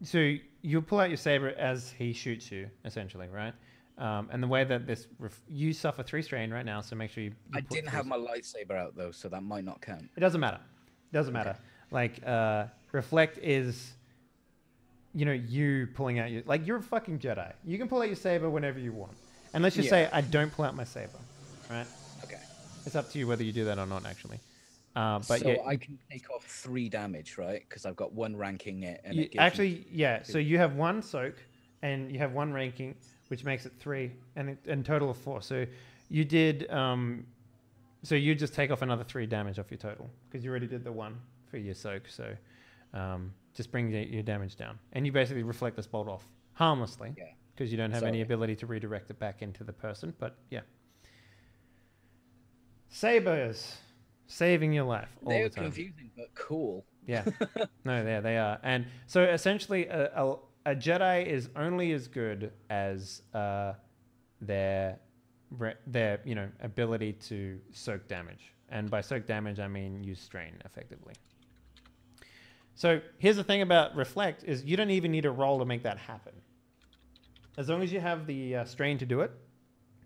So you pull out your saber as he shoots you, essentially, right? And the way that you suffer 3 strain right now, so make sure you I didn't have my lightsaber out though, so that might not count. It doesn't matter. Like reflect is, you pulling out your, like, you're a fucking Jedi. You can pull out your saber whenever you want. And let's just say I don't pull out my saber, right? Okay. It's up to you whether you do that or not, actually. But so yeah, I can take off 3 damage, right? Because I've got 1 ranking it, and you, it gives actually, me yeah. So you have 1 soak, and you have 1 ranking, which makes it 3, and in total of 4. So you did. So you just take off another 3 damage off your total because you already did the 1 for your soak. So just bring your damage down, and you basically reflect this bolt off harmlessly because you don't have any ability to redirect it back into the person. But yeah, sabers. Saving your life all They're the time. confusing, but cool. Yeah. No, they are. And so essentially a Jedi is only as good as their ability to soak damage. And by soak damage, I mean use strain effectively. So here's the thing about reflect is you don't even need a roll to make that happen. As long as you have the strain to do it,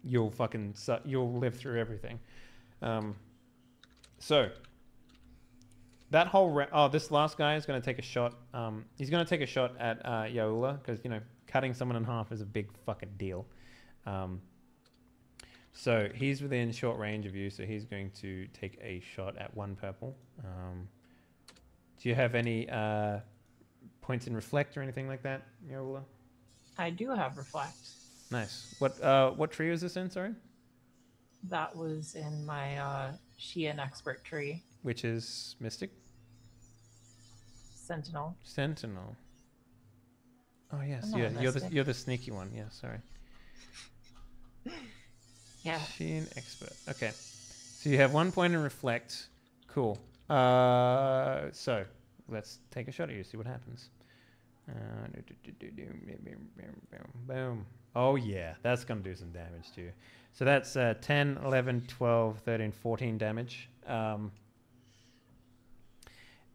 you'll live through everything. So that whole this last guy is going to take a shot. He's going to take a shot at Yaula because cutting someone in half is a big fucking deal. So he's within short range of you, so he's going to take a shot at 1 purple. Do you have any points in reflect or anything like that, Yaula? I do have reflect. Nice. What tree was this in? Sorry. That was in my Sheehan expert tree. Which is Mystic? Sentinel. Sentinel. Oh yes, I'm not yeah. You're the sneaky one. Yeah, sorry. Yeah. Sheehan expert. Okay. So you have 1 point in reflect. Cool. So let's take a shot at you. See what happens. Boom. Oh yeah, that's gonna do some damage to you. So that's 10, 11, 12, 13, 14 damage.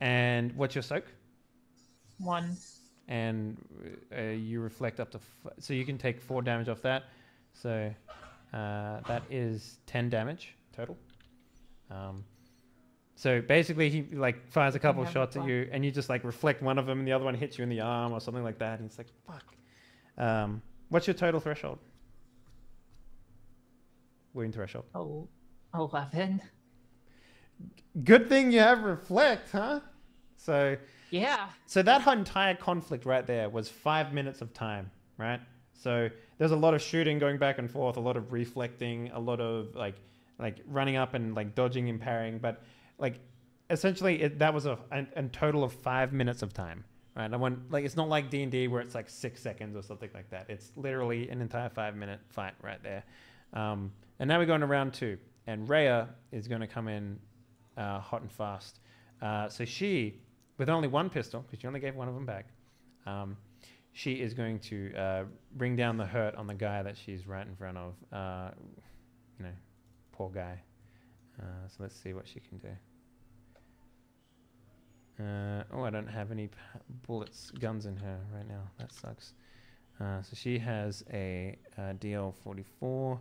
And what's your soak? 1. And you reflect up to... so you can take 4 damage off that. So that is 10 damage total. So basically he fires a couple of shots at you and you just reflect one of them and the other one hits you in the arm or something like that. And it's like, fuck. What's your total threshold? Wound threshold. 11. Good thing you have reflect, huh? So yeah. So that entire conflict right there was 5 minutes of time, right? So there's a lot of shooting going back and forth, a lot of reflecting, a lot of like running up and dodging and parrying, but essentially that was a total of 5 minutes of time, right? I want it's not like D&D where it's 6 seconds or something like that. It's literally an entire 5-minute fight right there. And now we're going to round 2, and Rhea is going to come in hot and fast. So she, with only 1 pistol, because she only gave 1 of them back, she is going to bring down the hurt on the guy that she's right in front of. Poor guy. So let's see what she can do. I don't have any guns in her right now. That sucks. So she has a DL 44.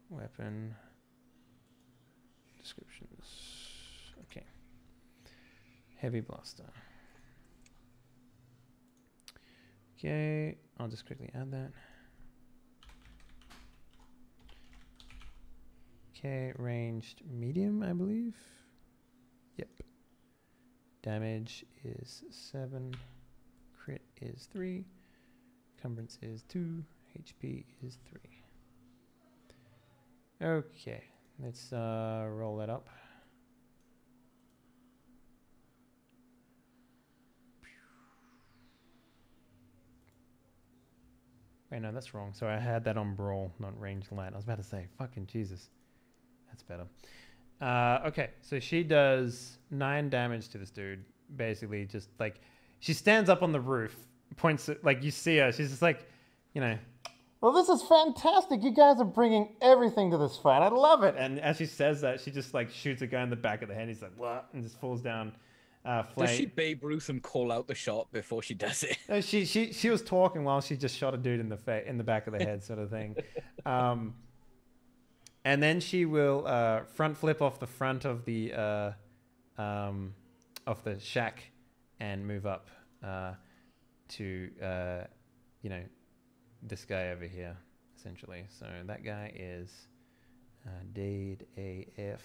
Weapon descriptions. Okay. Heavy blaster. Okay, I'll just quickly add that. Okay, ranged medium, I believe. Yep. Damage is 7. Crit is 3. Encumbrance is 2. HP is 3. Okay, let's roll that up. Wait, no, that's wrong. So I had that on brawl, not ranged light. I was about to say, fucking Jesus. That's better. Okay, so she does 9 damage to this dude. Basically, just she stands up on the roof, points at, you see her. She's just well, this is fantastic. You guys are bringing everything to this fight. I love it. And as she says that, she just shoots a guy in the back of the head. He's like, what? And just falls down. Does she Babe Ruth and call out the shot before she does it? No, she was talking while she just shot a dude in the back of the head, sort of thing. And then she will front flip off the front of the shack and move up to this guy over here, essentially. So that guy is Dade AF.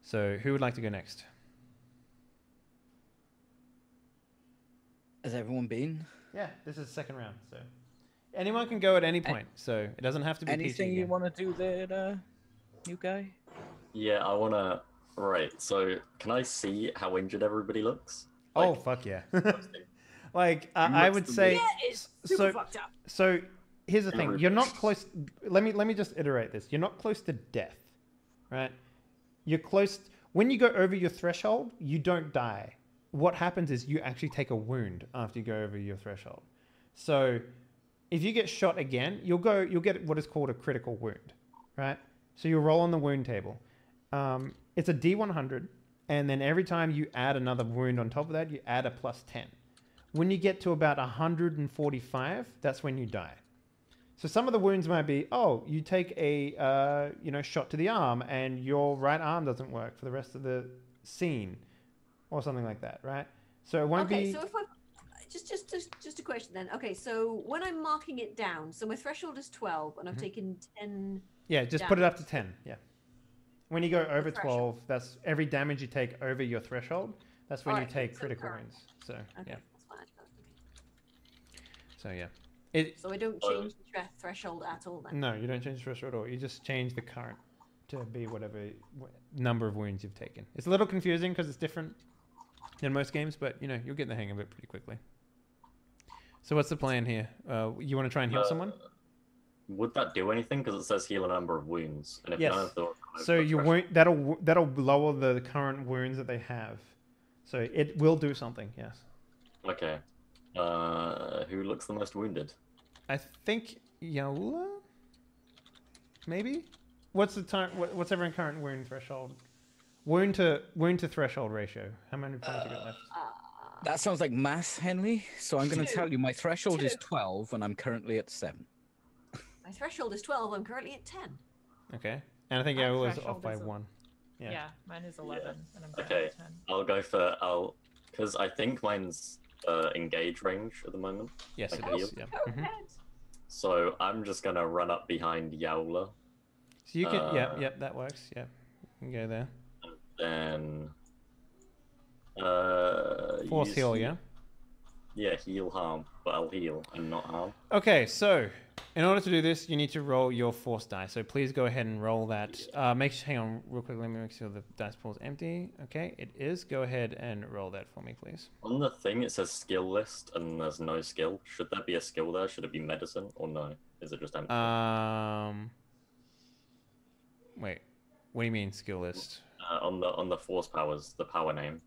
So who would like to go next? Has everyone been? Yeah, this is the second round, so anyone can go at any point. So it doesn't have to be anything PG you again. want to do there, new guy? Yeah, I wanna. Right. So can I see how injured everybody looks? Oh fuck yeah! Like I would say. Yeah, it's super fucked up. So here's the thing: you're not close. Let me just iterate this. You're not close to death, right? You're close. When you go over your threshold, you don't die. What happens is you actually take a wound after you go over your threshold. So if you get shot again, you'll get what is called a critical wound, right? So you'll roll on the wound table. It's a D100, and then every time you add another wound on top of that, you add a +10. When you get to about 145, that's when you die. So some of the wounds might be, you take a shot to the arm, and your right arm doesn't work for the rest of the scene, or something like that, right? So it won't be. Okay, so if I just a question then. Okay, so when I'm marking it down, so my threshold is 12, and I've taken 10. Yeah, just put it up to 10. Yeah. When you go over 12, that's every damage you take over your threshold. That's when you take critical wounds. So yeah. That's fine. So yeah. So I don't change the threshold at all then? No, you don't change the threshold at all. You just change the current to be whatever number of wounds you've taken. It's a little confusing because it's different than most games, but you'll get the hang of it pretty quickly. So what's the plan here? You want to try and heal someone? Would that do anything? Because it says heal a number of wounds, and if yes. none of them So you won't. That'll lower the current wounds that they have. So it will do something. Yes. Okay. Who looks the most wounded? I think Yaula. Maybe. What's the time? What's everyone's current wound threshold? Wound to threshold ratio. How many points you got left? That sounds like maths, Henry. So I'm going to tell you my threshold is 12, and I'm currently at 7. My threshold is 12. I'm currently at 10. Okay. And I think Yaula's off by 1. Yeah, mine is 11, and I'm okay. at 10. I'll go for because I think mine's engage range at the moment. Yes, like it is. Yeah. Mm-hmm. So I'm just gonna run up behind Yaula. So you can. Yep, that works. Yeah, you can go there. And then Force heal, yeah. Yeah, heal harm, but I'll heal and not harm. Okay, so in order to do this, you need to roll your force die. So please go ahead and roll that. Hang on real quick. Let me make sure the dice pool is empty. Okay, it is. Go ahead and roll that for me, please. On the thing, it says skill list, and there's no skill. Should there be a skill there? Should it be medicine, or no? Is it just empty? Wait. What do you mean skill list? On the force powers, the power name.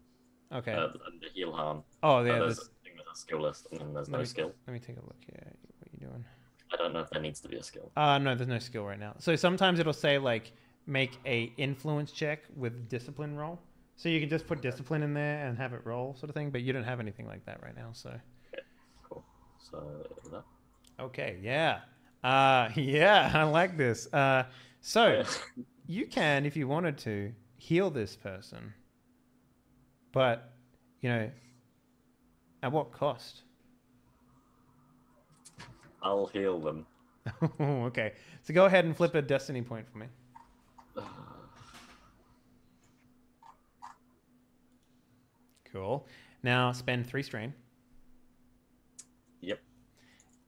Okay. And the heal harm. Oh, yeah. There's a thing with a skill list, and then there's no skill. Let me take a look here. What are you doing? I don't know if there needs to be a skill. No, there's no skill right now. So sometimes it'll say like make a influence check with discipline roll. So you can just put discipline in there and have it roll, sort of thing. But you don't have anything like that right now. So. Okay. Cool. So that. Okay. Yeah. Yeah. I like this. So you can, if you wanted to, heal this person. But, at what cost? I'll heal them. Okay. So go ahead and flip a destiny point for me. Cool. Now spend 3 strain. Yep.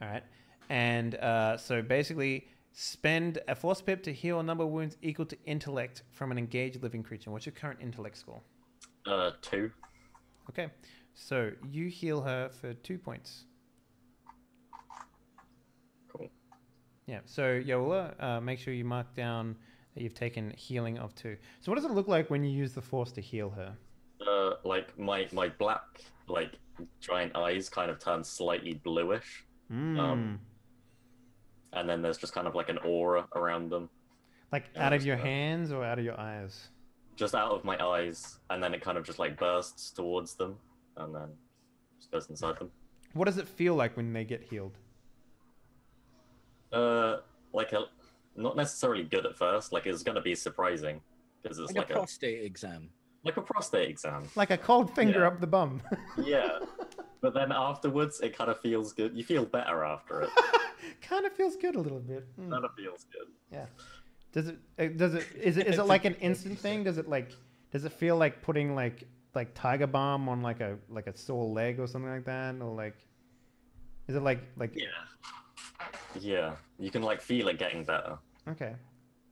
All right. And so basically spend a force pip to heal a number of wounds equal to intellect from an engaged living creature. What's your current intellect score? 2. Okay. So you heal her for 2 points. Cool. Yeah. So Yaula, make sure you mark down that you've taken healing of 2. So what does it look like when you use the force to heal her? Like my black giant eyes kind of turn slightly bluish. And then there's just kind of like an aura around them. Like out of your hands or out of your eyes? Just out of my eyes, and then it kind of just like bursts towards them, and then just goes inside them. What does it feel like when they get healed? Not necessarily good at first. Like it's gonna be surprising because it's like a prostate exam. Like a prostate exam. Like a cold finger up the bum. Yeah. But then afterwards, it kind of feels good. You feel better after it. Kind of feels good a little bit. Kind of feels good. Yeah. Is it like an instant thing? Does it feel like putting like Tiger Balm on like a sore leg or something like that, or like is it like Yeah, you can like feel it getting better. Okay.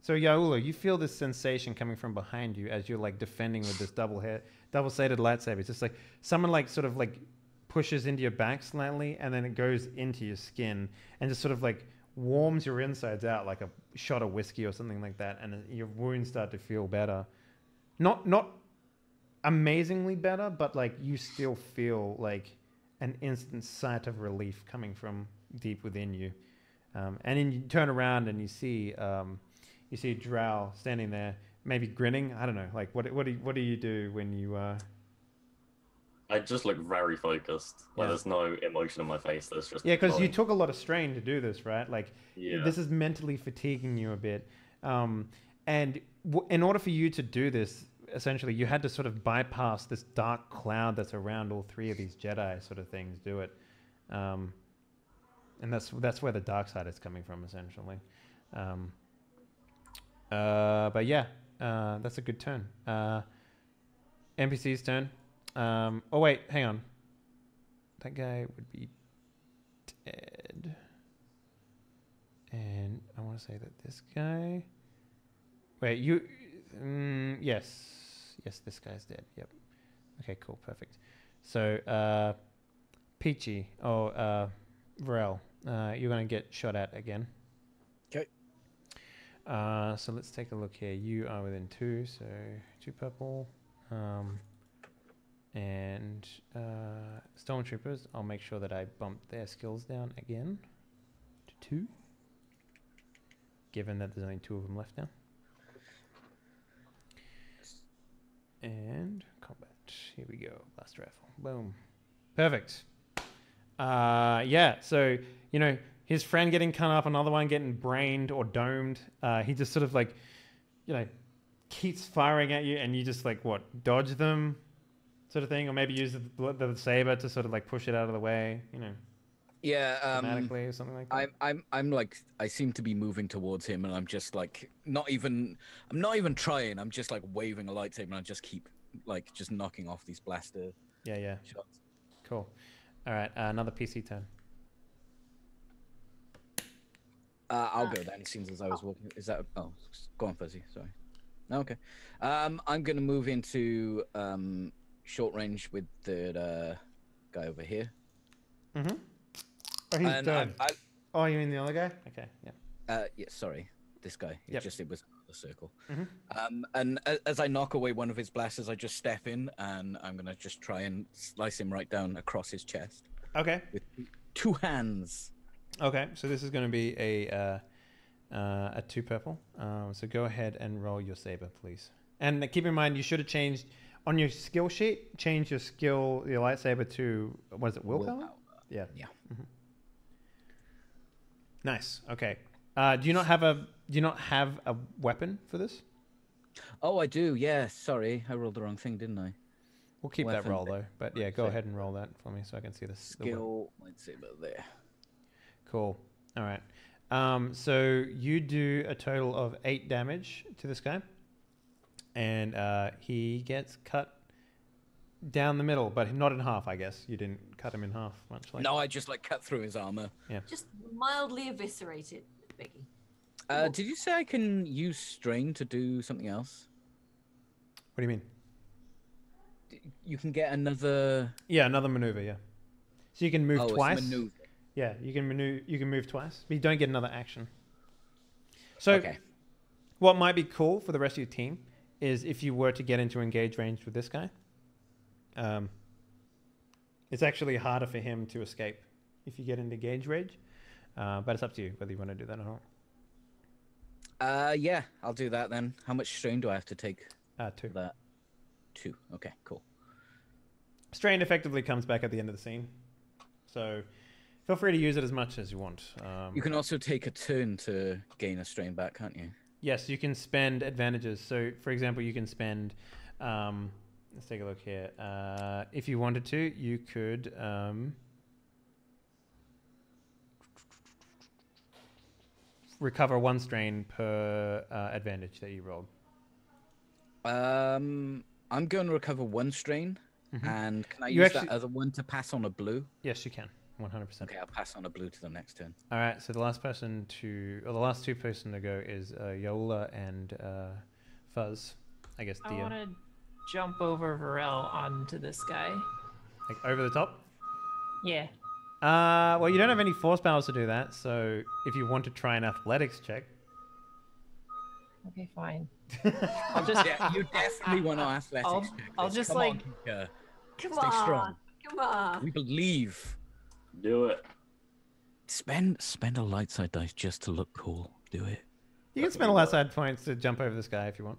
So Yaula, you feel this sensation coming from behind you as you're like defending with this double-sided lightsaber. It's just like someone like sort of like pushes into your back slightly, and then it goes into your skin and just sort of like warms your insides out like a shot of whiskey or something like that, and your wounds start to feel better. Not amazingly better, but like you still feel like an instant sight of relief coming from deep within you. And then you turn around and you see Drow standing there, maybe grinning. I don't know. Like what do you do when you? I just look very focused. Like there's no emotion on my face. There's just because you took a lot of strain to do this, right? Like this is mentally fatiguing you a bit. And in order for you to do this, essentially, you had to sort of bypass this dark cloud that's around all three of these Jedi sort of things. Do it. And that's where the dark side is coming from, essentially. But yeah, that's a good turn. NPC's turn. Oh wait, hang on. That guy would be dead. And I want to say that this guy. Wait, you. Yes, this guy's dead. Yep. Okay, cool, perfect. So, Peachy. Varel, you're going to get shot at again. Okay. So let's take a look here. You are within 2, so 2 purple. And Stormtroopers, I'll make sure that I bump their skills down again to 2. Given that there's only 2 of them left now. And combat. Here we go. Blast rifle. Boom. Perfect. Yeah, so, his friend getting cut up, another one getting brained or domed. He just sort of like, keeps firing at you, and you just like, dodge them sort of thing? Or maybe use the saber to sort of like push it out of the way, Yeah, automatically or something like that. I'm like, I seem to be moving towards him, and I'm just like, I'm not even trying. I'm just like waving a lightsaber, and I just keep like just knocking off these blaster. Yeah. Shots. Cool. All right, another PC turn. I'll go then. Since as I was walking, is that? Oh, go on, Fuzzy. Sorry. No, okay. I'm gonna move into short range with the guy over here. Mm-hmm. Oh, he's done. Oh, you mean the other guy? Okay, yeah. Yeah, sorry. This guy. Yep. It was a circle. Mm-hmm. And as I knock away one of his blasters, I just step in, and I'm gonna just try and slice him right down across his chest. Okay. With 2 hands. Okay, so this is going to be a 2 purple. So go ahead and roll your saber, please. And keep in mind, you should have changed on your skill sheet. Change your lightsaber to willpower? Yeah. Mm-hmm. Nice. Okay. Do you not have a weapon for this? Oh, I do. Yeah. Sorry, I rolled the wrong thing, didn't I? We'll keep that roll though. But yeah, go ahead and roll that for me so I can see this. Skill lightsaber there. Cool. All right. So you do a total of 8 damage to this guy, and he gets cut down the middle, but not in half. I guess you didn't cut him in half, much like. No, I just like cut through his armor. Yeah. Just mildly eviscerated, Biggie. Did you say I can use strain to do something else? What do you mean? You can get another. Yeah, another maneuver. Yeah. So you can move twice. It's maneuver. Yeah, you can move twice, but you don't get another action. So, what might be cool for the rest of your team is if you were to get into engage range with this guy. It's actually harder for him to escape if you get into engage range, but it's up to you whether you want to do that or not. Yeah, I'll do that then. How much strain do I have to take? 2. That 2. Okay, cool. Strain effectively comes back at the end of the scene, so. Feel free to use it as much as you want. You can also take a turn to gain a strain back, can't you? Yes, you can spend advantages. So, for example, you can spend let's take a look here. If you wanted to, you could recover 1 strain per advantage that you rolled. I'm going to recover 1 strain, and can I You use actually- that other one to pass on a blue? Yes, you can. 100%. Okay, I'll pass on a blue to the next turn. All right. So the last two person to go is Yaula and Fuzz. I guess I Dia. want to jump over Varel onto this guy. Like over the top. Yeah. Well, you don't have any force powers to do that. So if you want to try an athletics check. Okay, fine. I'll just you definitely want to athletics check. I'll this. just Come like on, Kika. Come Stay on. strong. Come on. We believe. Do it. Spend a light side dice just to look cool. Do it. You can spend a last side points to jump over this guy if you want.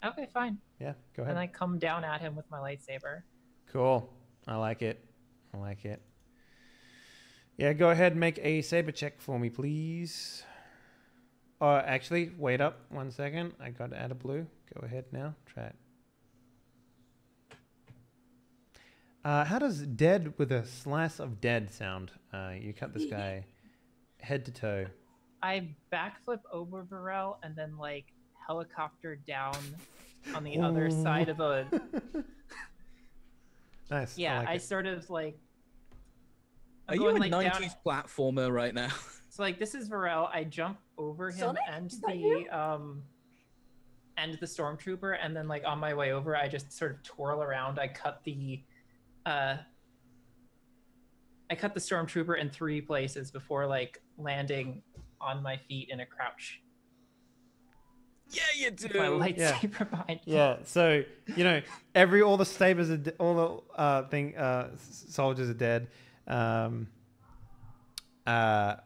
okay, fine. Yeah, go ahead. And I come down at him with my lightsaber. Cool. I like it. I like it. Yeah, go ahead and make a saber check for me, please. Actually, wait up 1 second. I got to add a blue. Go ahead now. Try it. How does dead with a slice of dead sound? You cut this guy head to toe. I backflip over Varel and then like helicopter down on the other side of the. Nice. Yeah, like I it. sort of like. Are I'm you a going, like, 90s down- platformer right now? So like this is Varel. I jump over him Sonic? and Is that you? the Stormtrooper, and then like on my way over, I just sort of twirl around. I cut the Stormtrooper in 3 places before like landing on my feet in a crouch. Yeah, you do. My lightsaber behind me. Yeah, so all the sabers are all the soldiers are dead.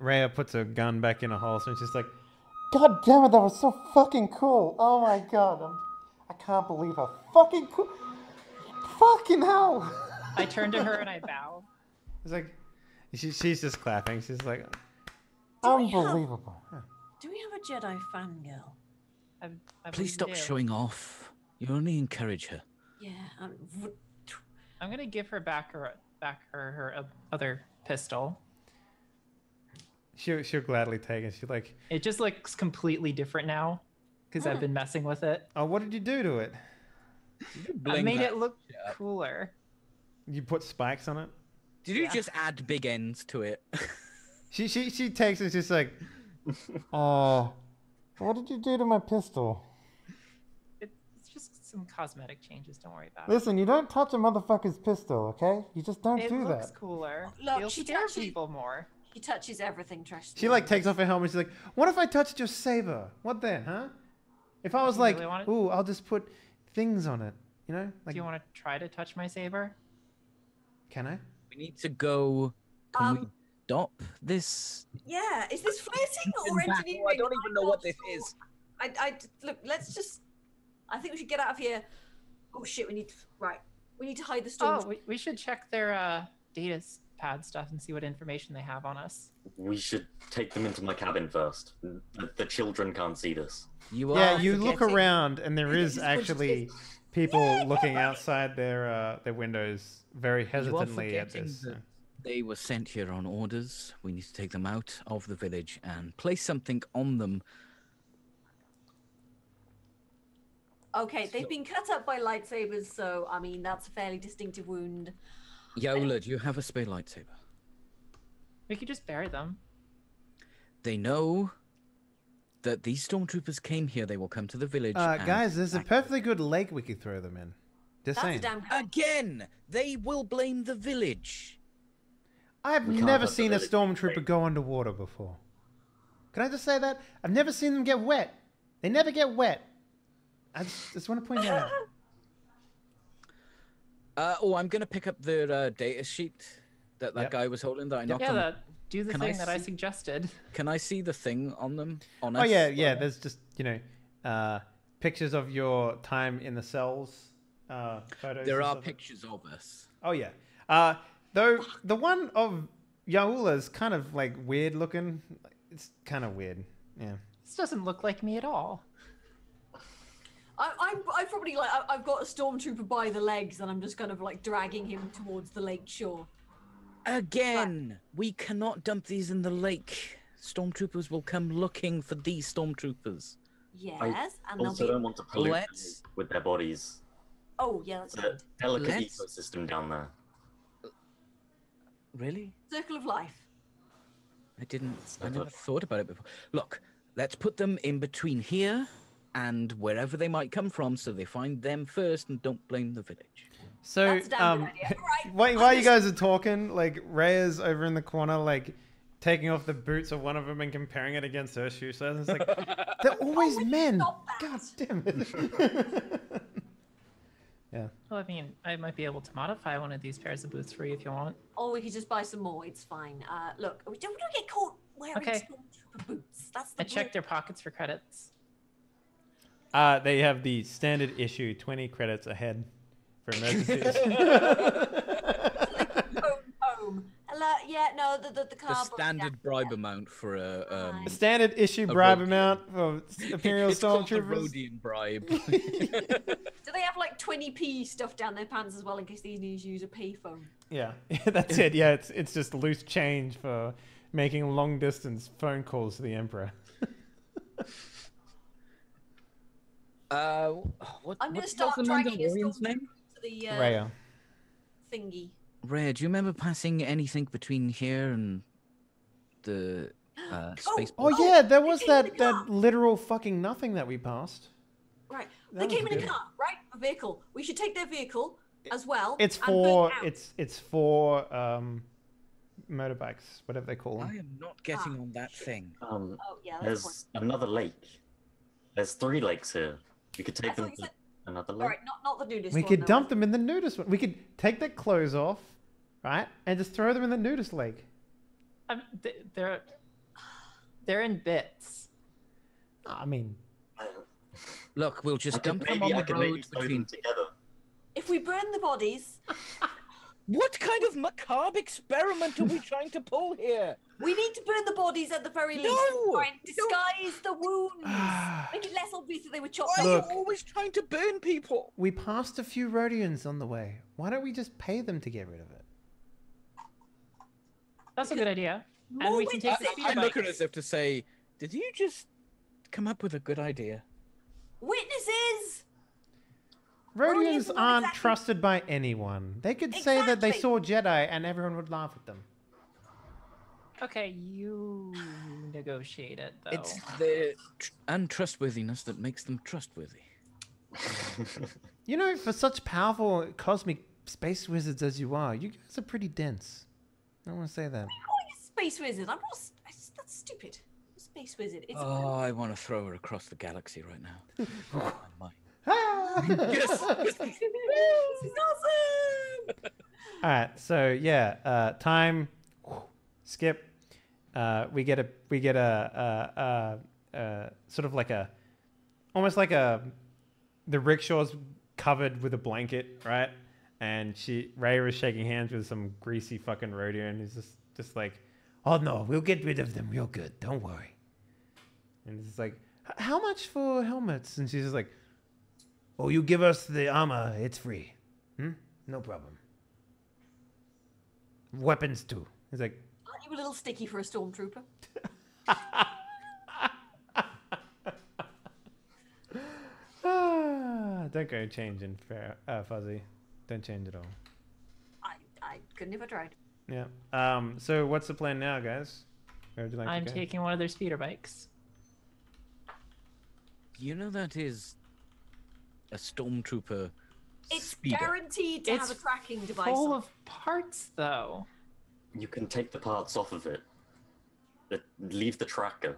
Rhea puts her gun back in a holster and she's like, "God damn it, that was so fucking cool! Oh my god, I can't believe how fucking cool! Fucking hell!" I turn to her and I bow. It's like she's just clapping. She's like, Do we have- unbelievable. Yeah. Do we have a Jedi fangirl? I Please believe stop you do. showing off. You only encourage her. Yeah. I'm gonna give her back her other pistol. She'll gladly take it. She's like, It just looks completely different now because I've been messing with it. "Oh, what did you do to it? I made it look cooler. You put spikes on it?" Did you just add big ends to it? She takes it. She's like, what did you do to my pistol? It's just some cosmetic changes. Don't worry about Listen, you don't touch a motherfucker's pistol, okay? You just don't it. It do looks that. cooler. Look, You'll she scare touches- people more. He touches everything, Trash. She like takes off her helmet. She's like, "What if I touched your saber? What then, huh? If I was You like, really want it? ooh, I'll just put things on it, Like, Do you want to try to touch my saber? can I? We need to go. Can we stop this? Yeah, is this flirting or Back- engineering? I don't even know what this I'm not is. sure. Look. Let's just. I think we should get out of here. Oh shit! We need to hide the storm. Oh, we should check their data pad stuff and see what information they have on us. We should take them into my cabin first. The children can't see this. You Yeah, are you look forgetting- around and there is This bunch of actually people looking outside their windows very You are hesitantly at forgetting this. that they were sent here on orders. We need to take them out of the village and place something on them. Okay, they've been cut up by lightsabers, so I mean that's a fairly distinctive wound. Yola, do you have a spare lightsaber? We could just bury them. They know that these stormtroopers came here. They will come to the village. and Guys, there's a attack. perfectly good lake we could throw them in. Just That's a saying. damn. Again, they will blame the village. I've We can't never have the seen a village stormtrooper break. go underwater before. Can I just say that? I've never seen them get wet. They never get wet. I just want to point that out. I'm going to pick up the data sheet that Yep. guy was holding that I knocked Yeah, on. do the Can I thing that I see- suggested. Can I see the thing on them? On Oh us? yeah. There's just pictures of your time in the cells. Photos. There and are stuff. pictures of us. Oh yeah. Though the one of Yaula's kind of like weird looking. It's kind of weird. Yeah. This doesn't look like me at all. I probably like I've got a stormtrooper by the legs and I'm just kind of like dragging him towards the lake shore. Again, we cannot dump these in the lake. Stormtroopers will come looking for these stormtroopers. Yes, and Also don't want to pollute the lake with their bodies. Oh yeah, that's It's a right. delicate ecosystem down there. Really? Circle of life. I never thought about it before. Look, let's put them in between here and wherever they might come from, so they find them first and don't blame the village. So, That's a damn good idea. while you guys are talking, like Rhea's over in the corner, like taking off the boots of one of them and comparing it against her shoe size. It's like they're always men. God damn it. Yeah. Well, I mean, I might be able to modify one of these pairs of boots for you if you want. Or we could just buy some more. It's fine. Look, we don't get caught wearing stormtrooper boots. That's the. I checked their pockets for credits. They have the standard issue 20 credits ahead for emergencies. home. Yeah, no, the car. The standard bribe amount for a standard issue bribe amount for Imperial it's called Stormtroopers. the Rhodian bribe. Do they have like 20p stuff down their pants as well in case these need to use a payphone? Yeah, that's it. Yeah, it's just loose change for making long distance phone calls to the Emperor. I'm gonna start dragging his name to the Rhea. Thingy. Rhea, do you remember passing anything between here and the space? Oh yeah, there was that literal fucking nothing that we passed. Right, That they was came in a good. car, right? A vehicle. We should take their vehicle as well. It's and for burn it out. it's for motorbikes, whatever they call them. I am not getting on that thing. Oh yeah, that's There's another lake. There's 3 lakes here. You could take them to another lake. All right, not the nudist We one, could though. dump them in the nudist one. We could take their clothes off, right, and just throw them in the nudist lake. They're in bits. I mean, Look, we'll just dump them maybe on I the could maybe road sew them between. together. If we burn the bodies, What kind of macabre experiment are we trying to pull here? we need to burn the bodies at the very least. No! Try and disguise the wounds. Make it less obvious that they were chopped Why off. are Look. you always trying to burn people? we passed a few Rhodians on the way. Why don't we just pay them to get rid of it? That's a good idea. And More we can take the witnesses. I speeder look at bikes. it as if to say, did you just come up with a good idea? Witnesses! Rhodians Rhodians aren't exactly- trusted by anyone. They could say that they Exactly. saw Jedi and everyone would laugh at them. Okay, you negotiate it though. It's the untrustworthiness that makes them trustworthy. You know, for such powerful cosmic space wizards as you are, you guys are pretty dense. I want to say that. I'm calling a space wizard. I'm not. That's stupid. A space wizard. It's Oh, I want to throw her across the galaxy right now. Oh, my mind. This is awesome! All right, so yeah, time skip. We get a sort of like a almost like the rickshaw's covered with a blanket, right? And Ray was shaking hands with some greasy fucking Rhodian, and he's just like, oh no, we'll get rid of them real good, don't worry. And it's like, how much for helmets? And she's just like, oh, you give us the armor, it's free. No problem. Weapons too. He's like, Aren't you a little sticky for a stormtrooper? don't go changing, Fuzzy. Don't change at all. I couldn't if I tried. Yeah. So what's the plan now, guys? Where would you like I'm to go? taking one of their speeder bikes. You know that is a stormtrooper It's speeder. guaranteed to have a tracking device. Full on. of parts, though. You can take the parts off of it. Leave the tracker.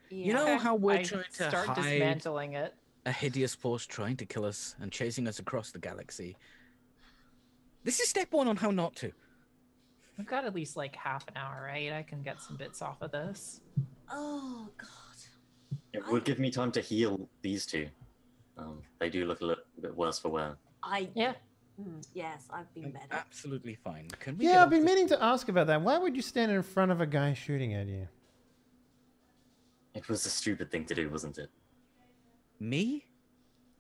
You know how we're I trying to start hide dismantling it. a hideous force trying to kill us and chasing us across the galaxy? This is step 1 on how not to. We've got at least like half an hour, right? I can get some bits off of this. Oh god. It would give me time to heal these 2. They do look a little bit worse for wear. Yeah. Yes, I've been better. Absolutely fine. Can we Yeah, get I've off been this- meaning to ask about that. Why would you stand in front of a guy shooting at you? It was a stupid thing to do, wasn't it? Me?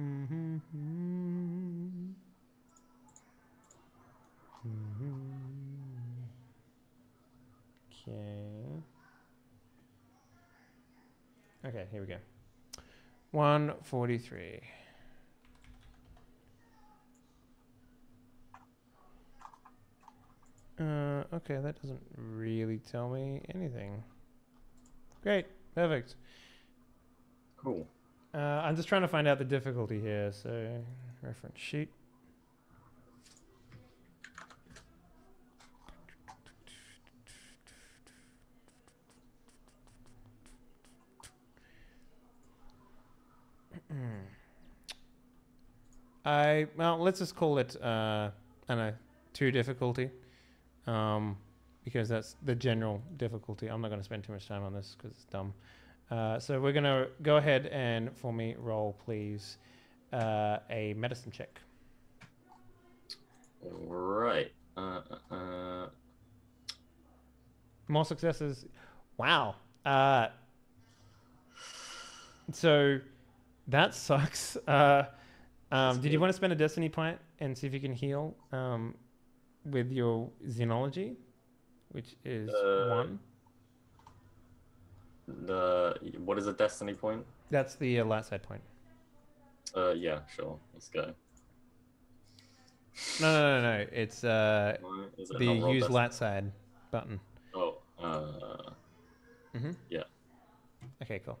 Mm-hmm. Okay. Okay, here we go. 143. Okay, that doesn't really tell me anything. Great, perfect. Cool. I'm just trying to find out the difficulty here, so reference sheet. Well, let's just call it I don't know, 2 difficulty, because that's the general difficulty. I'm not going to spend too much time on this because it's dumb. So we're going to go ahead and, for me, roll, please, a medicine check. Right. More successes. Wow. So that sucks. Did you want to spend a destiny point and see if you can heal with your xenology, which is 1? What is a destiny point? That's the light side point. Yeah, sure. Let's go. No. It's the use light side button. Oh. Yeah. Okay, cool.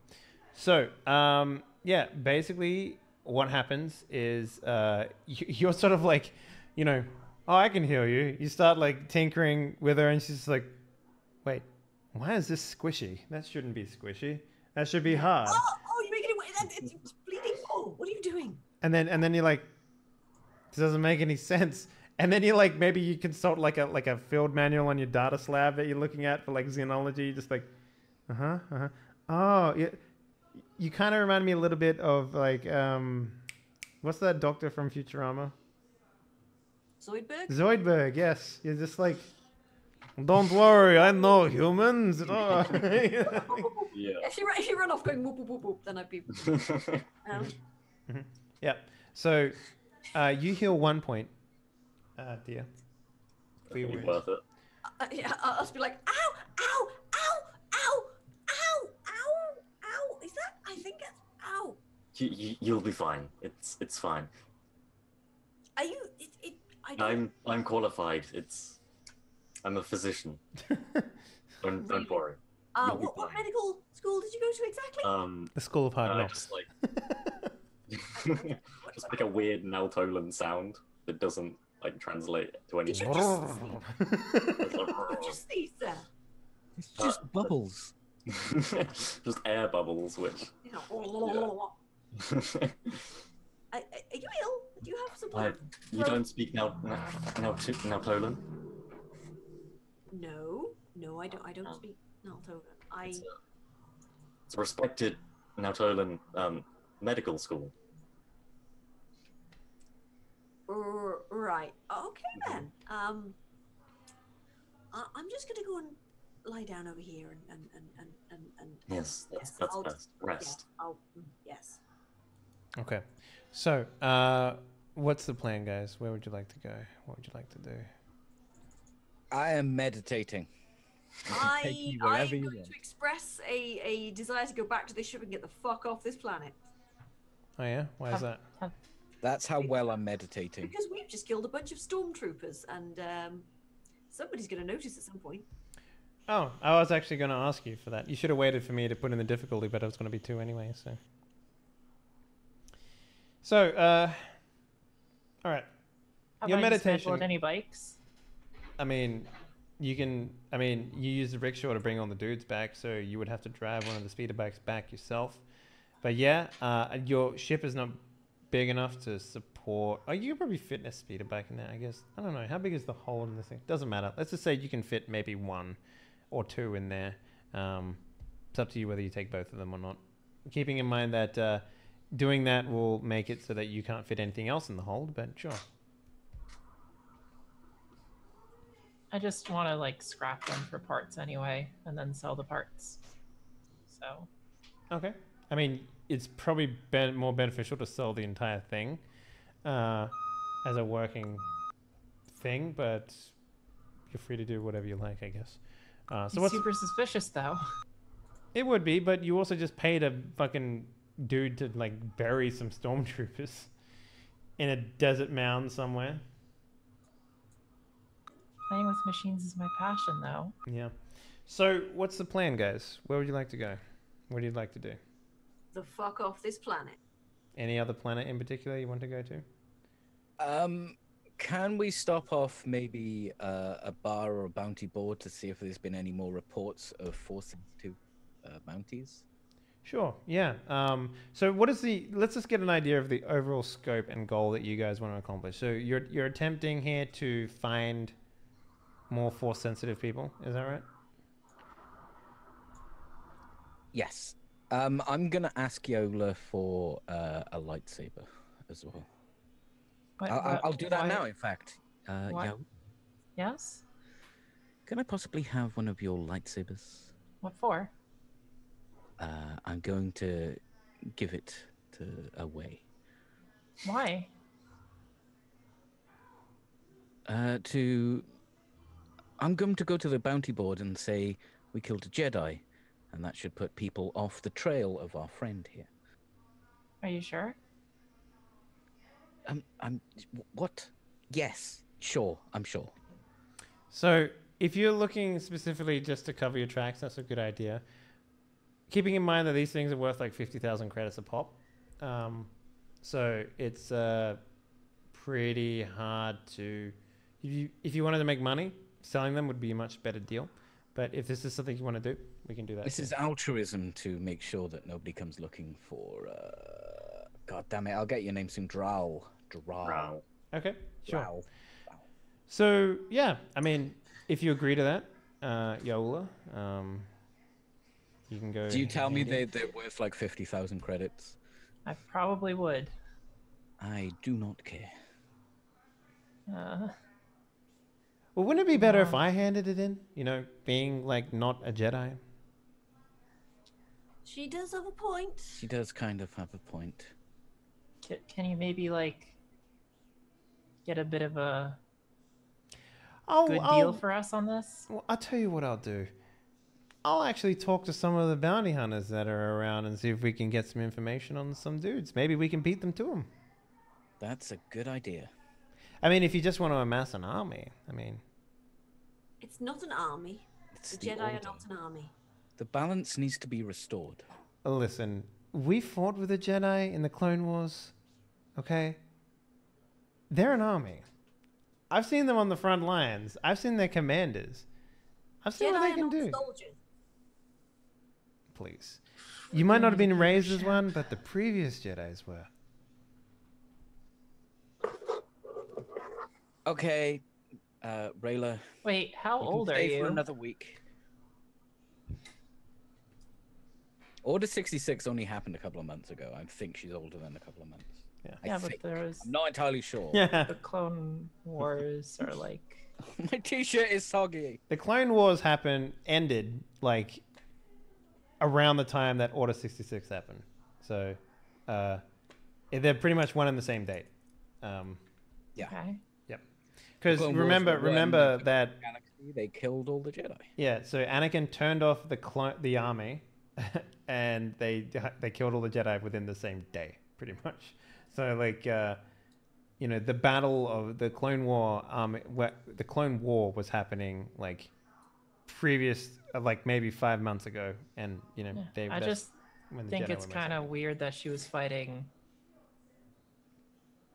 So, yeah, basically what happens is you're sort of like, you know, oh, I can heal you. You start like tinkering with her and she's like, wait, why is this squishy? That shouldn't be squishy. That should be hard. Oh, you're making it. It's bleeding. Oh, what are you doing? And then you're like, this doesn't make any sense. And then you like, maybe you consult like a field manual on your data slab that you're looking at for like xenology, just like, oh, yeah. You kind of remind me a little bit of like, what's that doctor from Futurama? Zoidberg? Zoidberg, yes. You're just like, don't worry, I know humans. Yeah. If you run off going whoop, whoop, whoop, whoop, then I'd be... Yeah. So, you heal 1 point, dear. Be worth it. Yeah, I'll just be like, ow, ow, ow, ow, ow, ow, ow. Is that? I think it's ow. You'll be fine. It's fine. Are you? I don't... I'm qualified. I'm a physician. Don't worry. What medical school did you go to exactly? The School of Hard Knocks. Just like a weird Naltolan sound that doesn't like translate to anything. Just these there. It's just bubbles. Just air bubbles, which. Are you ill? Do you have some? You don't speak Naltolan? No, I don't speak Naltolan. It's a respected Naltolan medical school. Right. Okay then. I'm just gonna go and lie down over here and Yes, that's best. Rest. Yes. Okay. So, what's the plan, guys? Where would you like to go? What would you like to do? I am meditating. I'm going to express a desire to go back to this ship and get the fuck off this planet. Oh yeah? Why is that? That's how well I'm meditating. Because we've just killed a bunch of stormtroopers, and somebody's going to notice at some point. Oh, I was actually going to ask you for that. You should have waited for me to put in the difficulty, but it was going to be 2 anyway, so... So, all right. Your meditation. Any bikes? I mean, you use the rickshaw to bring all the dudes back, so you would have to drive one of the speeder bikes back yourself. But yeah, your ship is not big enough to support. Oh, you could probably fit a speeder bike in there, I guess. I don't know. How big is the hole in this thing? Doesn't matter. Let's just say you can fit maybe 1 or 2 in there. It's up to you whether you take both of them or not. Keeping in mind that doing that will make it so that you can't fit anything else in the hold, but sure. I just want to like scrap them for parts anyway, and then sell the parts. So. Okay. I mean, it's probably more beneficial to sell the entire thing as a working thing, but you're free to do whatever you like, I guess. So He's super suspicious, though. It would be, but you also just paid a fucking dude to like bury some stormtroopers in a desert mound somewhere. Playing with machines is my passion, though. Yeah. So what's the plan, guys? Where would you like to go? What do you like to do? The fuck off this planet. Any other planet in particular you want to go to? Can we stop off maybe a bar or a bounty board to see if there's been any more reports of forcing to bounties? Sure, yeah. So what is let's just get an idea of the overall scope and goal that you guys want to accomplish. So you're attempting here to find more force sensitive people, is that right? Yes. I'm gonna ask Yola for a lightsaber as well. I'll do that now, in fact. Yo, Yes? can I possibly have one of your lightsabers? What for? I'm going to give it away. Why? I'm going to go to the bounty board and say we killed a Jedi, and that should put people off the trail of our friend here. Are you sure? What? Yes, sure, I'm sure. So if you're looking specifically just to cover your tracks, that's a good idea. Keeping in mind that these things are worth like 50,000 credits a pop. So it's pretty hard to... If you wanted to make money, selling them would be a much better deal. But if this is something you want to do, we can do that. This is altruism to make sure that nobody comes looking for... God damn it, I'll get your name soon. Drow. Okay, sure. Drow. So, yeah, I mean, if you agree to that, Yola, you can go... Do you tell me they're worth like 50,000 credits? I probably would. I do not care. Well, wouldn't it be better if I handed it in? You know, being like not a Jedi. She does have a point. She does kind of have a point. Can you maybe like get a bit of a good deal for us on this? Well, I'll tell you what I'll do. I'll actually talk to some of the bounty hunters that are around and see if we can get some information on some dudes. Maybe we can beat them to them. That's a good idea. I mean, if you just want to amass an army, I mean... It's not an army. The Jedi are not an army. The balance needs to be restored. Listen, we fought with the Jedi in the Clone Wars, okay? They're an army. I've seen them on the front lines. I've seen their commanders. I've seen what they can do. Soldiers. Please. You might not have been raised as one, but the previous Jedis were. Okay, Rayla. Wait, how old are stay you? for another week. Order 66 only happened a couple of months ago. I think she's older than a couple of months. Yeah, But there was I'm not entirely sure. Yeah. the Clone Wars are like... My t-shirt is soggy. The Clone Wars ended, like, around the time that Order 66 happened. So, they're pretty much one and the same date. Yeah. Okay. Because remember that... Galaxy, they killed all the Jedi. Yeah, so Anakin turned off the army, and they killed all the Jedi within the same day, pretty much. So, like, you know, the battle of the Clone War, the Clone War was happening, like, previous, like, maybe 5 months ago, and, you know, I just think it's kind of weird that she was fighting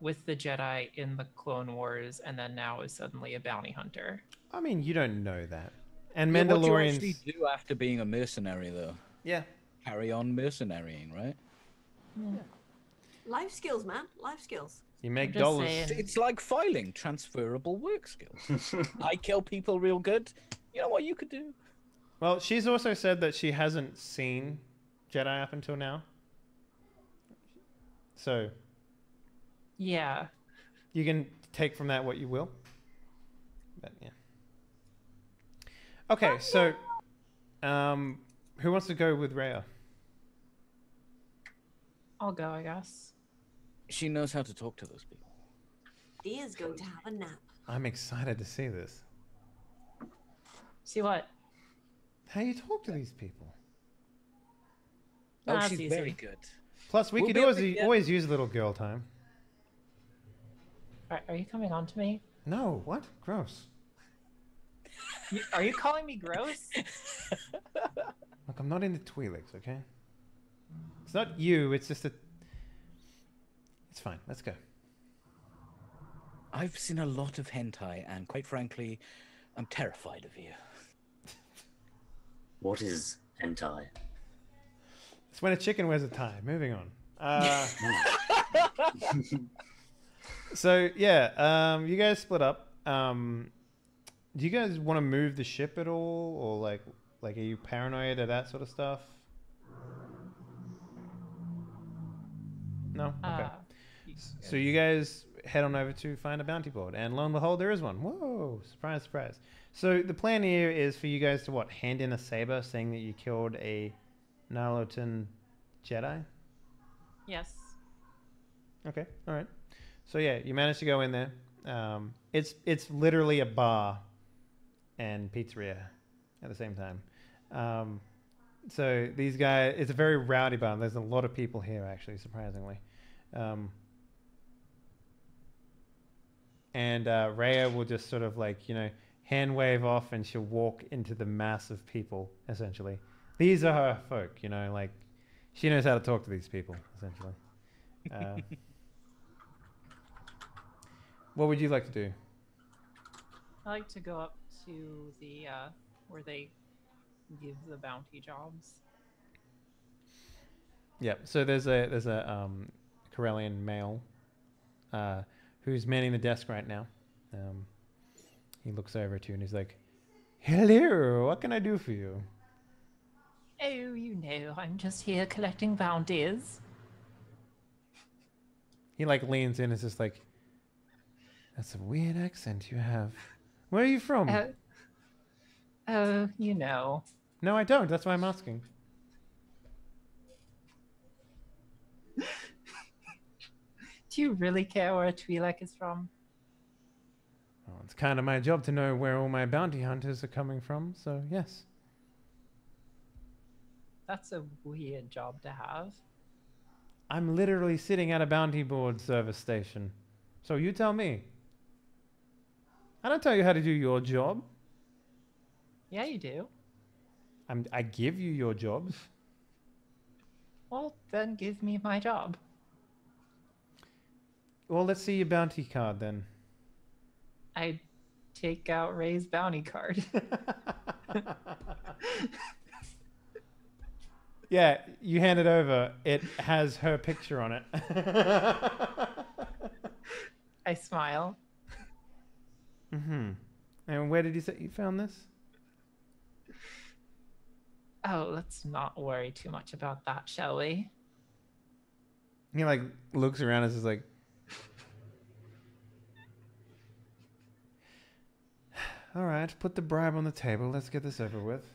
with the Jedi in the Clone Wars, and then now is suddenly a bounty hunter. I mean, you don't know that. And Yeah, Mandalorians... what do you actually do after being a mercenary, though? Yeah. Carry on mercenarying, right? Yeah. Life skills, man. Life skills. You make just dollars. saying. It's like filing, transferable work skills. I kill people real good. You know what you could do? Well, she's also said that she hasn't seen Jedi up until now. So... Yeah. You can take from that what you will. But yeah. Okay, so who wants to go with Rhea? I'll go, I guess. She knows how to talk to those people. Dia's going to have a nap. I'm excited to see this. See what? How you talk to these people. Oh, Nah, she's it's very easy. good. Plus, we We'll could be able always, to get- always use a little girl time. Are you coming on to me? No, what? Gross. Are you calling me gross? Look, I'm not into Twi'leks, okay? It's not you, it's just a... It's fine, let's go. I've seen a lot of hentai, and quite frankly, I'm terrified of you. What is hentai? It's when a chicken wears a tie. Moving on. So, yeah, you guys split up. Do you guys want to move the ship at all? Or, like, are you paranoid of that sort of stuff? No? Okay. So you guys head on over to find a bounty board, and lo and behold, there is one. Whoa! Surprise, surprise. So the plan here is for you guys to what? Hand in a saber, saying that you killed a Nilotan Jedi. Yes. Okay, all right. So yeah, you managed to go in there. It's literally a bar and pizzeria at the same time. So these guys, it's a very rowdy bar. There's a lot of people here, actually, surprisingly. And Rhea will just sort of like, hand wave off, and she'll walk into the mass of people, essentially. These are her folk, like she knows how to talk to these people, essentially. What would you like to do? I like to go up to the where they give the bounty jobs. Yeah, so there's a Corellian male who's manning the desk right now. He looks over to you and he's like, "Hello, what can I do for you?" Oh, I'm just here collecting bounties. He like leans in and is just like, "That's a weird accent you have. Where are you from?" No, I don't. That's why I'm asking. Do you really care where a Twi'lek is from? Well, it's kind of my job to know where all my bounty hunters are coming from, so yes. That's a weird job to have. I'm literally sitting at a bounty board service station. So you tell me. I don't tell you how to do your job. Yeah, you do. I give you your jobs. Well, then give me my job. Well, let's see your bounty card then. I take out Ray's bounty card. Yeah, you hand it over. It has her picture on it. I smile. Mm-hmm. And where did you say you found this? Oh, let's not worry too much about that, shall we? He like looks around and is like, "All right, put the bribe on the table. Let's get this over with."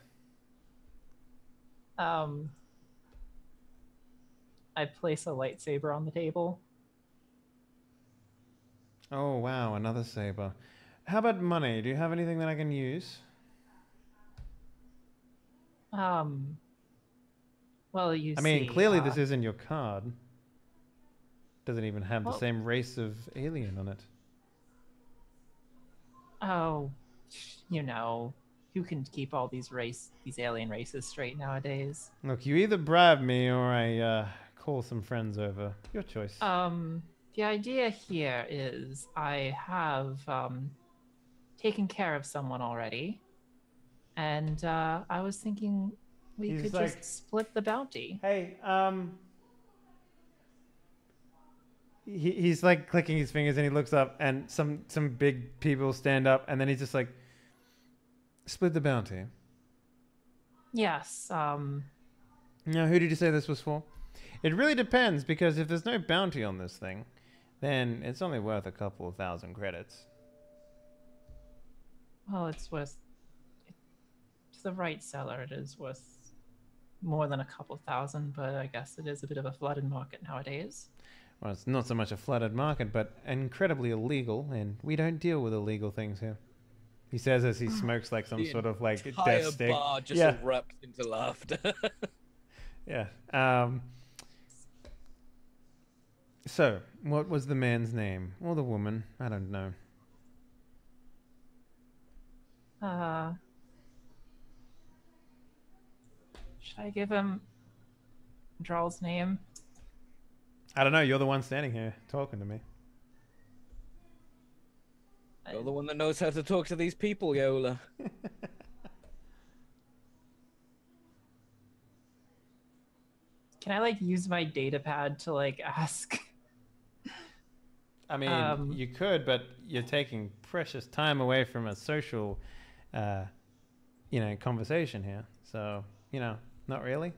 I place a lightsaber on the table. Oh wow, another saber. How about money? Do you have anything that I can use? Well, you see... I mean, clearly this isn't your card. Doesn't even have the same race of alien on it. Oh, who can keep all these alien races straight nowadays? Look, you either bribe me or I call some friends over. Your choice. The idea here is I have taken care of someone already, and I was thinking we He's could like, just split the bounty. Hey, he's like clicking his fingers and he looks up and some big people stand up and then he's just like, "Split the bounty." Yes. Now, who did you say this was for? It really depends, because if there's no bounty on this thing, then it's only worth a couple of 1,000 credits. Well, it's worth... To the right seller, it is worth more than a couple thousand, but I guess it is a bit of a flooded market nowadays. Well, it's not so much a flooded market, but incredibly illegal, and we don't deal with illegal things here. He says as he smokes like some sort of like death stick. Bar just erupts into laughter. Yeah. So, what was the man's name? Or the woman? I don't know. Should I give him Drawl's name? I don't know. You're the one standing here talking to me. You're the one that knows how to talk to these people, Yola. Can I like use my data pad to like ask? I mean, you could, but you're taking precious time away from a social, conversation here. So, not really.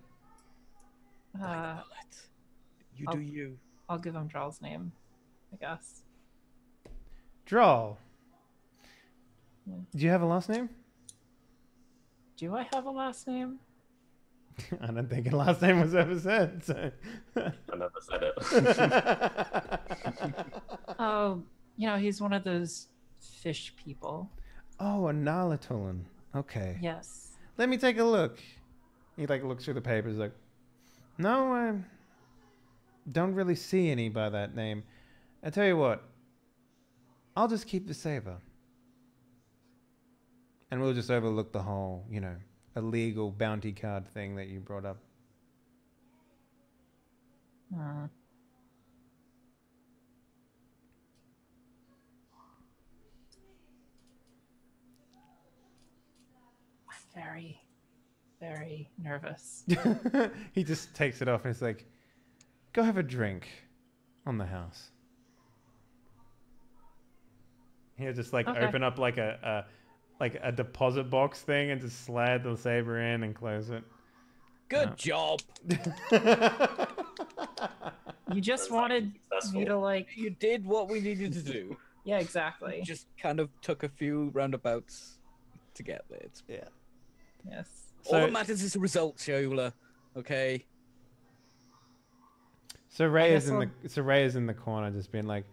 You do you. I'll give him Drawl's name, I guess. Drawl. Do you have a last name? Do I have a last name? I don't think a last name was ever said. So. I never said it. Oh, he's one of those fish people. Oh, a Narlatolan. Okay. Yes. Let me take a look. He looks through the papers like, no, I don't really see any by that name. I tell you what, I'll just keep the saber. And we'll just overlook the whole, illegal bounty card thing that you brought up. I'm very, very nervous. He just takes it off and he's like, go have a drink on the house. He'll just open up like a deposit box thing and just slide the saber in and close it. Good job. You just wanted me to You did what we needed to do. Yeah, exactly. Just kind of took a few roundabouts to get there. Yeah. Yes. All that matters is the results, Yola. Okay. So Ray is in the corner, just being like,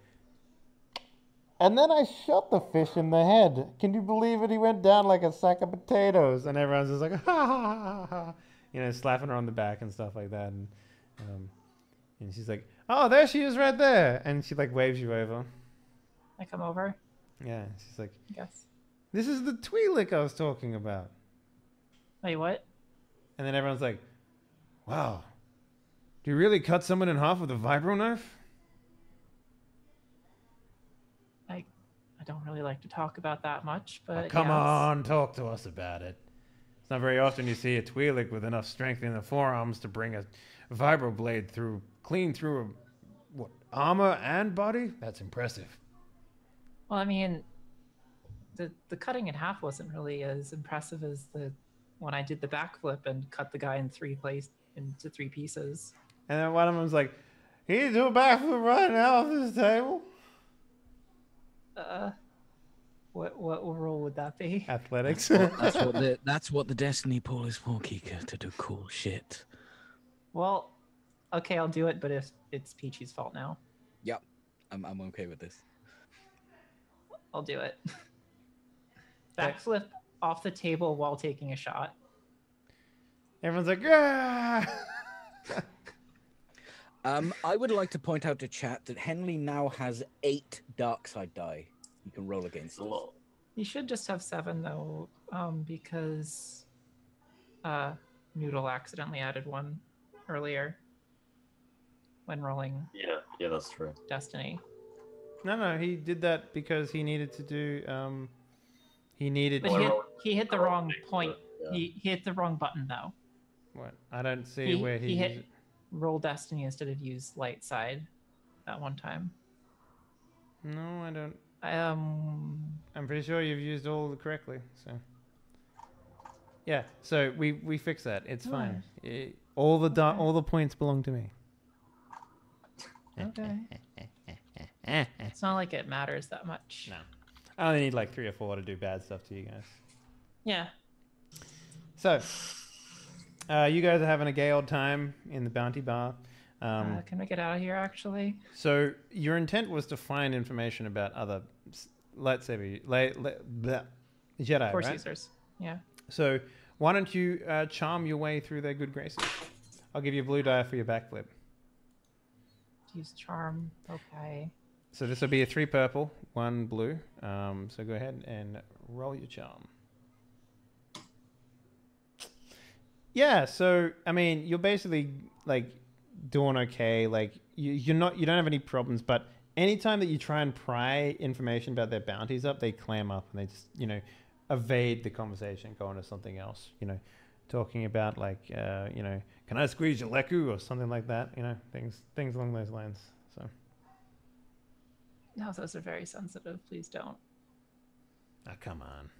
and then I shot the fish in the head. Can you believe it? He went down like a sack of potatoes, and everyone's just like, ha ha ha ha, slapping her on the back and stuff like that. And she's like, oh, there she is, right there, and she waves you over. I come over. Yeah, she's like, I guess. This is the Twi'lek I was talking about. Wait, what? And then everyone's like, wow, do you really cut someone in half with a vibro knife? I don't really like to talk about that much, but come on, talk to us about it. It's not very often you see a Twi'lek with enough strength in the forearms to bring a vibro blade clean through armor and body? That's impressive. Well, I mean, the cutting in half wasn't really as impressive as when I did the backflip and cut the guy into three pieces. And then one of them was like, "Can you do a backflip right now off this table?" What role would that be? Athletics. That's what the Destiny pool is for, Kika, to do cool shit. Well, okay, I'll do it, but if it's Peachy's fault now. Yep, I'm okay with this. I'll do it. Backflip off the table while taking a shot. Everyone's like, yeah. I would like to point out to chat that Henley now has 8 dark side die you can roll against. A lot. You should just have 7 though, because Noodle accidentally added 1 earlier when rolling. Yeah, that's true. Destiny. No, he did that because he needed to do. But he hit the wrong point. Yeah. He hit the wrong button though. What? I don't see where he hit roll Destiny instead of use light side that one time. No, I don't. I'm pretty sure you've used all correctly. So yeah, so we fix that. It's fine. All the points belong to me. Okay. It's not like it matters that much. No, I only need 3 or 4 to do bad stuff to you guys. Yeah. So You guys are having a gay old time in the bounty bar. Can we get out of here, actually? So your intent was to find information about other lightsaber, Jedi, Force right? users. Yeah. So why don't you charm your way through their good graces? I'll give you a blue die for your backflip. Use charm. Okay. So this will be a 3 purple, 1 blue. So go ahead and roll your charm. Yeah, so I mean, you're basically like doing okay. Like you don't have any problems, but anytime that you try and pry information about their bounties up, they clam up and they just evade the conversation, go on to something else. Talking about like can I squeeze your leku or something like that. Things along those lines. So. No, those are very sensitive. Please don't. Oh, come on.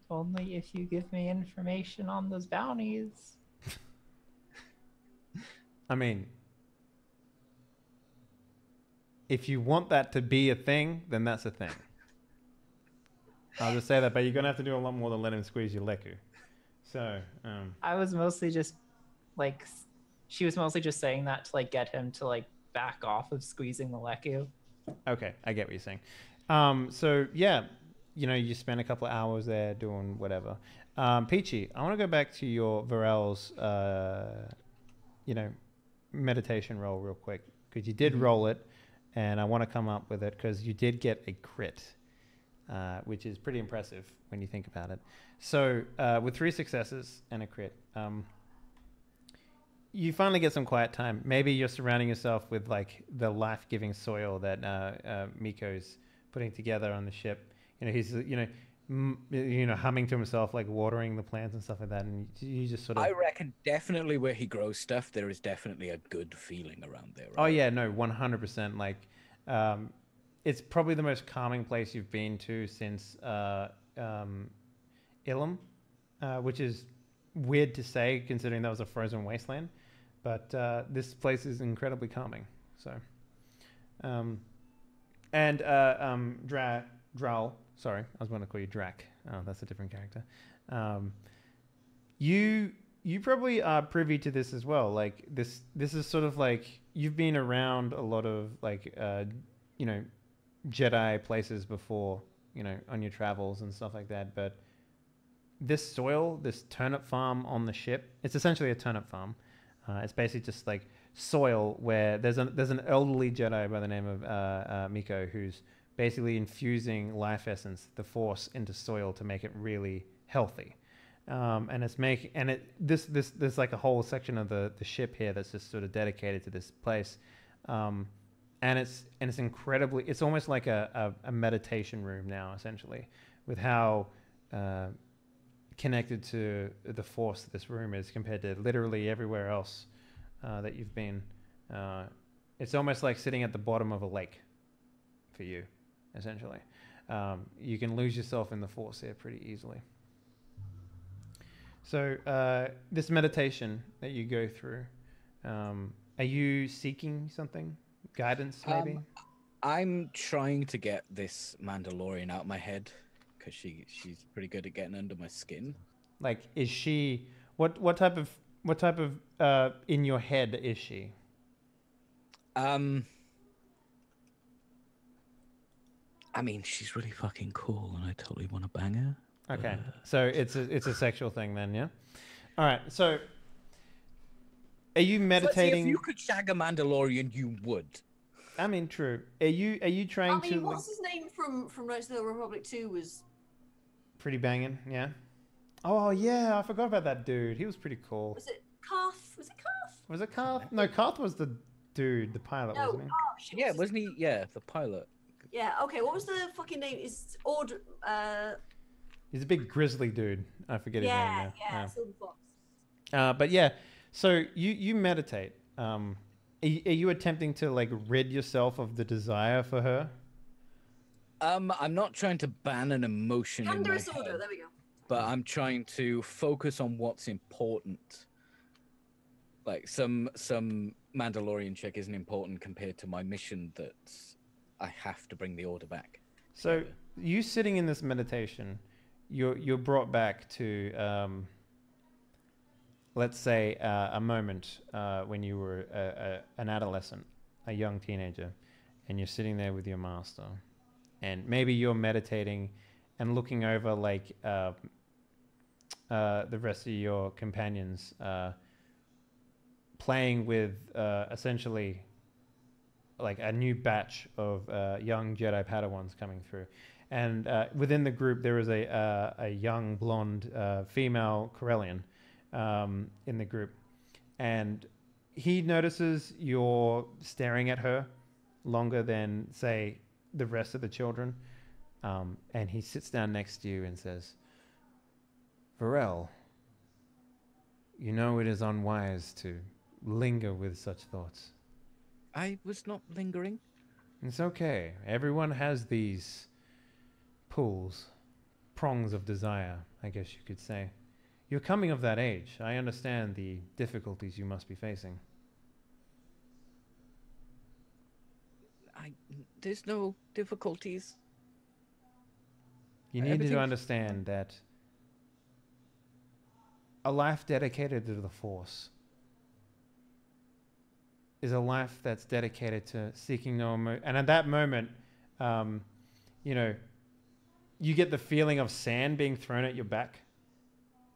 Only if you give me information on those bounties. I mean, if you want that to be a thing, then that's a thing. I'll just say that, but you're gonna have to do a lot more than let him squeeze your leku. So, I was mostly just like, she was mostly just saying that to like get him to like back off of squeezing the leku. Okay, I get what you're saying. So yeah, you spend a couple of hours there doing whatever. Peachy, I want to go back to your Varel's, meditation roll real quick because you did roll it, and I want to come up with it because you did get a crit, which is pretty impressive when you think about it. So with 3 successes and a crit, you finally get some quiet time. Maybe you're surrounding yourself with like the life-giving soil that Miko's putting together on the ship. He's humming to himself, like watering the plants and stuff like that, and you just sort of. I reckon definitely where he grows stuff, there is definitely a good feeling around there. Right? Oh yeah, no, 100%. Like, it's probably the most calming place you've been to since Ilum, which is weird to say considering that was a frozen wasteland, but this place is incredibly calming. So, Drowl. Sorry, I was going to call you Drac. Oh, that's a different character. You probably are privy to this as well. Like this is sort of like you've been around a lot of like Jedi places before, on your travels and stuff like that. But this soil, this turnip farm on the ship, it's essentially a turnip farm. It's basically just like soil where there's an elderly Jedi by the name of Miko who's basically infusing life essence, the Force, into soil to make it really healthy. There's like a whole section of the ship here that's just sort of dedicated to this place, and it's incredibly. It's almost like a meditation room now, essentially, with how connected to the Force this room is compared to literally everywhere else that you've been. It's almost like sitting at the bottom of a lake for you. Essentially, you can lose yourself in the Force here pretty easily. So this meditation that you go through, are you seeking something? Guidance, maybe? I'm trying to get this Mandalorian out of my head because she's pretty good at getting under my skin. Like, is she? What type of in your head is she? I mean, she's really fucking cool, and I totally want to bang her. Okay, so it's a sexual thing then, yeah. All right, so are you meditating? If you could shag a Mandalorian, you would. I mean, true. Are you trying to? What's his name from Knights of the Republic 2 was pretty banging, yeah. Oh yeah, I forgot about that dude. He was pretty cool. Was it Karth? Was it Karth? No, Karth was the dude, the pilot, wasn't he? Oh, shit, Yeah, wasn't he? Yeah, the pilot. Yeah, okay, what was the fucking name? Is He's a big grizzly dude. I forget his name now. Yeah, Silver Fox. But yeah, so you meditate. Are you attempting to like rid yourself of the desire for her? I'm not trying to ban an emotion in my Thunderous Order, head, there we go. but I'm trying to focus on what's important. Like some Mandalorian chick isn't important compared to my mission that I have to bring the Order back. So you sitting in this meditation, you're brought back to let's say a moment when you were an adolescent, a young teenager, and you're sitting there with your master, and maybe you're meditating and looking over like the rest of your companions playing with essentially like a new batch of young Jedi Padawans coming through. And within the group, there is a young blonde female Corellian in the group. And he notices you're staring at her longer than, say, the rest of the children. And he sits down next to you and says, Varel, you know it is unwise to linger with such thoughts. I was not lingering. It's okay. Everyone has these prongs of desire, I guess you could say. You're coming of that age. I understand the difficulties you must be facing. There's no difficulties. You need to understand that a life dedicated to the Force is a life that's dedicated to seeking no emotion. And at that moment, you know, you get the feeling of sand being thrown at your back,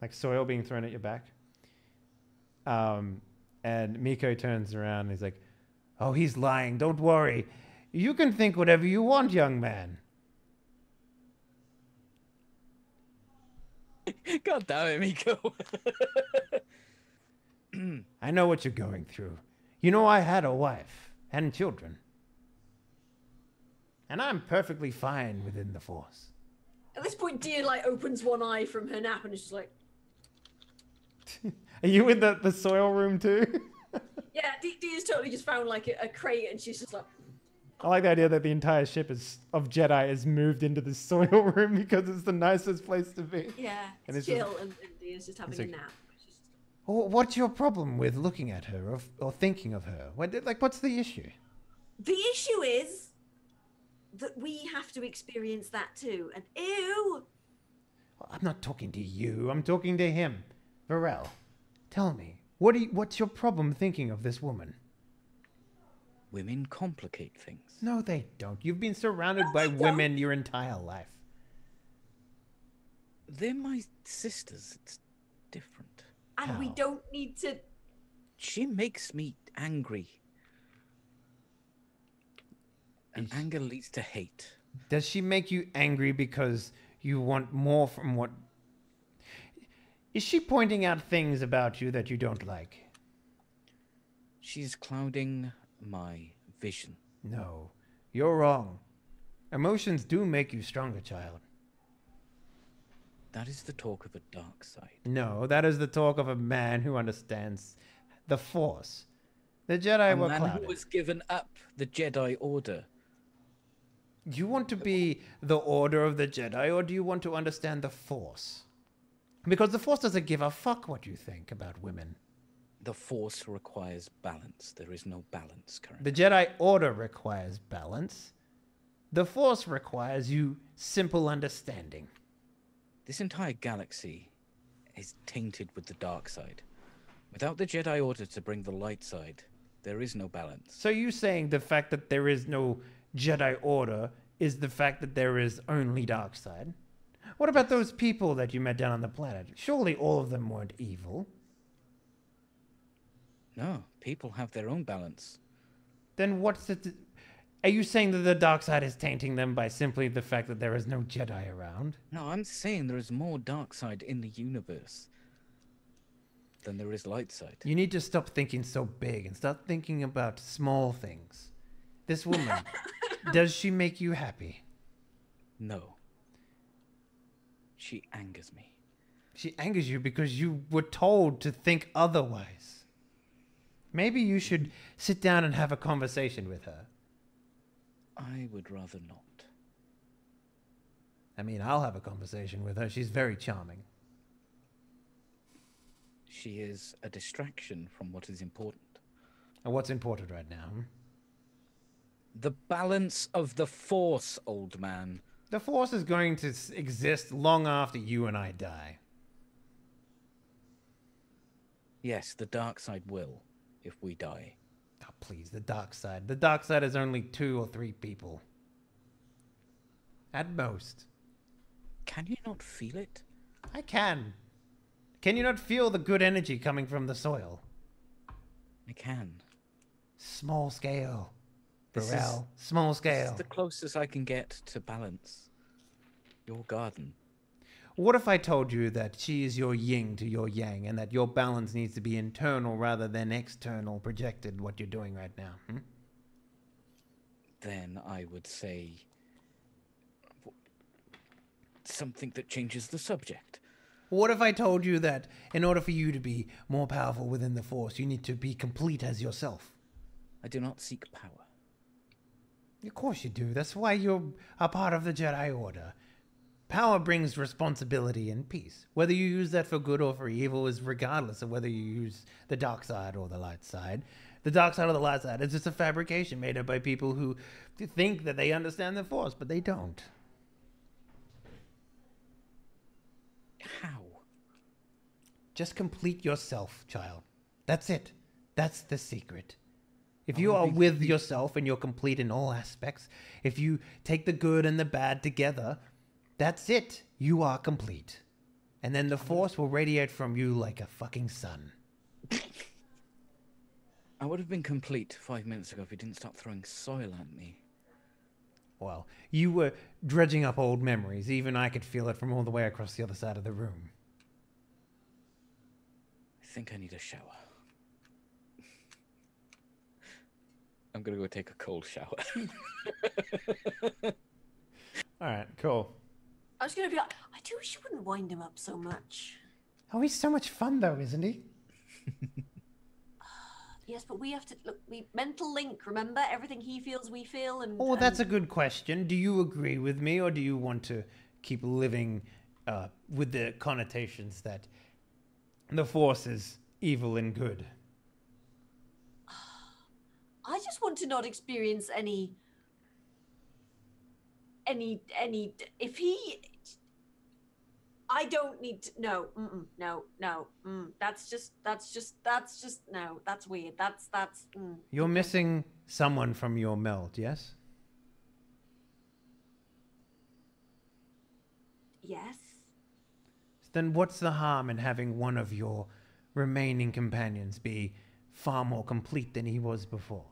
like soil being thrown at your back. And Miko turns around and he's like, oh, he's lying. Don't worry. You can think whatever you want, young man. God damn it, Miko. I know what you're going through. You know, I had a wife and children. And I'm perfectly fine within the Force. At this point, Dia like opens one eye from her nap and is just like... Are you in the soil room too? Yeah, Dia's totally just found like a crate and she's just like... I like the idea that the entire ship of Jedi is moved into the soil room because it's the nicest place to be. Yeah, and it's chill and Dia's just having a nap. What's your problem with looking at her or thinking of her? What's the issue? The issue is that we have to experience that too. And ew! I'm not talking to you. I'm talking to him. Varel, tell me, what's your problem thinking of this woman? Women complicate things. No, they don't. You've been surrounded by women your entire life. They're my sisters. It's different. And How? we don't need to... She makes me angry. And anger leads to hate. Does she make you angry because you want more from what... Is she pointing out things about you that you don't like? She's clouding my vision. No, you're wrong. Emotions do make you stronger, child. That is the talk of a dark side. No, that is the talk of a man who understands the Force. The Jedi were clouded. A man who was given up the Jedi Order. Do you want to be the Order of the Jedi, or do you want to understand the Force? Because the Force doesn't give a fuck what you think about women. The Force requires balance. There is no balance currently. The Jedi Order requires balance. The Force requires you simple understanding. This entire galaxy is tainted with the dark side. Without the Jedi Order to bring the light side, there is no balance. So you're saying the fact that there is no Jedi Order is the fact that there is only dark side? What about those people that you met down on the planet? Surely all of them weren't evil. No, people have their own balance. Then what's it? Are you saying that the dark side is tainting them by simply the fact that there is no Jedi around? No, I'm saying there is more dark side in the universe than there is light side. You need to stop thinking so big and start thinking about small things. This woman, does she make you happy? No. She angers me. She angers you because you were told to think otherwise. Maybe you should sit down and have a conversation with her. I would rather not. I mean, I'll have a conversation with her. She's very charming. She is a distraction from what is important. And what's important right now? The balance of the Force, old man. The Force is going to exist long after you and I die. Yes, the dark side will, if we die. Oh, please, the dark side. The dark side is only 2 or 3 people. At most. Can you not feel it? I can. Can you not feel the good energy coming from the soil? I can. Small scale. This Burrell. Small scale. This is the closest I can get to balance. Your garden. What if I told you that she is your yin to your yang, and that your balance needs to be internal rather than external, projected, what you're doing right now? Then I would say something that changes the subject. What if I told you that in order for you to be more powerful within the Force, you need to be complete as yourself? I do not seek power. Of course you do. That's why you're a part of the Jedi Order. Power brings responsibility and peace. Whether you use that for good or for evil is regardless of whether you use the dark side or the light side. The dark side or the light side is just a fabrication made up by people who think that they understand the Force, but they don't. How? Just complete yourself, child. That's it. That's the secret. If you are with yourself and you're complete in all aspects, if you take the good and the bad together, that's it. You are complete. And then the Force will radiate from you like a fucking sun. I would have been complete 5 minutes ago if you didn't start throwing soil at me. Well, you were dredging up old memories. Even I could feel it from all the way across the other side of the room. I think I need a shower. I'm gonna go take a cold shower. Alright, cool. I was going to be like, I do wish you wouldn't wind him up so much. Oh, he's so much fun though, isn't he? Yes, but we have to look. We mental link. Remember, everything he feels, we feel. And Oh, that's a good question. Do you agree with me, or do you want to keep living with the connotations that the Force is evil and good? I just want to not experience any. If he. I don't need to. No. No. That's just. No. That's weird. That's. You're missing someone from your meld, yes? Yes. Then what's the harm in having one of your remaining companions be far more complete than he was before?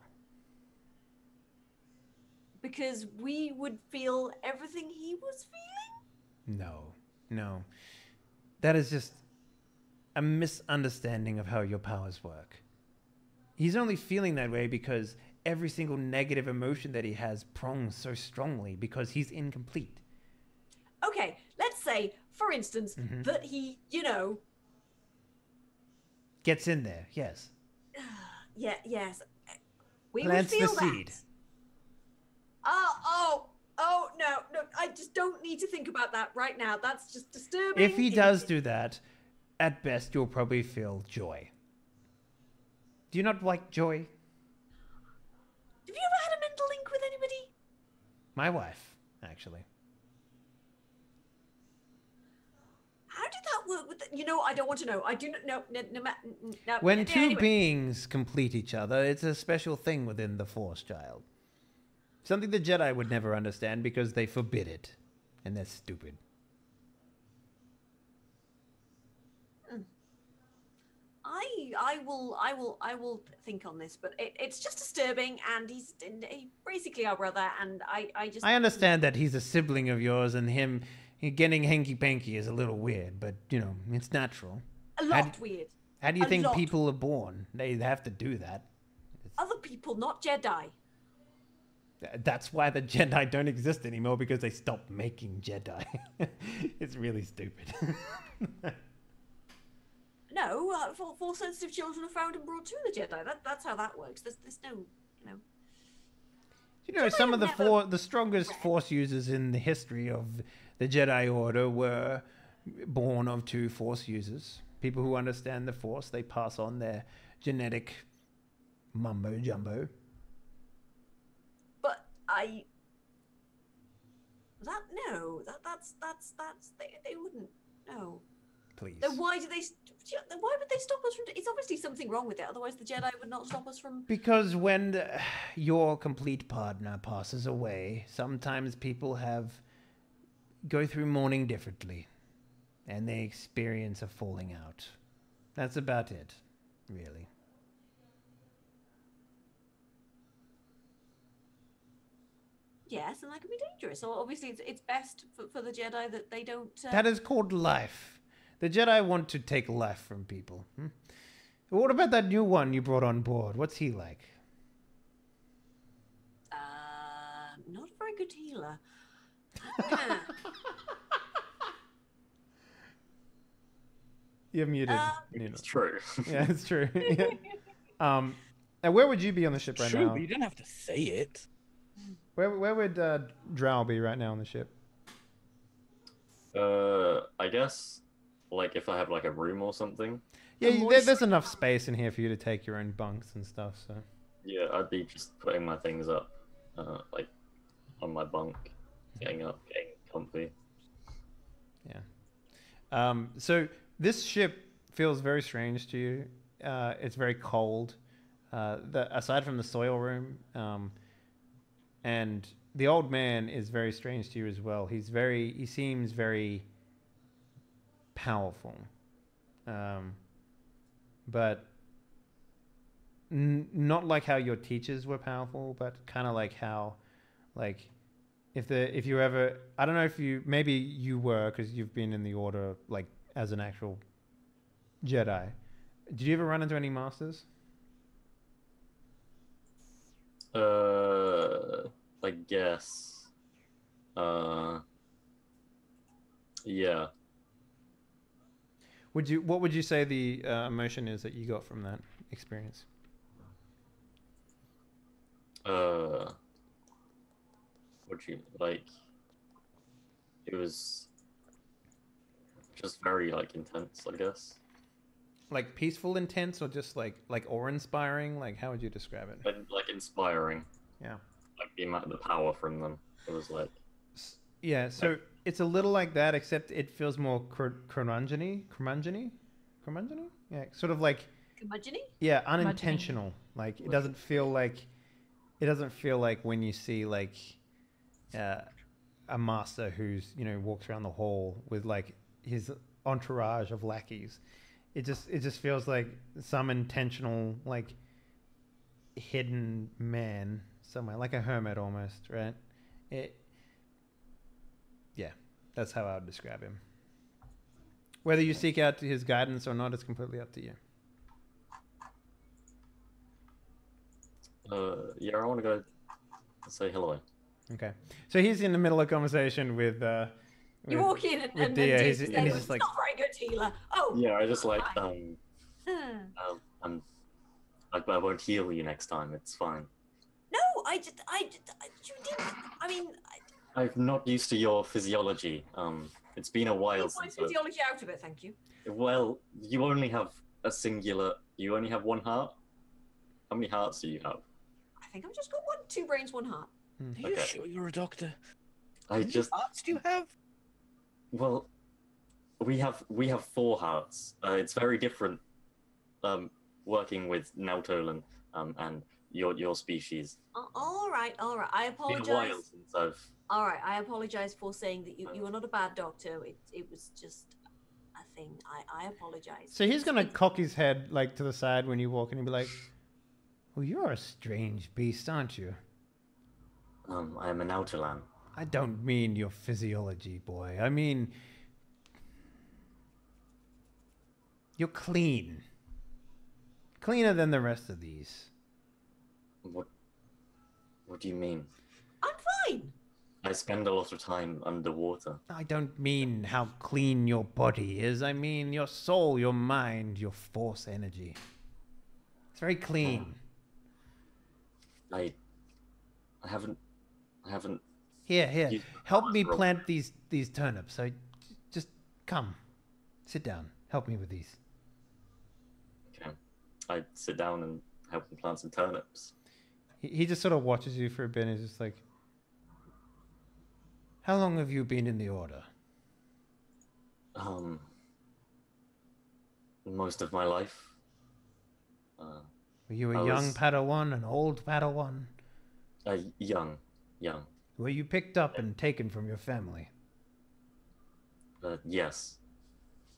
Because we would feel everything he was feeling? No. That is just a misunderstanding of how your powers work. He's only feeling that way because every single negative emotion that he has prongs so strongly because he's incomplete. Okay, let's say, for instance, that he, gets in there, yes. Yes. We Plants would feel the seed. That. No, I just don't need to think about that right now. That's just disturbing. If he does do that, at best you'll probably feel joy. Do you not like joy? Have you ever had a mental link with anybody? My wife, actually. How did that work with I don't want to know. I do not know. No. When two beings complete each other, it's a special thing within the Force, child. Something the Jedi would never understand because they forbid it. And they're stupid. I will think on this, but it's just disturbing, and he's basically our brother, and I understand that he's a sibling of yours, and him getting hanky-panky is a little weird, but, it's natural. A lot weird. How do you think people are born? They have to do that. Other people, not Jedi. That's why the Jedi don't exist anymore, because they stopped making Jedi. It's really stupid. No, Force sensitive children are found and brought to the Jedi. That's how that works. There's no, some of the strongest Force users in the history of the Jedi Order were born of two Force users. People who understand the Force, they pass on their genetic mumbo-jumbo. But They wouldn't. No. Please. Then why would they stop us from? It's obviously something wrong with it. Otherwise, the Jedi would not stop us from. Because when your complete partner passes away, sometimes people go through mourning differently, and they experience a falling out. That's about it, really. Yes, and that can be dangerous. So obviously, it's best for the Jedi that they don't. That is called life. The Jedi want to take life from people. What about that new one you brought on board? What's he like? Not a very good healer. You're muted. It's true. Yeah, it's true. Yeah. And where would you be on the ship right True, now? but you don't have to say it. Where would Drow be right now on the ship? I guess, like, if I have, like, a room or something. Yeah, there's enough space in here for you to take your own bunks and stuff, so... Yeah, I'd be just putting my things up, like, on my bunk, getting up, getting comfy. Yeah. So, this ship feels very strange to you. It's very cold. Aside from the soil room, and the old man is very strange to you as well. He seems very powerful, but not like how your teachers were powerful, but kind of like how, like, if you ever, I don't know if maybe you were, because you've been in the Order, like, as an actual Jedi. Did you ever run into any masters? I guess. Yeah. What would you say the emotion is that you got from that experience? What you like? It was just very, like, intense, I guess. Like peaceful, intense, or just like awe-inspiring? Like, how would you describe it? Like inspiring. Yeah. Like the power from them. It was like. Yeah. So it's a little like that, except it feels more curmudgeon-y. Yeah. Sort of like. Curmudgeon-y? Yeah, unintentional. Like it doesn't feel like when you see like a master who's walks around the hall with like his entourage of lackeys. It just feels like some intentional, like, hidden man somewhere, like a hermit almost, right? Yeah, that's how I would describe him. Whether you seek out his guidance or not is completely up to you. Yeah, I want to go say hello. Okay, so he's in the middle of conversation with. You walk in and Dia. He's just like, not very good healer. Oh. Yeah, I just like I won't heal you next time. It's fine. No, you didn't. I mean, I'm not used to your physiology. It's been a while leave my since. physiology out of it, thank you. Well, you only have You only have one heart. How many hearts do you have? I think I've just got two brains, one heart. Are you sure you're a doctor? How many hearts do you have? Well, we have 4 hearts. It's very different. Working with Nautolan and your species. All right. I apologize. It's been a while since I've. All right, I apologize for saying that you are not a bad doctor. It was just a thing. I apologize. So he's gonna cock his head like to the side when you walk in and be like, "Well, you're a strange beast, aren't you?" I am a Nautolan. I don't mean your physiology, boy. I mean, you're clean. Cleaner than the rest of these. What do you mean? I'm fine. I spend a lot of time underwater. I don't mean how clean your body is. I mean your soul, your mind, your force energy. It's very clean. I haven't. Here. Help me plant these turnips. So just come. Sit down. Help me with these. Okay. I sit down and help him plant some turnips. He just sort of watches you for a bit and is just like, How long have you been in the Order? Most of my life. Were you a young Padawan, an old Padawan? Young. Were you picked up and taken from your family? Yes.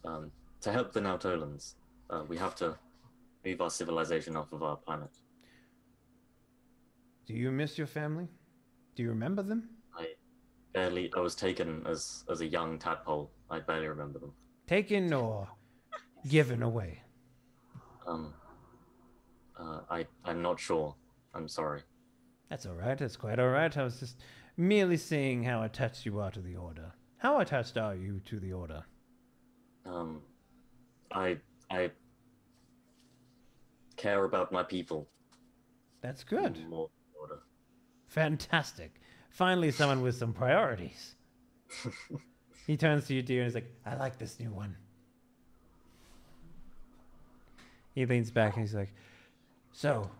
To help the Nautolans, we have to move our civilization off of our planet. Do you miss your family? Do you remember them? I was taken as a young tadpole. I barely remember them. Taken or given away? I'm not sure. I'm sorry. That's all right. That's quite all right. I was just merely seeing how attached you are to the Order. How attached are you to the Order? I care about my people. That's good. More Order. Fantastic. Finally, someone with some priorities. He turns to you, dear, and he's like, I like this new one. He leans back and he's like, so,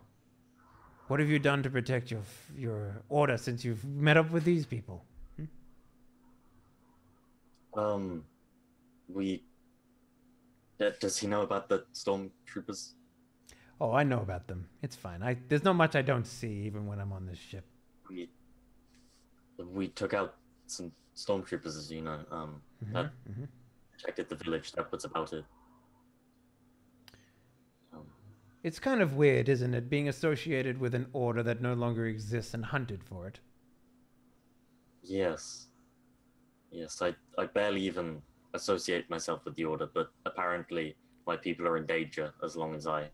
what have you done to protect your Order since you've met up with these people? Does he know about the Stormtroopers? Oh, I know about them. It's fine. There's not much I don't see, even when I'm on this ship. We took out some Stormtroopers, as you know. That protected the village. That was about it. It's kind of weird, isn't it, being associated with an Order that no longer exists and hunted for it? Yes. I barely even associate myself with the Order, but apparently my people are in danger as long as I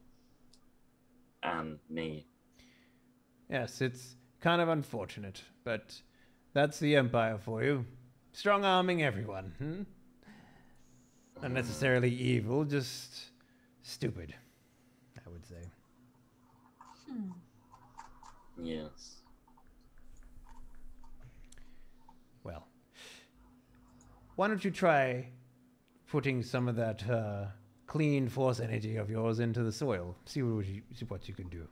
am me. Yes, it's kind of unfortunate, but that's the Empire for you. Strong-arming everyone, Not necessarily evil, just stupid, I would say. Yes. Well, why don't you try putting some of that clean force energy of yours into the soil? See what you can do.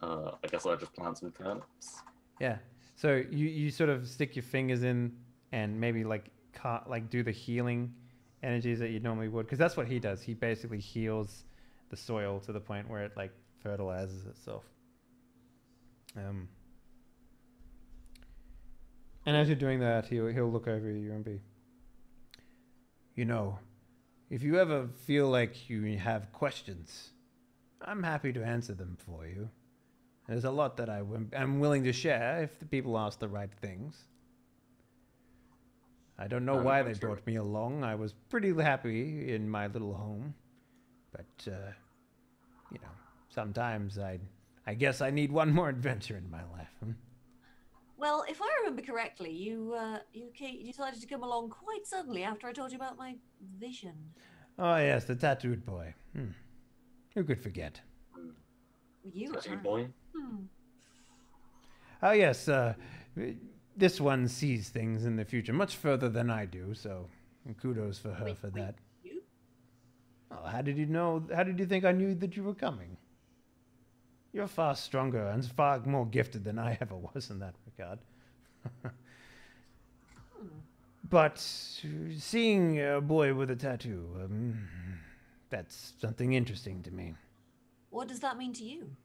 I guess I'll just plant some turnips. Yeah. So you sort of stick your fingers in and maybe do the healing energies that you normally would, because that's what he does. He basically heals the soil to the point where it fertilizes itself. And as you're doing that, he'll look over you and be, if you ever feel like you have questions, I'm happy to answer them for you. There's a lot that I'm willing to share if the people ask the right things. I don't know why they brought me along. I was pretty happy in my little home. But, sometimes I guess I need one more adventure in my life. Well, if I remember correctly, you decided to come along quite suddenly after I told you about my vision. Oh, yes, the tattooed boy. Who could forget? You Tattooed boy? Oh, yes, this one sees things in the future much further than I do, so kudos for her for that. You? Oh, how did you know? How did you think I knew that you were coming? You're far stronger and far more gifted than I ever was in that regard. But seeing a boy with a tattoo, that's something interesting to me. What does that mean to you?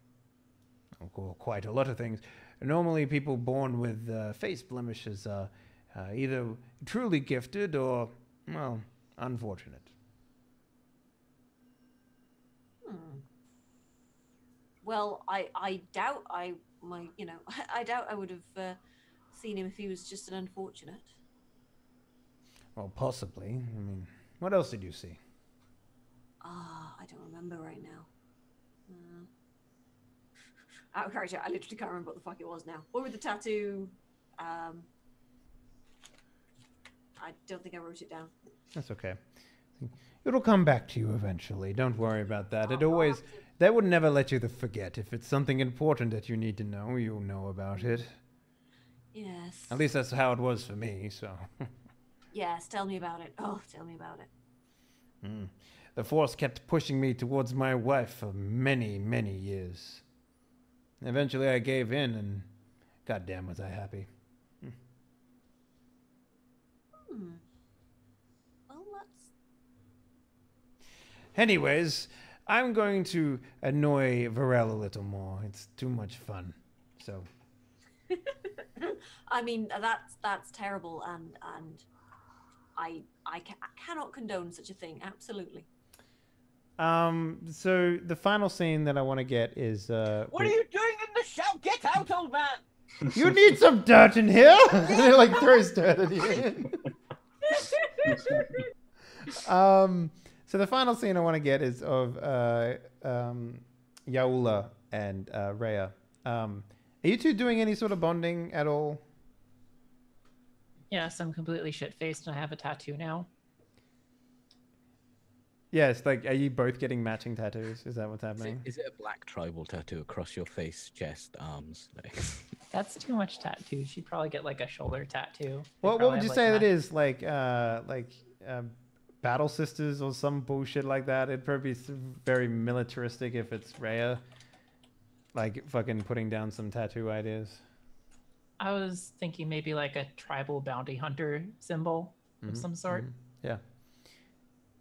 Oh, quite a lot of things. Normally, people born with face blemishes are either truly gifted or, well, unfortunate. Well, I doubt I doubt I would have seen him if he was just an unfortunate. Well, possibly. I mean, what else did you see? I don't remember right now. Out of character, I literally can't remember what the fuck it was now. What with the tattoo? I don't think I wrote it down. That's okay. It'll come back to you eventually. Don't worry about that. That would never let you forget. If it's something important that you need to know, you'll know about it. Yes. At least that's how it was for me, so. Yes, tell me about it. Oh, tell me about it. The Force kept pushing me towards my wife for many, many years. Eventually I gave in, and goddamn was I happy. that's... Anyways, I'm going to annoy Varel a little more. It's too much fun. So. I mean, that's terrible, and I cannot condone such a thing. Absolutely. So the final scene that I want to get is. What are you doing in the show? Get out, old man! You need some dirt in here. And it like throws dirt at you. So the final scene I want to get is of Yaula and Rhea. Are you two doing any sort of bonding at all? Yes, I'm completely shit-faced and I have a tattoo now. Yes, like, are you both getting matching tattoos? Is that what's happening? Is it a black tribal tattoo across your face, chest, arms? That's too much tattoo. She'd probably get like a shoulder tattoo. What would you say that is? Like Battle Sisters or some bullshit like that? It'd probably be very militaristic if it's Rhea. Like fucking putting down some tattoo ideas. I was thinking maybe like a tribal bounty hunter symbol of some sort. Yeah.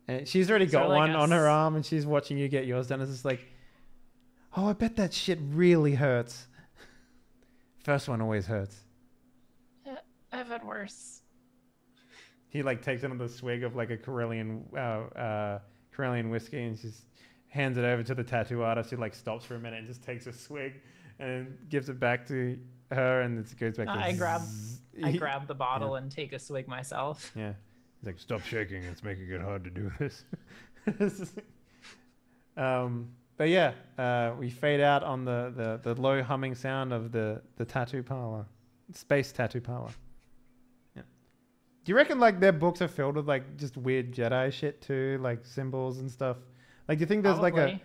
And she's already got like one on her arm and she's watching you get yours done. It's just like, oh, I bet that shit really hurts. First one always hurts. I've had worse. He like takes another swig of like a Corellian whiskey and she hands it over to the tattoo artist, who like stops for a minute and just takes a swig and gives it back to her, and it goes back to I grab the bottle and take a swig myself. Yeah. He's like, stop shaking, it's making it hard to do this. But yeah, we fade out on the low humming sound of the tattoo parlor. Space tattoo parlor. Yeah. Do you reckon like their books are filled with like just weird Jedi shit too, like symbols and stuff? Like, do you think there's Probably.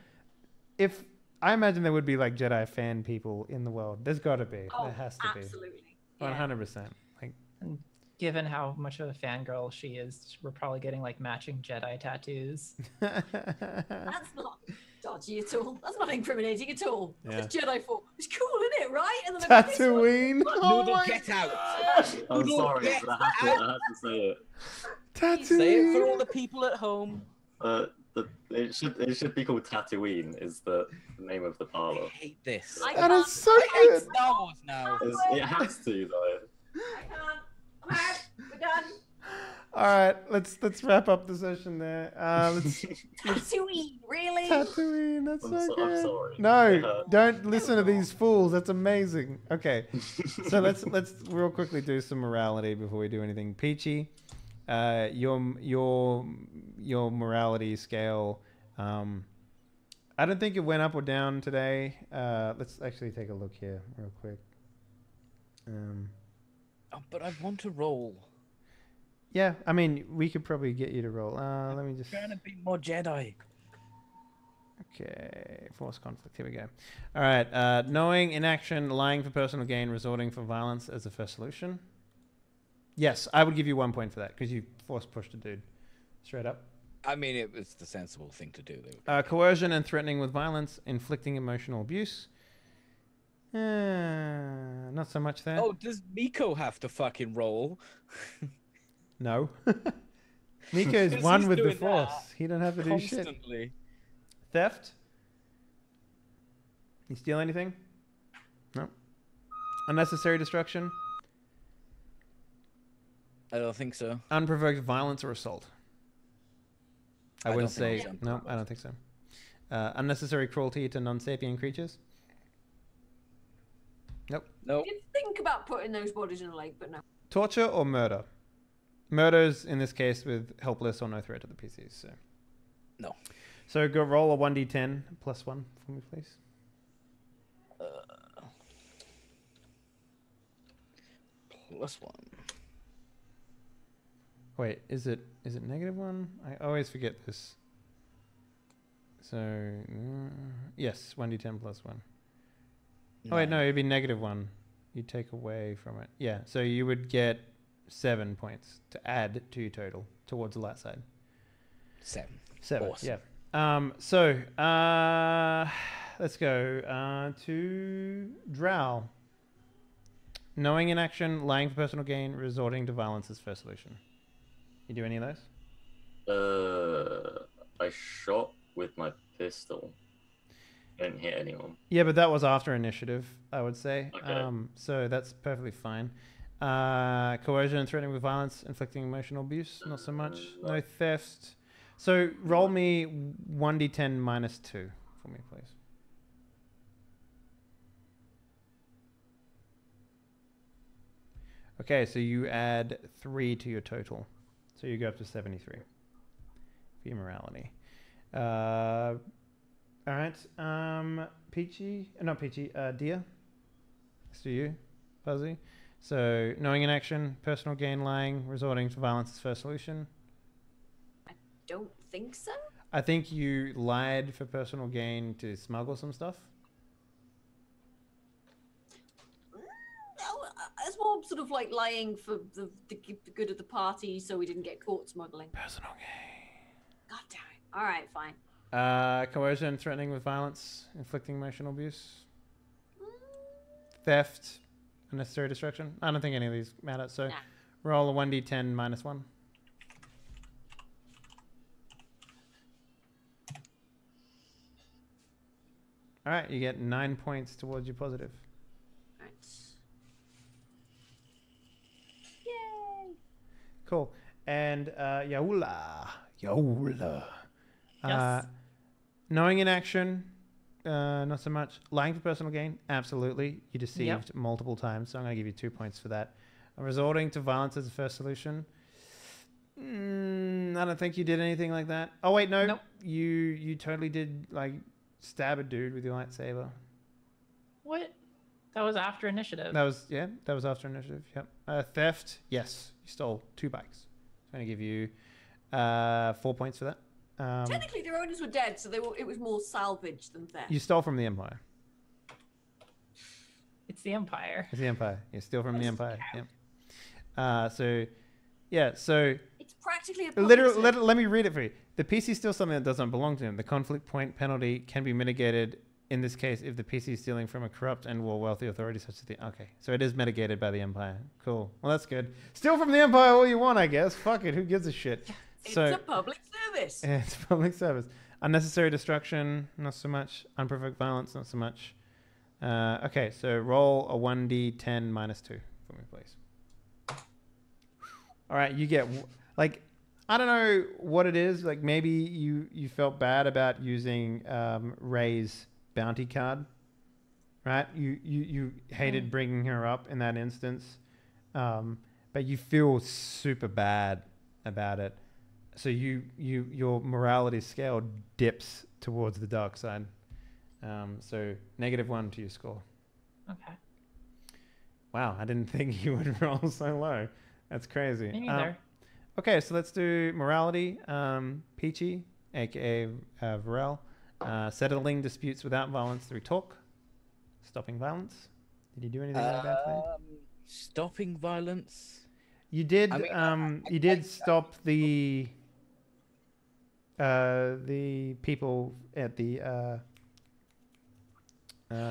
if I imagine there would be like Jedi fan people in the world. There's got to be. Oh, there has to absolutely. be. 100%. Like, And given how much of a fangirl she is, we're probably getting like matching Jedi tattoos. That's not dodgy at all. That's not incriminating at all. Yeah. It's Jedi for. It's cool, isn't it? Right? And then I've got this one. Tatooine. Oh Noodle, my get out! I'm Noodle, sorry, get but I have to say it. Tatooine. Say it for all the people at home. It should be called Tatooine. Is the name of the I parlor. hate this. That is so I hate good. Star Wars now. It has to though. I can't. I'm out. We're done. All right, let's wrap up the session there. Tatooine, really? Tatooine, that's I'm so good. I'm sorry. No, don't listen to these fools. That's amazing. Okay, so let's real quickly do some morality before we do anything. Peachy, your morality scale. I don't think it went up or down today. Let's actually take a look here real quick. Oh, but I want to roll. Yeah, I mean, we could probably get you to roll. Let me just. Trying to be more Jedi. Okay, force conflict. Here we go. All right, knowing, inaction, lying for personal gain, resorting for violence as the first solution. Yes, I would give you 1 point for that because you force pushed a dude straight up. I mean, it was the sensible thing to do. Coercion and threatening with violence, inflicting emotional abuse. Not so much there. Oh, does Miko have to fucking roll? No. Miko's one he's with the doing force. that He don't have to do shit. Constantly. Theft? You steal anything? No. Unnecessary destruction? I don't think so. Unprovoked violence or assault? I I wouldn't don't think say... it's No, I don't think so. Unnecessary cruelty to non-sapient creatures? Nope. Nope. I did think about putting those bodies in a lake, but no. Torture or murder? Murders, in this case, with helpless or no threat to the PCs. So. No. So go roll a 1d10 plus 1 for me, please. Plus 1. Wait, is it -1? I always forget this. So, yes, 1d10 plus 1. Oh, wait, no, it'd be -1. You take away from it. Yeah, so you would get 7 points to add to your total towards the light side. 7. 7, Awesome. yeah. Let's go to Drow. Knowing in action, lying for personal gain, resorting to violence as first solution. You do any of those? I shot with my pistol. Didn't hit anyone. Yeah, but that was after initiative, I would say. Okay. So that's perfectly fine. Coercion and threatening with violence, inflicting emotional abuse, not so much. No theft. So roll me 1d10 minus 2 for me, please. Okay, so you add 3 to your total. So you go up to 73 for your morality. All right. Peachy, not Peachy, Dia. Let's do you, Fuzzy. So knowing an action, personal gain, lying, resorting to violence is first solution. I don't think so. I think you lied for personal gain to smuggle some stuff. It's more sort of like lying for the good of the party, so we didn't get caught smuggling. Personal gain. God damn it! All right, fine. Coercion, threatening with violence, inflicting emotional abuse, theft, unnecessary destruction. I don't think any of these matter. So Nah. roll a 1d10 minus 1. All right, you get 9 points towards your positive. All right. Yay! Cool. And Yaula. Yes. Knowing in action, not so much. Lying for personal gain, absolutely. You deceived multiple times, so I'm going to give you 2 points for that. Resorting to violence as the first solution. I don't think you did anything like that. Oh wait, no. Nope. You totally did like stab a dude with your lightsaber. What? That was after initiative. That was after initiative. Yep. Theft, yes. You stole 2 bikes. I'm going to give you 4 points for that. Technically, their owners were dead, so it was more salvage than theft. You stole from the Empire. It's the Empire. It's the Empire. You steal from the Empire. Yep. So It's practically a literally, let me read it for you. The PC steals something that doesn't belong to him. The conflict point penalty can be mitigated in this case if the PC is stealing from a corrupt and or wealthy authority such as the... Okay, so it is mitigated by the Empire. Cool. Well, that's good. Steal from the Empire all you want, I guess. Fuck it. Who gives a shit? It's a public service. Yeah, it's public service. Unnecessary destruction, not so much. Unprovoked violence, not so much. Okay, so roll a 1d10 minus 2 for me, please. All right, you get... Like, I don't know what it is. Like, maybe you felt bad about using Rey's bounty card, right? You hated bringing her up in that instance, but you feel super bad about it. So your morality scale dips towards the dark side. So -1 to your score. Okay. Wow, I didn't think you would roll so low. That's crazy. Me neither. Okay, so let's do morality. Peachy, aka Varel, settling disputes without violence through talk, stopping violence. Did you do anything like that today? Stopping violence. You did. I mean, You did stop the people at the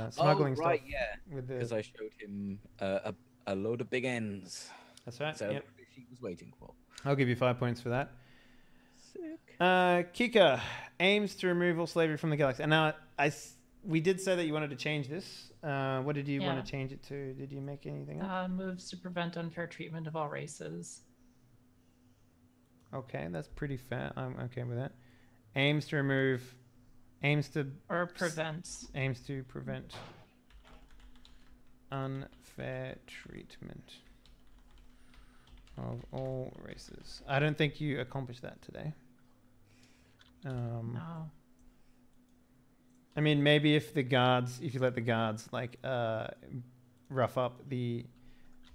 smuggling right, stuff. yeah. Because I showed him a load of big ends. That's right. So Yep. he was waiting for. I'll give you 5 points for that. Sick. Kika aims to remove all slavery from the galaxy. And now we did say that you wanted to change this. What did you want to change it to? Did you make anything up? Moves to prevent unfair treatment of all races. Okay, that's pretty fair. I'm okay with that. Aims to prevent unfair treatment of all races. I don't think you accomplished that today. No. I mean, maybe if you let the guards like rough up the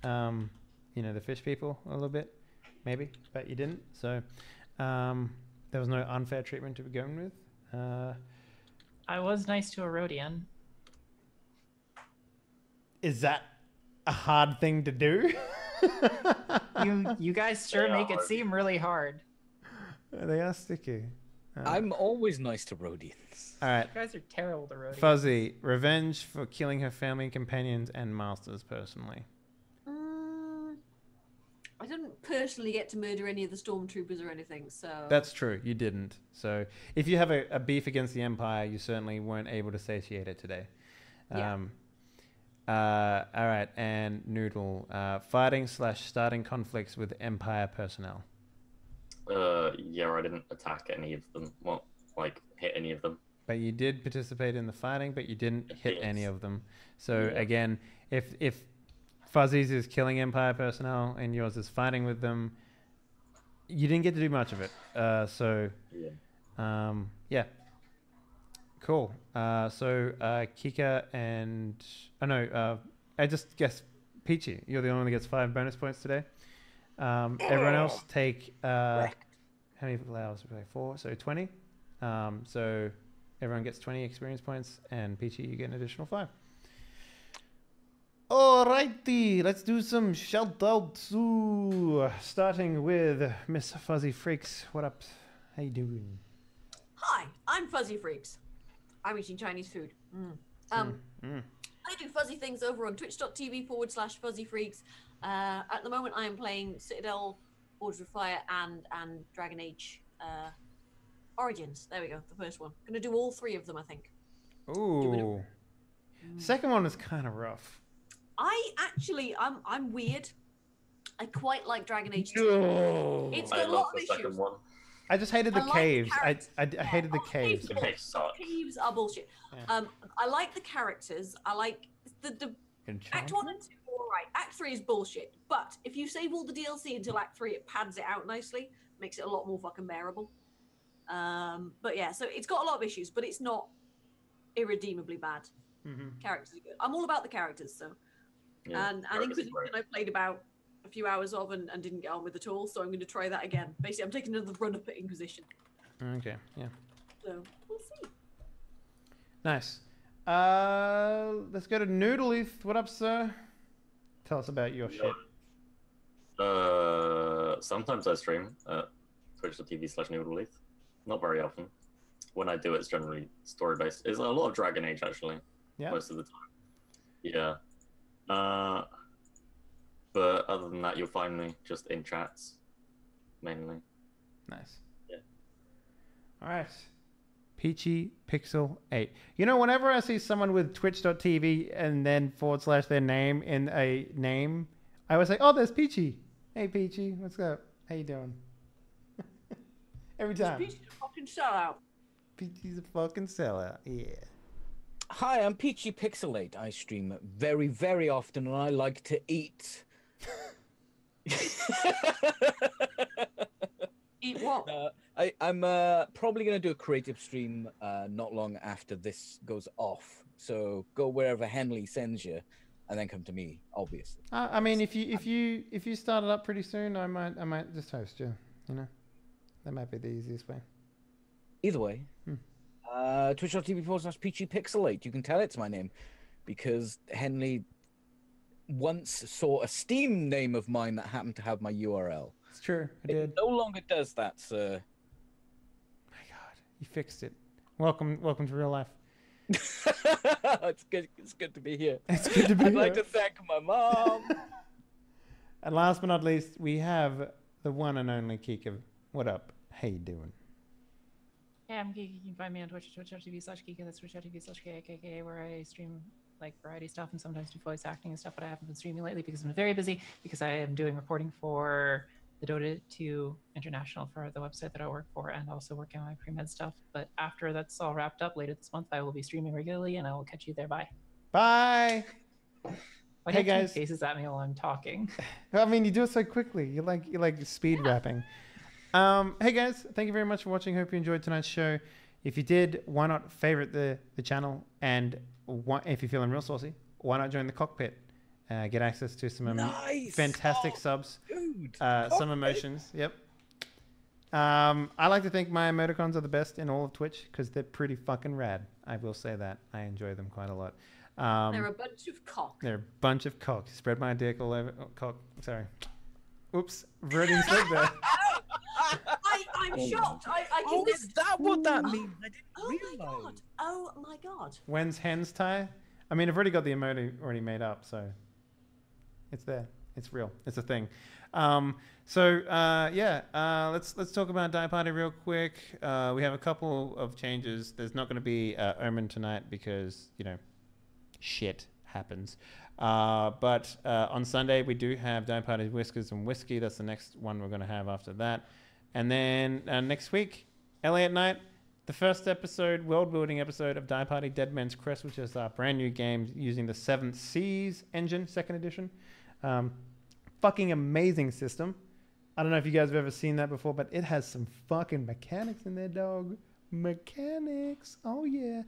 the fish people a little bit, maybe, but you didn't. So there was no unfair treatment to begin with. I was nice to a Rhodian. Is that a hard thing to do? You guys sure make it seem really hard. They are sticky. I'm always nice to Rhodians. All right. You guys are terrible to Rhodians. Fuzzy, revenge for killing her family, companions, and masters personally. I didn't personally get to murder any of the stormtroopers or anything, so... That's true, you didn't. So if you have a beef against the Empire, you certainly weren't able to satiate it today. Yeah. All right, and Noodle, fighting/starting conflicts with Empire personnel. Yeah, I didn't attack any of them. Well, like, hit any of them. But you did participate in the fighting, but you didn't hit any of them. So Yeah. again, if Fuzzy's is killing Empire personnel and yours is fighting with them, you didn't get to do much of it. Yeah. Cool. So Kika and I just guess Peachy. You're the only one that gets 5 bonus points today. Everyone else take how many flowers? 4, so 20. So everyone gets 20 experience points, and Peachy, you get an additional 5. Alrighty, let's do some shout outs. Starting with Miss Fuzzy Freaks. What up? How you doing? Hi, I'm Fuzzy Freaks. I'm eating Chinese food. I do fuzzy things over on twitch.tv/Fuzzy Freaks. At the moment, I am playing Citadel, Orders of Fire, and Dragon Age Origins. There we go, the first one. Gonna do all 3 of them, I think. Ooh. Second one is kind of rough. I'm weird. I quite like Dragon Age 2. No. It's I got a love lot of the second issues. one. I just hated the I like caves. the characters. I hated the caves. The caves suck. Caves are bullshit. Yeah. I like the characters. I like the Act 1 and 2 are alright. Act 3 is bullshit. But if you save all the DLC until Act 3, it pads it out nicely. Makes it a lot more fucking bearable. But yeah, so it's got a lot of issues, but it's not irredeemably bad. Characters are good. I'm all about the characters, so. Yeah, And Inquisition I played about a few hours of and didn't get on with at all, so I'm going to try that again. Basically, I'm taking another run up at Inquisition. Okay, yeah. So, we'll see. Nice. Let's go to Noodleeth. What up, sir? Tell us about your shit. Sometimes I stream at twitch.tv/Noodleeth. Not very often. When I do, it's generally story-based. It's a lot of Dragon Age, actually. Yeah. Most of the time. Yeah. But other than that, you'll find me just in chats, mainly. Nice. Yeah. All right. Peachy Pixel 8. You know, whenever I see someone with twitch.tv and then / their name in a name, I always say, oh, there's Peachy. Hey, Peachy. What's up? How you doing? Every time. Peachy's a fucking sellout. Peachy's a fucking sellout. Yeah. Hi, I'm Peachy Pixelate. I stream very, very often, and I like to eat. Eat what? I'm probably going to do a creative stream not long after this goes off. So go wherever Henley sends you, and then come to me, obviously. I mean, if you start it up pretty soon, I might just host you. You know, that might be the easiest way. Either way, twitch.tv/Peachy Pixelate. You can tell it's my name because Henley once saw a Steam name of mine that happened to have my URL. It's true. I It did. no longer does that, sir. My God, you fixed it. Welcome to real life. It's good to be here. It's good to be I'd here. like to thank my mom. And last but not least, we have the one and only Kika. What up? How you doing? Yeah, I'm Kiki. You can find me on Twitch, twitch.tv/Kika. That's twitch.tv/KKK, where I stream like variety stuff and sometimes do voice acting and stuff, but I haven't been streaming lately because I'm very busy because I am doing reporting for the Dota 2 International for the website that I work for and also working on my pre-med stuff. But after that's all wrapped up later this month, I will be streaming regularly and I will catch you there. Bye. Bye. Why Hey, do you have guys. faces at me while I'm talking? I mean, you do it so quickly. You like speed rapping. Hey guys, thank you very much for watching. Hope you enjoyed tonight's show. If you did, why not favorite the channel? And if you're feeling real saucy, why not join the cockpit? Get access to some fantastic subs. Dude, some emotions. Yep. I like to think my emoticons are the best in all of Twitch because they're pretty fucking rad. I will say that. I enjoy them quite a lot. They're a bunch of cock. They're a bunch of cock. Spread my dick all over. Oh, cock. Sorry. Oops. Freudian slip there. I'm shocked. I oh, can is that what that means? I didn't Oh realize. my god. Oh my god. When's hens tie? I mean, I've already got the emoji already made up, so it's there. It's real. It's a thing. Let's talk about Die Party real quick. We have a couple of changes. There's not going to be Omen tonight because, you know, shit happens. But on Sunday, we do have Die Party Whiskers and Whiskey. That's the next one we're going to have after that. And then next week, LA at Night, the first episode, world-building episode of Die Party Dead Man's Crest, which is our brand new game using the 7 Seas engine, 2nd edition. Fucking amazing system. I don't know if you guys have ever seen that before, but it has some fucking mechanics in there, dog. Mechanics. Oh, yeah.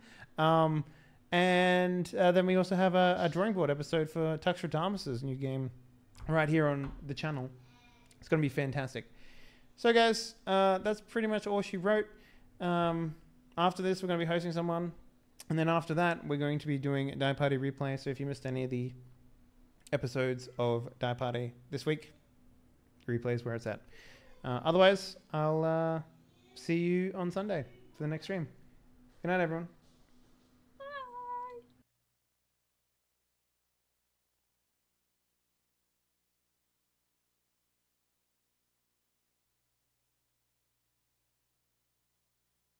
And then we also have a drawing board episode for Tuxtradamus' new game right here on the channel. It's going to be fantastic. So, guys, that's pretty much all she wrote. After this, we're going to be hosting someone. And then after that, we're going to be doing Die Party replay. So if you missed any of the episodes of Die Party this week, replays where it's at. Otherwise, I'll see you on Sunday for the next stream. Good night, everyone.